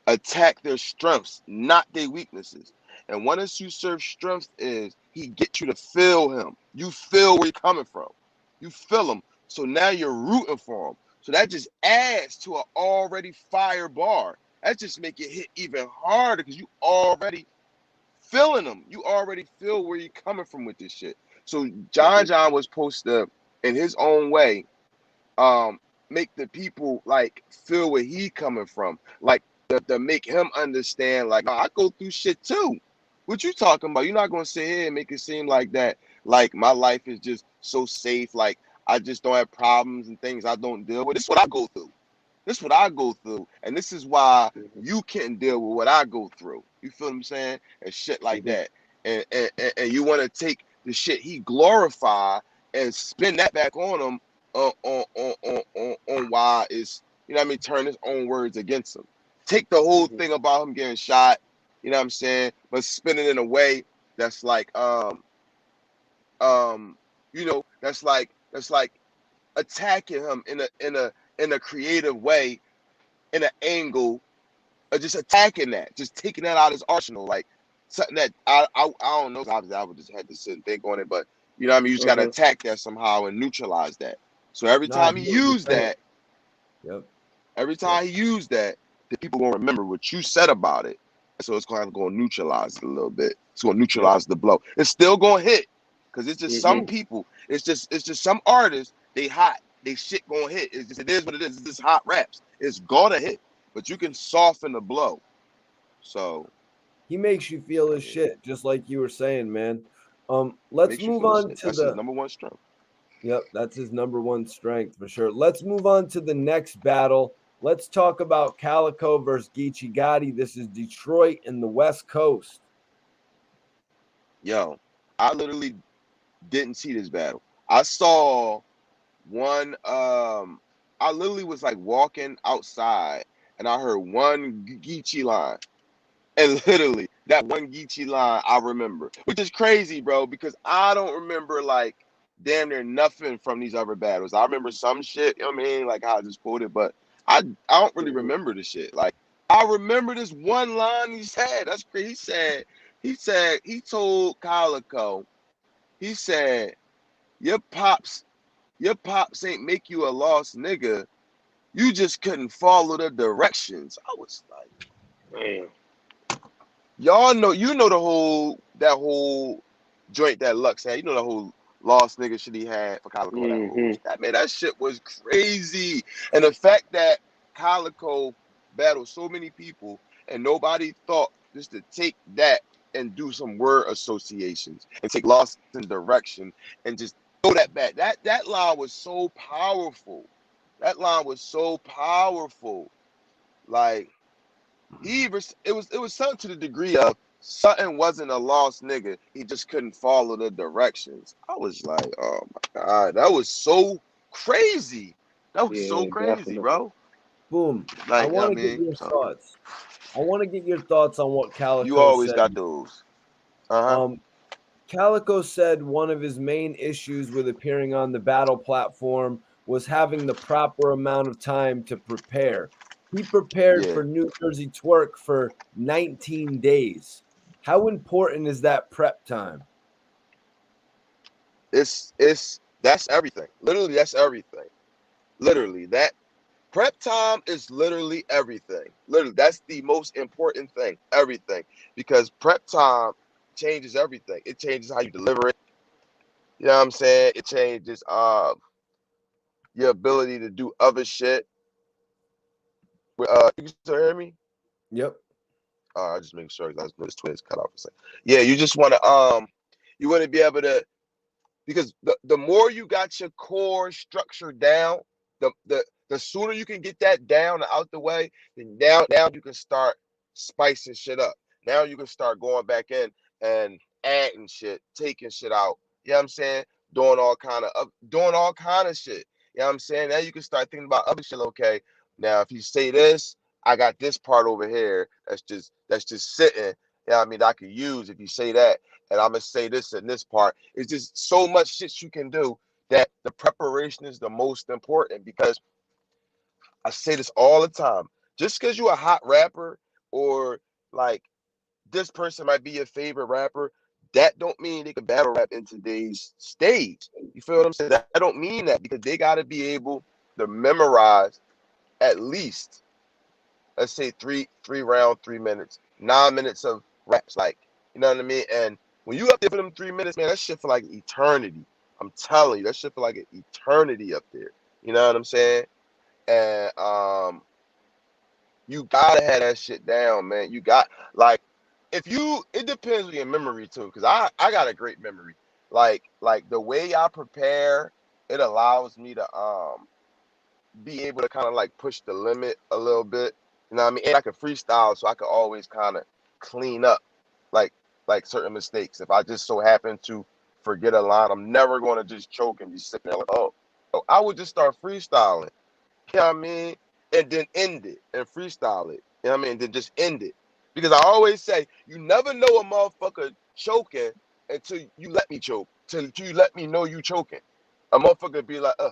attack their strengths, not their weaknesses. And one of Tsu Surf's strengths is he gets you to feel him. You feel where he's coming from. You feel him. So now you're rooting for him. So that just adds to an already fire bar. That just make it hit even harder because you already feeling him. You already feel where you're coming from with this shit. So Hmm. John was supposed to, in his own way, make the people like feel where he coming from, like to make him understand, like, I go through shit too. What you talking about? You're not gonna sit here and make it seem like that, like my life is just so safe, like I just don't have problems and things I don't deal with. This is what I go through. This is what I go through, and this is why Hmm. you can't deal with what I go through. You feel what I'm saying? And shit like Hmm. that. And you want to take the shit he glorify and spin that back on him, on why it's, what I mean, turn his own words against him. Take the whole Hmm. thing about him getting shot, you know what I'm saying, but spin it in a way that's like um that's like attacking him in a creative way, in an angle of just attacking that, just taking that out of his arsenal, like something that I don't know. Obviously, I would just have to sit and think on it, but you know what I mean. You just got to Hmm. attack that somehow and neutralize that. So every Nah, I time he hear what you're used saying. that, Yep. every Yep. time he used that, the people gonna remember what you said about it. So it's kind of gonna neutralize it a little bit. It's gonna Yep. neutralize the blow. It's still gonna hit because it's just some Hmm. people. It's just some artists. They hot. They shit gonna hit. It is what it is. It's just hot raps. It's gonna hit, but you can soften the blow. So He makes you feel I his mean, shit, just like you were saying, man. Let's makes you move feel the on shit. to That's his the. number one strength. Yep, that's his number one strength for sure. Let's move on to the next battle. Let's talk about Calico versus Geechee Gotti. This is Detroit and the West Coast. Yo, I literally didn't see this battle. I saw one. I literally was like walking outside, and I heard one Geechee line, and literally that one Geechee line I remember, which is crazy, bro, because I don't remember like damn near nothing from these other battles. I remember some shit, you know what I mean, like how I just quoted, but I don't really Hmm. remember the shit. Like, I remember this one line he said. That's crazy. He told Calico, he said, your pops ain't make you a lost nigga. You just couldn't follow the directions. I was like, Man. y'all know, that whole joint that Lux had. You know the whole lost nigga shit he had for Calico. Hmm. That shit was crazy. And the fact that Calico battled so many people and nobody thought just to take that and do some word associations and take lost in direction and just throw that back. That line was so powerful. That line was so powerful. Like it was something to the degree of something wasn't a lost nigga. He just couldn't follow the directions. I was like, oh my God, that was so crazy. That was so Yeah, crazy, definitely. bro. Boom. I Like, you know want what to I get mean? your So thoughts. I want to get your thoughts on what you Calico always said. got those. Uh-huh. Calico said one of his main issues with appearing on the battle platform was having the proper amount of time to prepare. He prepared Yeah. for New Jersey Twerk for 19 days. How important is that prep time? That's everything. Literally, that's everything. Literally, that prep time is literally everything. Literally, that's the most important thing. Everything. Because prep time changes everything. It changes how you deliver it. You know what I'm saying? It changes your ability to do other shit. You can still hear me? Yep. I just make sure because I know this twins cut off a second. Yeah, you just want to you want to be able to, because the more you got your core structure down, the sooner you can get that down and out the way, then now you can start spicing shit up. Now you can start going back in and adding shit, taking shit out. You know what I'm saying? Doing all kind of shit. You know what I'm saying? Now you can start thinking about other shit. Okay, now if you say this, I got this part over here that's just sitting. You know what I mean? I could use if you say that, and I'm gonna say this and this part. It's just so much shit you can do that the preparation is the most important, because I say this all the time. Just because you're a hot rapper, or like this person might be your favorite rapper, that don't mean they can battle rap in today's stage. You feel what I'm saying? That don't mean that, because they got to be able to memorize at least, let's say, three round 3 minutes, 9 minutes of raps, like, you know what I mean? And when you up there for them 3 minutes, man, that shit for like eternity. I'm telling you, that shit for like an eternity up there. You know what I'm saying? And you gotta have that shit down, man. You got, like, it depends on your memory too, because I got a great memory. Like the way I prepare, it allows me to be able to kind of like push the limit a little bit. You know what I mean? And I can freestyle, so I can always kind of clean up like like certain mistakes. If I just so happen to forget a line, I'm never going to just choke and be sitting there like, oh. So I would just start freestyling. You know what I mean? And then end it and freestyle it. You know what I mean? And then just end it. Because I always say, you never know a motherfucker choking until you let me choke. Till you let me know you choking. A motherfucker be like, uh.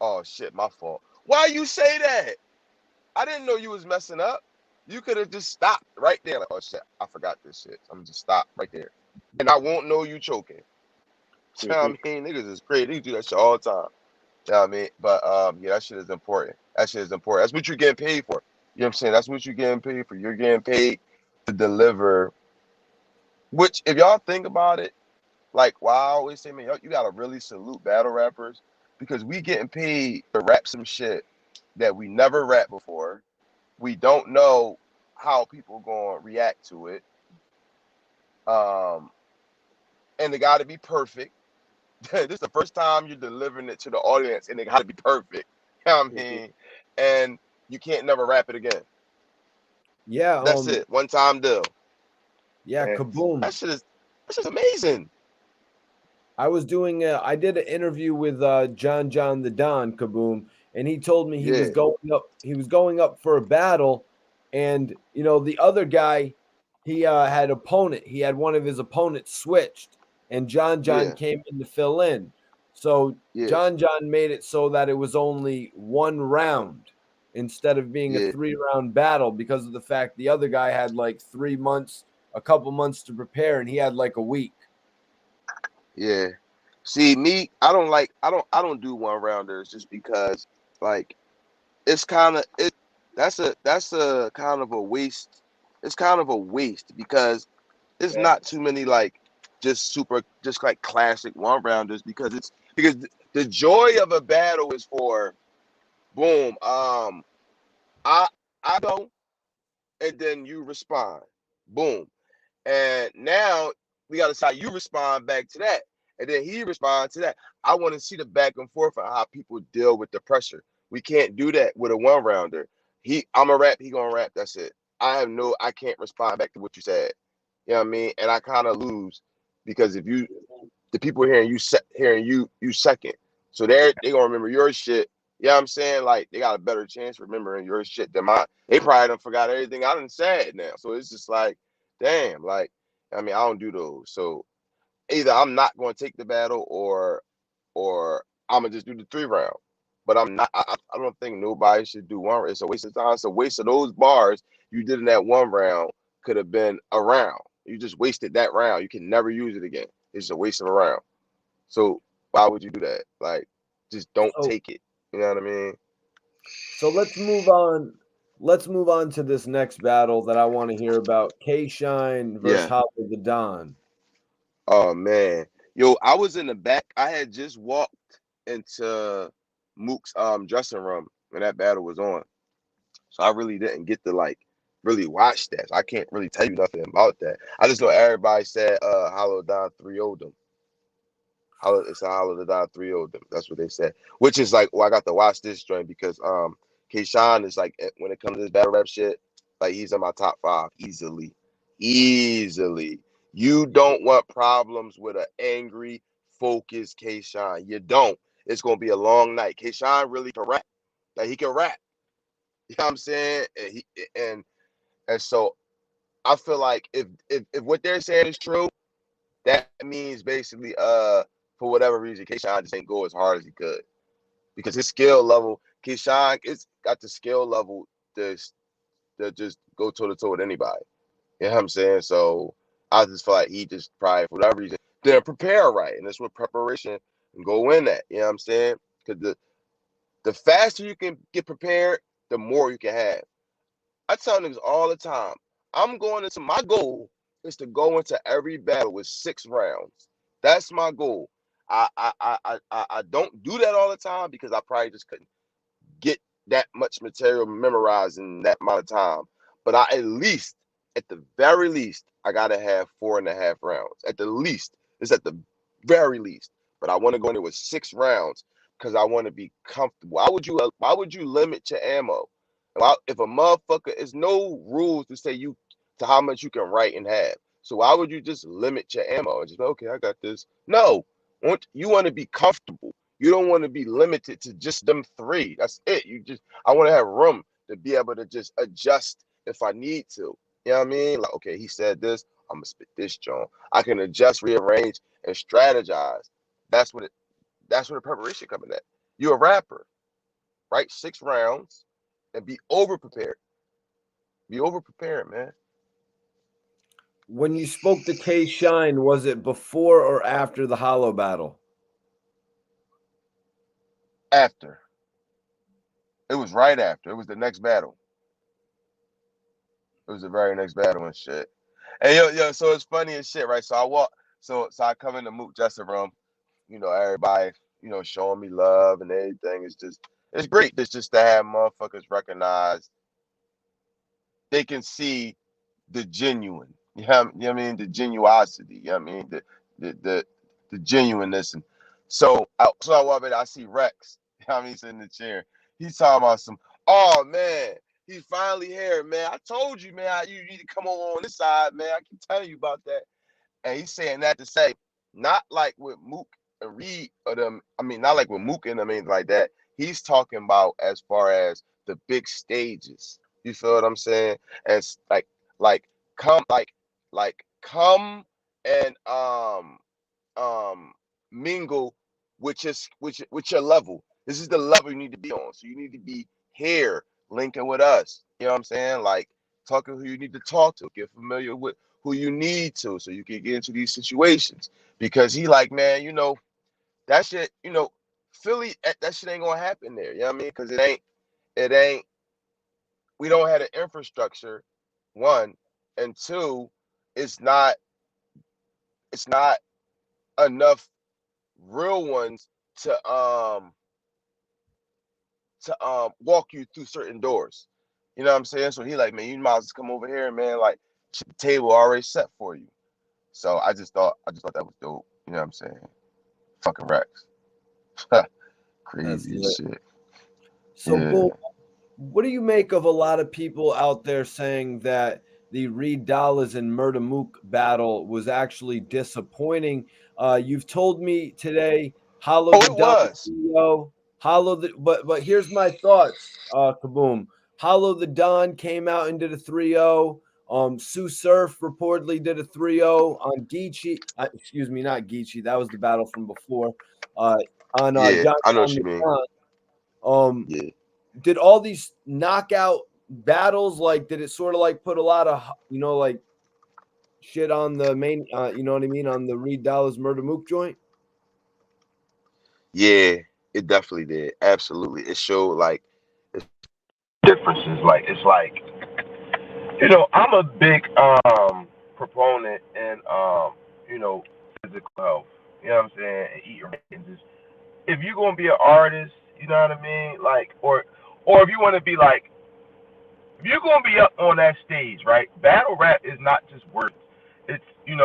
Oh shit, my fault. Why you say that? I didn't know you was messing up. You could have just stopped right there. Like, oh shit, I forgot this shit. I'm gonna just stop right there. And I won't know you choking. You know what I mean? Niggas is crazy. They do that shit all the time. You know what I mean? But yeah, that shit is important. That shit is important. That's what you're getting paid for. You know what I'm saying? That's what you're getting paid for. You're getting paid to deliver. Which, if y'all think about it, like, why I always say, man, you gotta really salute battle rappers, because we getting paid to rap some shit that we never rapped before. We don't know how people gonna react to it. Um, and they gotta be perfect. This is the first time you're delivering it to the audience, and they gotta be perfect. You know what I mean? And you can't never rap it again. Yeah. That's it. One time deal. Yeah. Kaboom. That shit is amazing. I did an interview with John the Don Kaboom, and he told me he was Yeah, going up for a battle, and the other guy, he had one of his opponents switched, and John yeah, came in to fill in. So yeah, John made it so that it was only one round instead of being a yeah, 3-round battle, because of the fact the other guy had like 3 months, a couple months to prepare, and he had like a week. yeah. See, me, I don't do one rounders, just because, like, it's kind of it. That's a kind of a waste. It's kind of a waste, because there's not too many, like, just like classic one rounders, because the joy of a battle is for, boom, I I go, and then you respond, boom, and now we got to see how you respond back to that. And then he responds to that. I want to see the back and forth of how people deal with the pressure. We can't do that with a one rounder. I'm a rap, he gonna rap. That's it. I can't respond back to what you said. You know what I mean? And I kind of lose because if you, the people hearing you second, so they gonna remember your shit. You know what I'm saying? Like they got a better chance remembering your shit than mine. They probably done forgot everything I done said now. So it's just like, damn, like I mean, I don't do those. So either I'm not going to take the battle or I'm gonna just do the 3 round. But I'm not. I don't think nobody should do one. It's a waste of time. It's a waste of those bars you did in that 1 round. Could have been a round. You just wasted that round. You can never use it again. It's a waste of a round. So why would you do that? Like, just don't take it. You know what I mean? So let's move on. Let's move on to this next battle that I want to hear about. K-Shine versus Hollow the Don. Oh man, yo, I was in the back. I had just walked into Mook's dressing room when that battle was on, so I really didn't get to like really watch that. So I can't really tell you nothing about that. I just know everybody said Hollow Don 3-0'd them. It's a Hollow the Don 3-0'd them. That's what they said. Which is like, well, I got to watch this joint because K-Shine is like when it comes to this battle rap shit, like he's in my top 5 easily. Easily. You don't want problems with an angry, focused K-Shine. You don't. It's gonna be a long night. K-Shine really can rap. Like he can rap. You know what I'm saying? And so I feel like if what they're saying is true, that means basically for whatever reason, K-Shine just ain't go as hard as he could. Because his skill level, K-Shine it's got the skill level to just go toe to toe with anybody. You know what I'm saying? So I just feel like he just probably for whatever reason didn't prepare right. And that's what preparation and go in at. You know what I'm saying? Because the faster you can get prepared, the more you can have. I tell niggas all the time, I'm going into my goal is to go into every battle with 6 rounds. That's my goal. I don't do that all the time because I probably just couldn't get that much material memorized in that amount of time. But I at the very least, I gotta have 4.5 rounds. At the least, it's at the very least. But I want to go in there with 6 rounds because I want to be comfortable. Why would you limit your ammo? If a motherfucker, is no rules to say to how much you can write and have. So why would you just limit your ammo and just okay, I got this? No, you want to be comfortable. You don't want to be limited to just them 3. That's it. I want to have room to be able to just adjust if I need to. You know what I mean? Like, okay, he said this, I'm gonna spit this joint. I can adjust, rearrange, and strategize. That's what the preparation coming at. You're a rapper, right? 6 rounds and be over prepared. Be over prepared, man. When you spoke to K-Shine, was it before or after the Hollow battle? After. It was right after. It was the next battle. It was the very next battle and shit. And yo, so it's funny as shit, right? So I come in the Mook dressing room, everybody, showing me love and everything. It's great. It's just to have motherfuckers recognize they can see the genuine. You know what I mean? The genuosity. You know what I mean? The genuineness. And so I walk in, I see Rex. You know what I mean? Sitting in the chair. He's talking about oh man, he's finally here, man. I told you, man, you need to come on this side, man. I keep telling you about that. And he's saying that to say, not like with Mook and Reed or them, I mean, not like with Mook and I mean like that. He's talking about as far as the big stages. You feel what I'm saying? As like come come and mingle with your level. This is the level you need to be on. So you need to be here linking with us. You know what I'm saying? Like talking who you need to talk to, get familiar with who you need to so you can get into these situations. Because he like, man, that shit, Philly, that shit ain't gonna happen there. You know what I mean? Because it ain't, we don't have the infrastructure, one, and two, it's not enough real ones to walk you through certain doors. You know what I'm saying? So he like, man, you might as well come over here, man. Like the table already set for you. So I just thought that was dope. You know what I'm saying? fucking Rex. That's Crazy as lit. shit. So, Yeah. Bull, what do you make of a lot of people out there saying that the Reed Dollaz and Murda Mook battle was actually disappointing? You've told me today, hollow Oh, the it Don was. CEO, hollow the but here's my thoughts, Kaboom. Hollow the Don came out and did a 3-0. Tsu Surf reportedly did a 3-0 on Geechee. Excuse me, not Geechee. That was the battle from before. On Yeah, John I know John what you mean. McCon. Um, Yeah. did all these knockout battles, like, did it sort of like put a lot of, like, shit on the main, you know what I mean, on the Reed Dollaz Murda Mook joint? Yeah, it definitely did. Absolutely. It showed like it's differences. Like it's like, I'm a big proponent in physical health. You know what I'm saying? And eating right. And just if you're gonna be an artist, you know what I mean? Like or if you wanna be like if you're gonna be up on that stage, right? Battle rap is not just words. It's you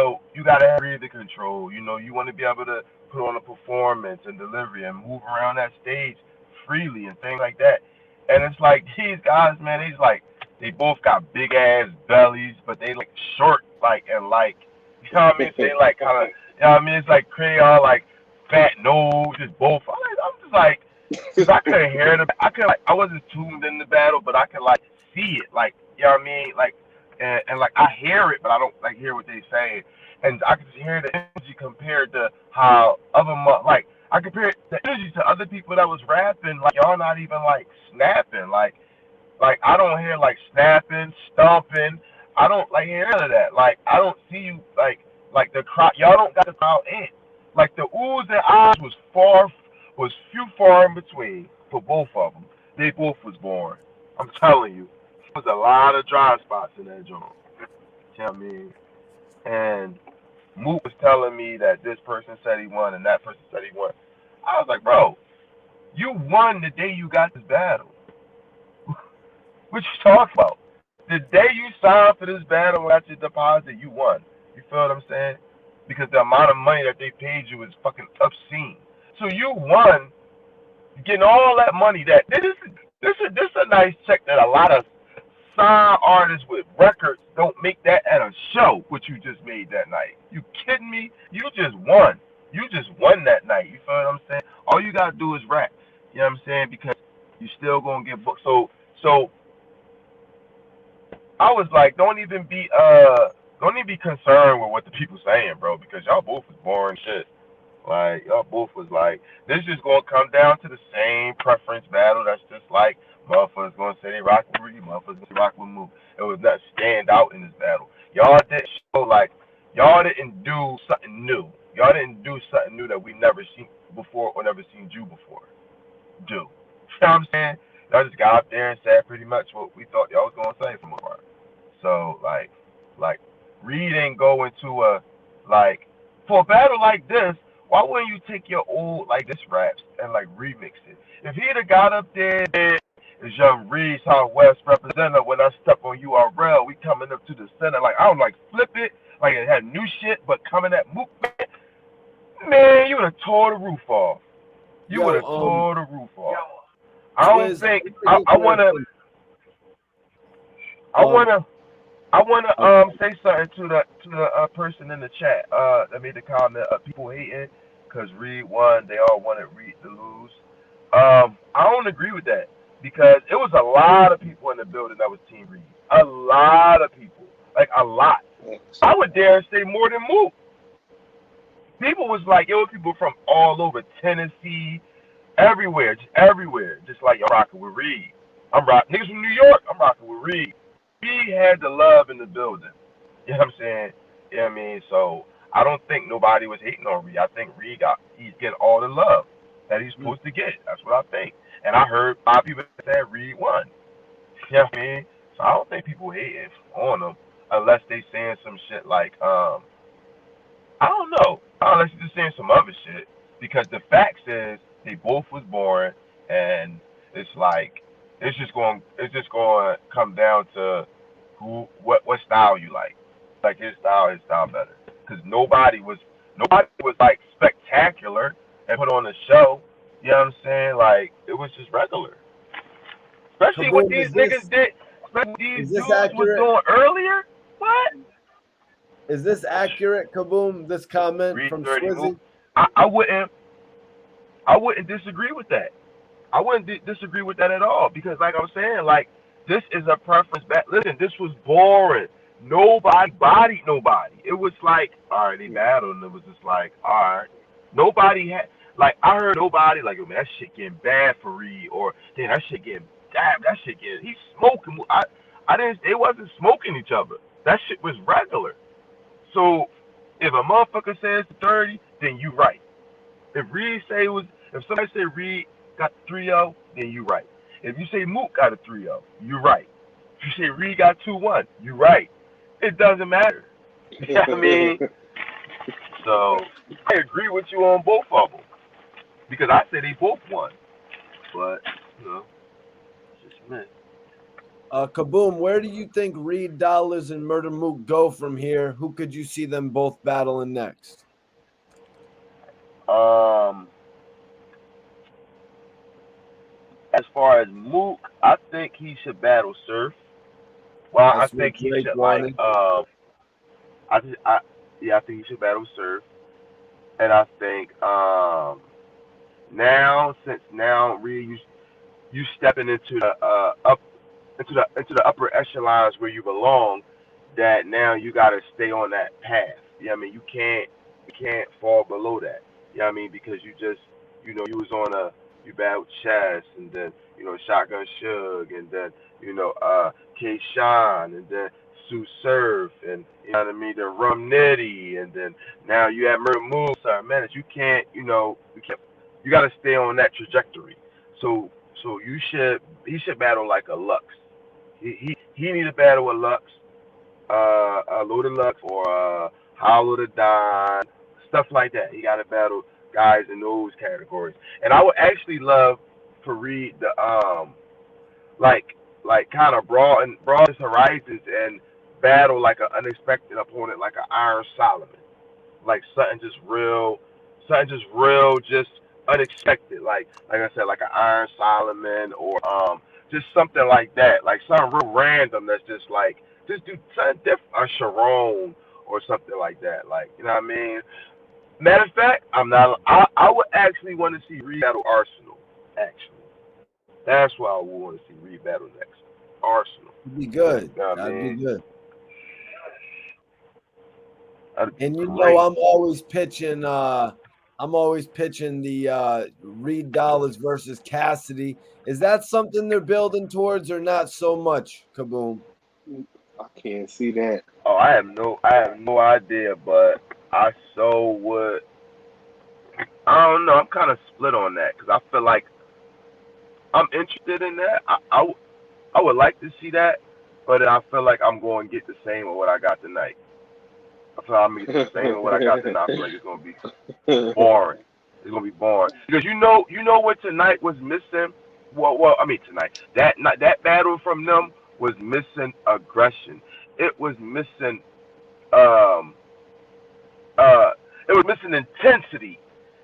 gotta have breathing control. You want to be able to put on a performance and delivery and move around that stage freely and things like that. And it's like these guys, man, they both got big ass bellies, but they like short, like and like you know what I mean? So they like kind of it's like crayon, like fat nose, just both. I'm just like, cause I couldn't hear it. I wasn't tuned in the battle, but I could like see it, like you know what I mean, like and like I hear it, but I don't like hear what they say, and I can just hear the energy compared to how like I compare the energy to other people that was rapping, like y'all not even like snapping, like I don't hear like snapping, stomping, I don't like hear none of that, like I don't see you like the crowd, y'all don't got the crowd in, like the oohs and ahs was few far in between for both of them. They both was born. I'm telling you, there was a lot of dry spots in that joint. You know what I mean? And Mook was telling me that this person said he won and that person said he won. I was like, bro, you won the day you got this battle. What you talking about? The day you signed for this battle and got your deposit, you won. You feel what I'm saying? Because the amount of money that they paid you is fucking obscene. So you won getting all that money. This is a nice check that a lot of sign artists with records don't make that at a show. What you just made that night? You kidding me? You just won. You just won that night. You feel what I'm saying? All you gotta do is rap. You know what I'm saying? Because you still gonna get booked. So I was like, don't even be concerned with what the people saying, bro, because y'all both was boring shit. Like y'all both was like, this is gonna come down to the same preference battle. That's just like motherfuckers gonna say they rock with Reed, motherfuckers gonna rock with Mook. It was not stand out in this battle. Y'all didn't show like y'all didn't do something new. Y'all didn't do something new that we never seen before or never seen you before do. You know what I'm saying? Y'all just got up there and said pretty much what we thought y'all was gonna say for the most part. So like Reed ain't go into a like for a battle like this. Why wouldn't you take your old like this raps and like remix it? If he'd have got up there, as Young Reed Southwest representative, when I step on URL, we coming up to the center. Like I don't like flip it, like it had new shit, but coming at Mook, man, you would have tore the roof off. You would Yo, have tore the roof off. I don't Swizz, think I think I it's wanna interesting. I wanna I want to Okay. say something to the person in the chat that made the comment people hating because Reed won. They all wanted Reed to lose. I don't agree with that because it was a lot of people in the building that was Team Reed. A lot of people, like a lot. I would dare say more than Mook. People was like, it was people from all over Tennessee, everywhere, just like I'm rocking with Reed. I'm rocking niggas from New York. I'm rocking with Reed. He had the love in the building. You know what I'm saying? You know what I mean? So I don't think nobody was hating on Reed. I think he's getting all the love that he's Mm. supposed to get. That's what I think. And I heard a lot of people say Reed won. You know what I mean? So I don't think people hating on him unless they saying some shit like, I don't know. Unless you're just saying some other shit. Because the fact is they both was born and it's like it's just going to come down to what style you like. Like his style better. Because nobody was like spectacular. and put on a show. You know what I'm saying? Like, it was just regular. Especially what Kaboom, these niggas did. Especially what these is this dudes was accurate? doing earlier. What? Is this accurate, Kaboom? This comment Reed from Dirty Mook. Swizzy? I wouldn't disagree with that. I wouldn't disagree with that at all because, like I was saying, like this is a preference. Listen, this was boring. Nobody bodied nobody. It was like, all right, they battled, and it was just like, all right. Nobody had, like, I heard nobody like, yo, man, that shit getting bad for Reed, or damn, that shit getting, damn, that shit getting, he's smoking. I didn't. They wasn't smoking each other. That shit was regular. So if a motherfucker says 30, then you right. If Reed say if somebody say Reed got 3-0, then you right. If you say Mook got a 3-0, you right. If you say Reed got 2-1, you right. It doesn't matter. You know what I mean? So I agree with you on both of them because I say they both won, but you know, it's just me. Kaboom, where do you think Reed Dollaz and Murda Mook go from here? Who could you see them both battling next? As far as Mook, I think he should battle Surf. Well, That's I think what he Drake should wanted. I think he should battle Surf, and I think since Reed, you stepping into the into the upper echelons where you belong, that now you got to stay on that path. You know what I mean? You can't fall below that. You know what I mean? Because you just, you was on you battled Chess, and then, Shotgun Suge, and then, K Shine, and then Sue Surf, and, you know what I mean, then Rum Nitty, and then now you have Murda Mook. Sorry, man, you can't, you got to stay on that trajectory. So he should battle like a Lux. He need to battle a Lux, a Loaded Lux, or Hollow the Don, stuff like that. He got to battle guys in those categories. And I would actually love for Reed to like kind of broaden his horizons and battle like an unexpected opponent, like an Iron Solomon, like just unexpected, like I said, like an Iron Solomon, or just something like that, like something real random that's just do something different, or Sharon or something like that, like, you know what I mean. Matter of fact, I would actually want to see Reed battle Arsenal. Actually, that's why I would want to see Reed battle next. Arsenal. That'd be good. You know what I That'd mean? be good. And Great. I'm always pitching the Reed Dollaz versus Cassidy. Is that something they're building towards or not so much, Kaboom? I can't see that. Oh, I have no idea, but I so would. I don't know. I'm kind of split on that because I feel like I'm interested in that. I would like to see that, but I feel like I'm going to get the same of what I got tonight. I feel like I'm going to get the same of what I got tonight. I feel like it's going to be boring. It's going to be boring because you know what tonight was missing. Well, I mean tonight that battle from them was missing aggression. It was missing um it was missing intensity.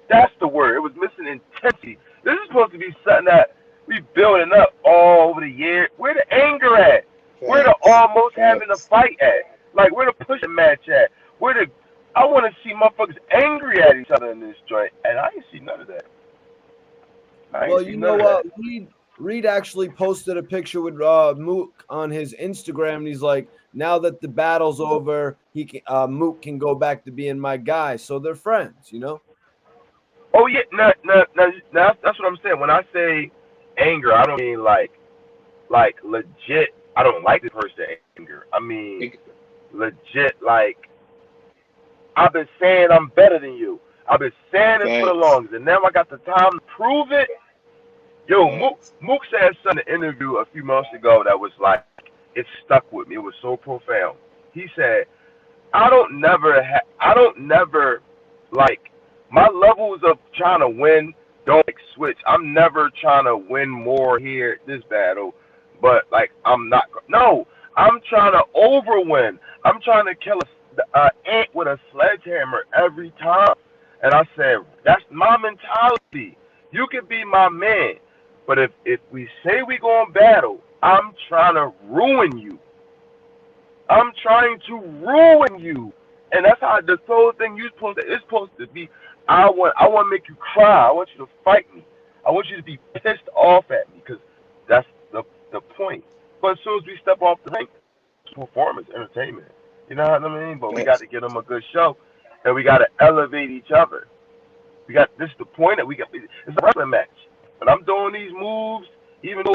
That's the word. It was missing intensity. This is supposed to be something that we building up all over the year. Where the anger at? Where the almost having a fight at? Like, where the pushing match at? I want to see motherfuckers angry at each other in this joint, and I ain't see none of that. Well, you know what? Reed actually posted a picture with Mook on his Instagram, and he's like, now that the battle's over, Mook can go back to being my guy. So they're friends, you know? Oh yeah, no, that's what I'm saying. When I say anger, I don't mean like legit. I don't like this person anger. I mean legit, like, I've been saying I'm better than you. I've been saying it for the longest, and now I got the time to prove it. Yo, Mook said something in an interview a few months ago that was like, it stuck with me. It was so profound. He said, I don't never like, my levels of trying to win don't like switch. I'm never trying to win more here at this battle, but like, I'm trying to overwin. I'm trying to kill a ant with a sledgehammer every time. And I said, that's my mentality. You can be my man, but if we say we gonna battle, I'm trying to ruin you. I'm trying to ruin you. And that's how the whole thing it's supposed to be. I want to make you cry. I want you to fight me. I want you to be pissed off at me because that's the point. But as soon as we step off the ring, it's performance, entertainment. You know what I mean? But we got Facts. to give them a good show, and we got to elevate each other. We got this is the point that we got. It's a wrestling match, and I'm doing these moves, even though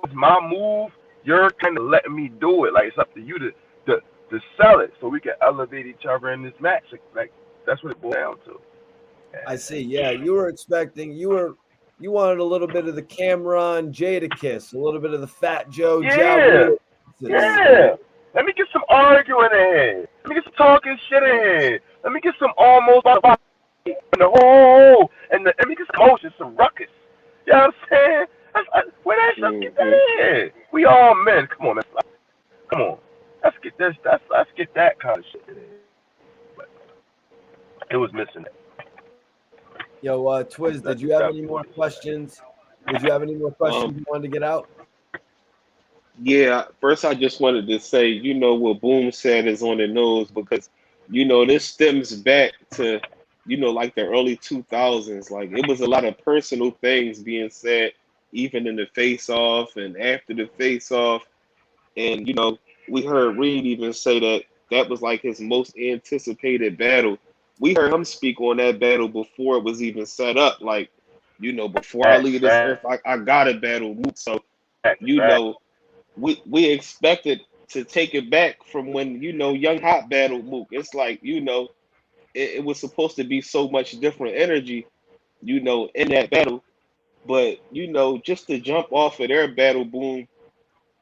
it's my move. You're kind of letting me do it. Like it's up to you to sell it, so we can elevate each other in this match. Like that's what it boils down to. I see. Yeah, you wanted a little bit of the Cameron Jadakiss, a little bit of the Fat Joe Yeah, Jowell. yeah. Let me get some arguing in here. Let me get some talking shit in here. Let me get some almost and the whole let me get some motion, some ruckus. You know what I'm saying? Where that get that in? We all men. Come on, man. Come on. Let's get this. Let's get that kind of shit in. But it was missing it. Yo, Twiz, did you have any more questions? Did you have any more questions you wanted to get out? Yeah, first I just wanted to say, what Boom said is on the nose because, this stems back to, like the early 2000s. Like it was a lot of personal things being said, even in the face-off and after the face-off. And, we heard Reed even say that was like his most anticipated battle. We heard him speak on that battle before it was even set up. Like, before I leave this earth, I got to battle Mook. So, we expected to take it back from when Young Hot battled Mook. It's like it was supposed to be so much different energy, in that battle. But just to jump off of their battle, Boom.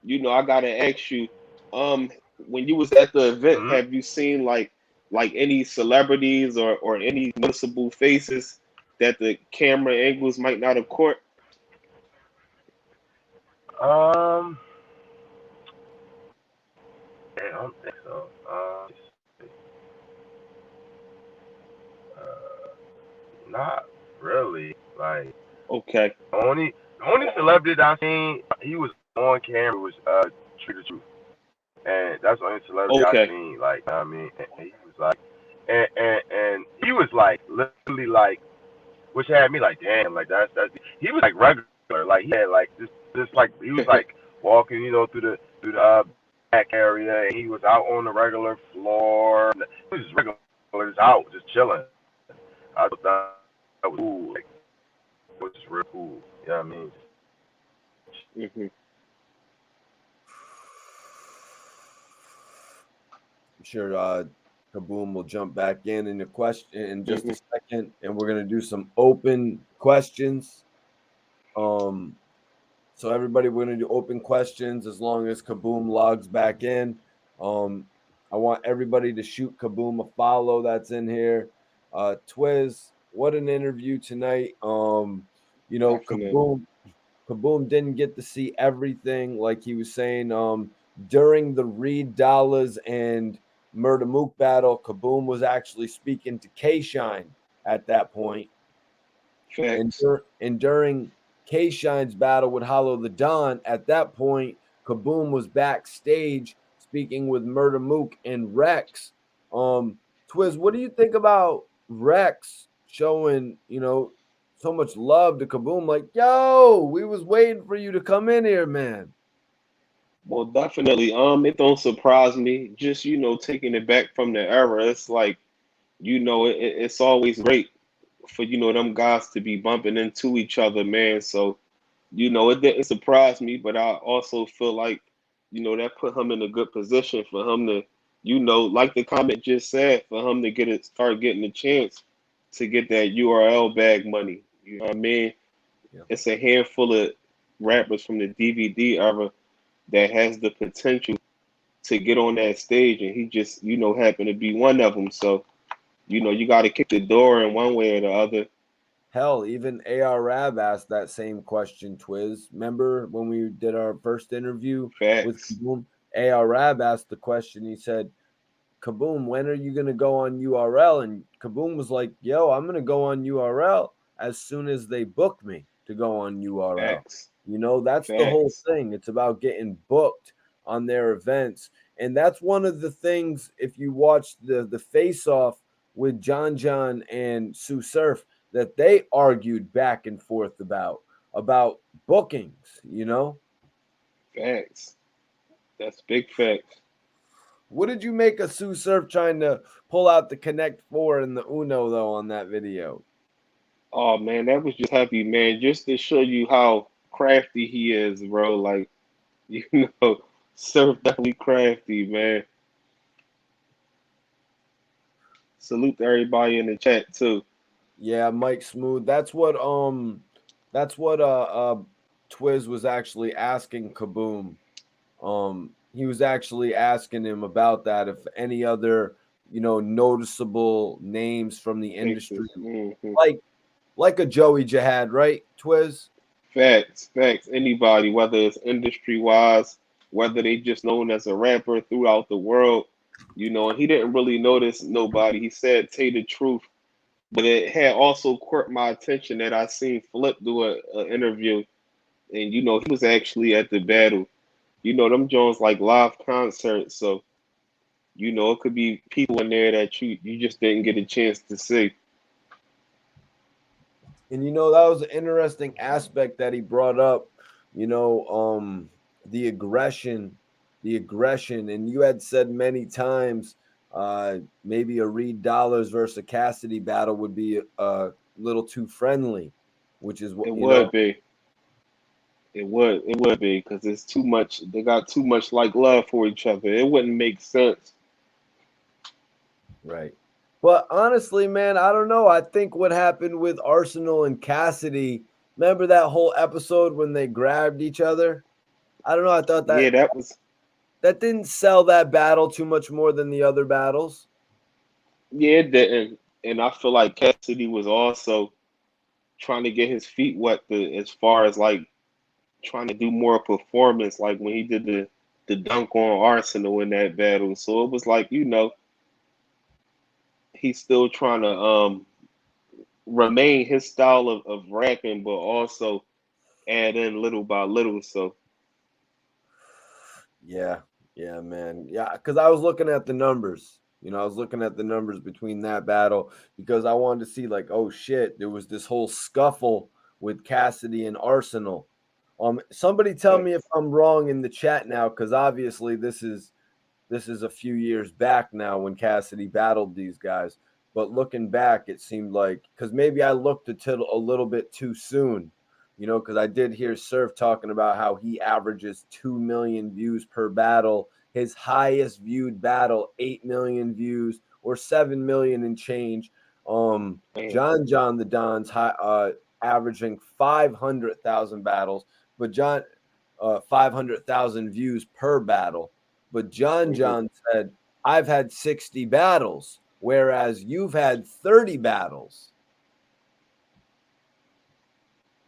I gotta ask you, when you was at the event, have you seen like any celebrities or any noticeable faces that the camera angles might not have caught? I don't think so. Not really. Like Okay. the only celebrity that I seen, he was on camera was Trigger Truth, and that's the only celebrity I Okay. seen. Like I mean, and he was like, and he was like literally like, which had me like, damn, like that's he was like regular, like he had like this like he was like walking, through the back area, and he was out on the regular floor. He was just regular, just out, just chilling. I thought that was cool, like, it was just real cool. You know what I mean? hmm I'm sure Kaboom will jump back in a question in just a second, and we're gonna do some open questions. So everybody, we're gonna do open questions as long as Kaboom logs back in. I want everybody to shoot Kaboom a follow that's in here. Twiz, what an interview tonight. Definitely. Kaboom didn't get to see everything, like he was saying. During the Reed Dollaz and Murda Mook battle, Kaboom was actually speaking to K-Shine at that point. Facts. And during K-Shine's battle with Hollow the Don, at that point, Kaboom was backstage speaking with Murda Mook and Rex. Twiz, what do you think about Rex showing, so much love to Kaboom? Like, yo, we was waiting for you to come in here, man. Well, definitely. It don't surprise me. Just taking it back from the era, it's like it's always great for them guys to be bumping into each other, man. So it didn't surprise me, but I also feel like that put him in a good position for him to like the comment just said, for him to start getting a chance to get that URL bag money. You know what I mean? Yeah. It's a handful of rappers from the DVD era that has the potential to get on that stage, and he just happened to be one of them. So you got to kick the door in one way or the other. Hell, even AR Rab asked that same question, Twiz. Remember when we did our first interview with Facts. Kaboom? AR Rab asked the question. He said, Kaboom, when are you going to go on URL? And Kaboom was like, yo, I'm going to go on URL as soon as they book me to go on URL. Facts. You know, that's the whole Facts. thing. It's about getting booked on their events. And that's one of the things, if you watch the face off with John and Tsu Surf, that they argued back and forth about bookings, you know? Facts. That's big facts. What did you make of Tsu Surf trying to pull out the Connect 4 and the Uno, though, on that video? Oh man, that was just happy, man. Just to show you how crafty he is, bro. Like, you know, Surf definitely crafty, man. Salute to everybody in the chat too. Yeah, Mike Smooth. That's what Twiz was actually asking Kaboom. He was actually asking him about that, if any other, you know, noticeable names from the industry, Mm-hmm. like a Joey Jihad, right, Twiz? Facts, facts. Anybody, whether it's industry wise, whether they just known as a rapper throughout the world, you know, and he didn't really notice nobody. He said, "Tell the truth," but it had also caught my attention that I seen Flip do a interview, and you know, he was actually at the battle. You know, them Jones like live concerts, so you know, it could be people in there that you just didn't get a chance to see. And you know, that was an interesting aspect that he brought up, you know, the aggression, and you had said many times maybe a Reed Dollaz versus a Cassidy battle would be a little too friendly, which is what, It you know. would be. It would be because it's too much. They got too much like love for each other. It wouldn't make sense. Right. But honestly, man, I don't know. I think what happened with Arsenal and Cassidy, remember that whole episode when they grabbed each other? I don't know. I thought Yeah, that didn't sell that battle too much more than the other battles. yeah, it didn't. And I feel like Cassidy was also trying to get his feet wet as far as like trying to do more performance, like when he did the dunk on Arsenal in that battle. So it was like, you know, he's still trying to remain his style of rapping, but also add in little by little. So Yeah. Yeah, man. Yeah, because I was looking at the numbers. You know, I was looking at the numbers between that battle because I wanted to see, like, oh shit, there was this whole scuffle with Cassidy and Arsenal. Somebody tell me if facts. I'm wrong in the chat now, because obviously this is a few years back now when Cassidy battled these guys. But looking back, it seemed like, because maybe I looked a little bit too soon, you know, because I did hear Surf talking about how he averages 2 million views per battle. His highest viewed battle, 8 million views or 7 million and change. Man, John the Don's averaging 500,000 battles, but 500,000 views per battle. But mhm. John said, I've had 60 battles, whereas you've had 30 battles.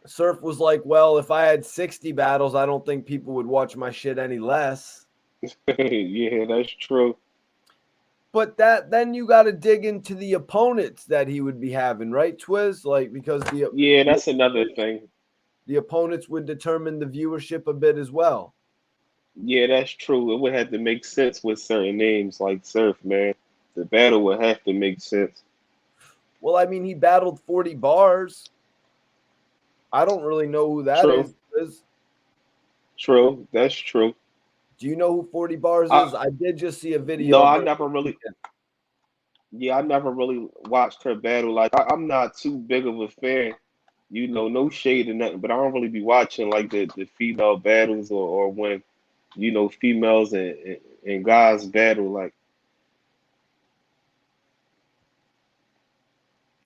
Surf was like, well, if I had 60 battles, I don't think people would watch my shit any less. Yeah, that's true. But then you got to dig into the opponents that he would be having, right, Twiz? Like, because Yeah, that's another thing. the opponents would determine the viewership a bit as well. Yeah, that's true. It would have to make sense with certain names like Surf, man. The battle would have to make sense. Well, I mean, he battled 40 bars. I don't really know who that True, is, Twiz. true. That's true. Do you know who 40 bars I is? I did just see a video no, of I her. never really. Yeah, I never really watched her battle. Like, I'm not too big of a fan. You know, no shade or nothing, but I don't really be watching like the female battles or when you know females and guys battle. Like,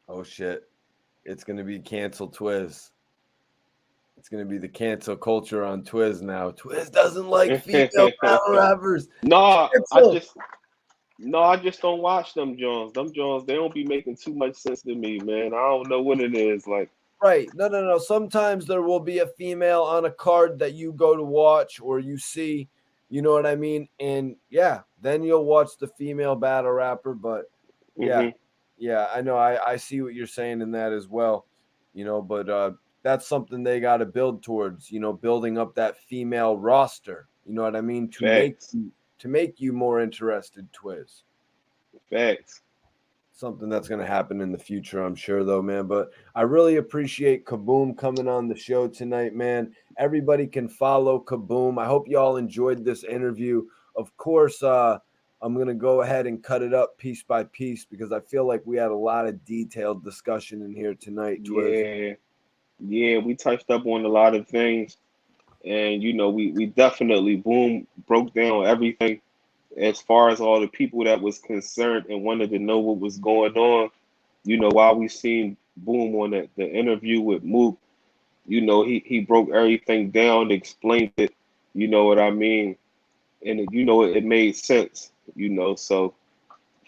Oh shit. It's gonna be cancel Twiz. It's gonna be the cancel culture on Twiz now. Twiz doesn't like female battle rappers. no, I Cancel. just no, I just don't watch them Jones. Them Jones, they don't be making too much sense to me, man. I don't know what it is. Like, Right. No. Sometimes there will be a female on a card that you go to watch or you see, you know what I mean? And yeah, Then you'll watch the female battle rapper. But yeah, yeah, I know. I see what you're saying in that as well. But that's something they got to build towards. Building up that female roster. You know what I mean? Facts. To make you more interested, Twiz. Facts. Something that's going to happen in the future, I'm sure, though, man. But I really appreciate Kaboom coming on the show tonight, man. Everybody can follow Kaboom. I hope y'all enjoyed this interview. Of course, I'm going to go ahead and cut it up piece by piece because I feel like we had a lot of detailed discussion in here tonight, Twiz. Yeah, we touched up on a lot of things, and we definitely broke down everything as far as all the people that was concerned and wanted to know what was going on. While we seen Boom on the interview with Mook, he broke everything down, explained it, you know what I mean? And it made sense, so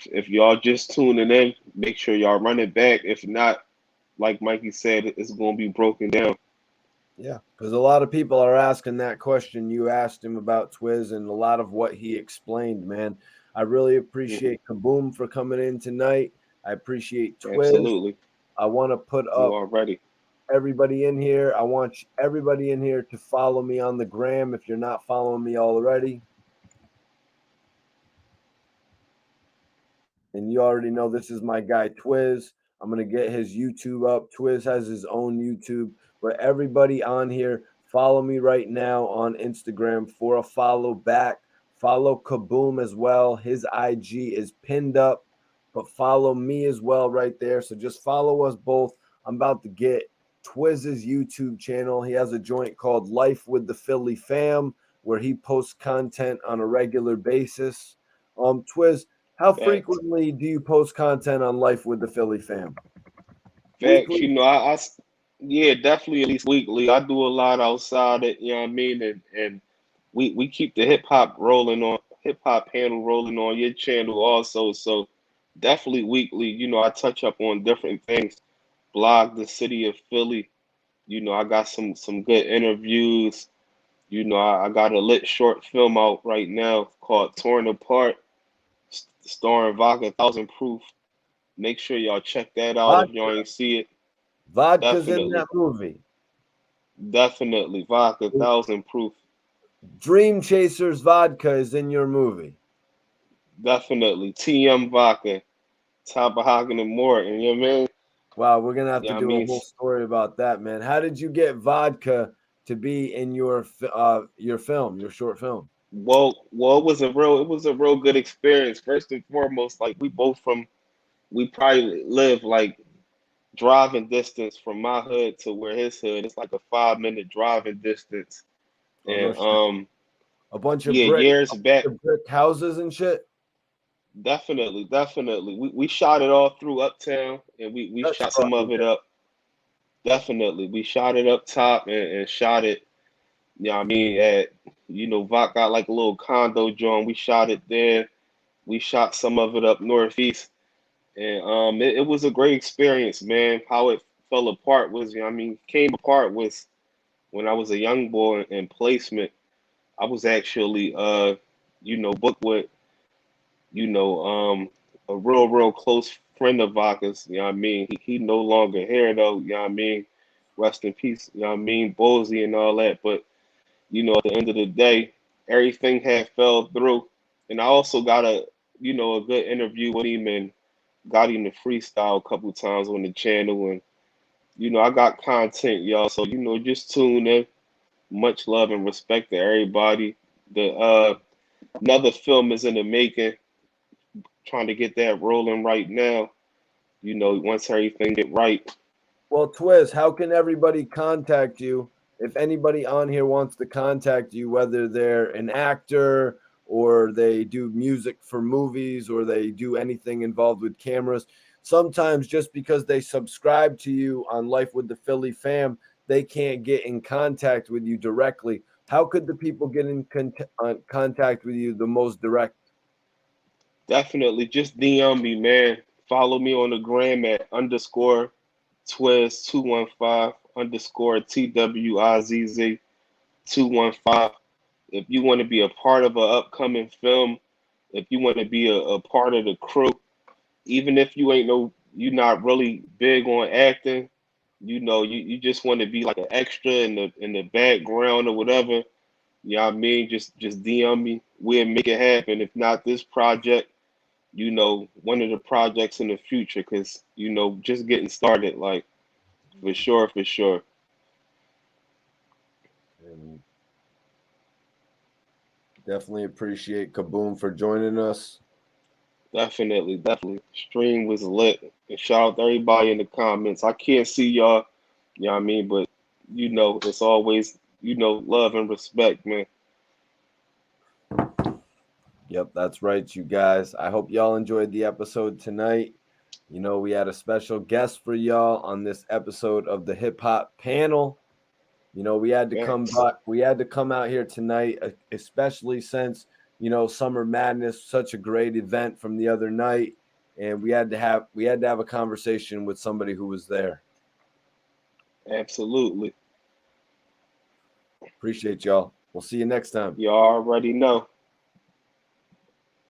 if y'all just tuning in, make sure y'all run it back. If not, like Mikey said, it's going to be broken down. Yeah, because a lot of people are asking that question you asked him about Twiz and a lot of what he explained, man. I really appreciate Kaboom for coming in tonight. I appreciate Twiz. Absolutely. I want to put You up already. everybody in here. I want everybody in here to follow me on the gram if you're not following me already. And you already know this is my guy Twiz. I'm going to get his YouTube up. Twiz has his own YouTube. But everybody on here, follow me right now on Instagram for a follow back. Follow Kaboom as well. His IG is pinned up. But follow me as well right there. So just follow us both. I'm about to get Twiz's YouTube channel. He has a joint called Life with the Philly Fam where he posts content on a regular basis. Twiz, how frequently do you post content on Life with the Philly Fam? Facts. Yeah, definitely at least weekly. I do a lot outside it, you know what I mean? And we keep the hip hop panel rolling on your channel also. So definitely weekly, I touch up on different things. Blog the city of Philly. I got some good interviews. I got a lit short film out right now called Torn Apart, starring Vodka 1000 Proof. Make sure y'all check that out if y'all ain't see it. Vodka's in that movie. Definitely. Vodka 1000 Proof. Dream Chasers Vodka is in your movie. Definitely. TM Vodka. Top of Hoggin and Morton, you know what I mean? Wow, we're going to have to do a whole story about that, man. How did you get vodka to be in your film, your short film? Well, it was a real good experience. First and foremost, like we probably live like driving distance from my hood to where his hood. It's like a 5-minute driving distance. And a bunch of years back, brick houses and shit. Definitely. We shot it all through Uptown, and we shot some of it up. Definitely, we shot it up top and shot it. You know what I mean? Vok got like a little condo joint. We shot it there. We shot some of it up northeast, and it was a great experience, man. How it fell apart was, came apart was when I was a young boy in placement. I was actually, booked with, a real close friend of Vodka's, you know what I mean? He no longer here though, you know what I mean? Rest in peace, you know what I mean? Bozy and all that. But, at the end of the day, everything had fell through. And I also got a good interview with him and got him to freestyle a couple times on the channel. And, I got content, y'all. So, just tune in. Much love and respect to everybody. Another film is in the making. Trying to get that rolling right now, once everything get right. Well, Twiz, how can everybody contact you? If anybody on here wants to contact you, whether they're an actor or they do music for movies or they do anything involved with cameras, sometimes just because they subscribe to you on Life with the Philly Fam, they can't get in contact with you directly. How could the people get in contact with you the most direct? Definitely. Just DM me, man. Follow me on the gram at _Twiz215 _TWIZZ215. If you want to be a part of an upcoming film, if you want to be a part of the crew, even if you're not really big on acting, you just want to be like an extra in the background or whatever. You know what I mean? Just DM me. We'll make it happen. If not this project, one of the projects in the future, because just getting started, like for sure, for sure. And definitely appreciate Kaboom for joining us. Definitely, definitely. Stream was lit. And shout out to everybody in the comments. I can't see y'all, you know what I mean? But it's always, love and respect, man. Yep, that's right, you guys. I hope y'all enjoyed the episode tonight. We had a special guest for y'all on this episode of the Hip Hop Panel. We had to come Thanks. back. We had to come out here tonight, especially since, Summer Madness, such a great event from the other night. And we had to have a conversation with somebody who was there. Absolutely. Appreciate y'all. We'll see you next time. You already know.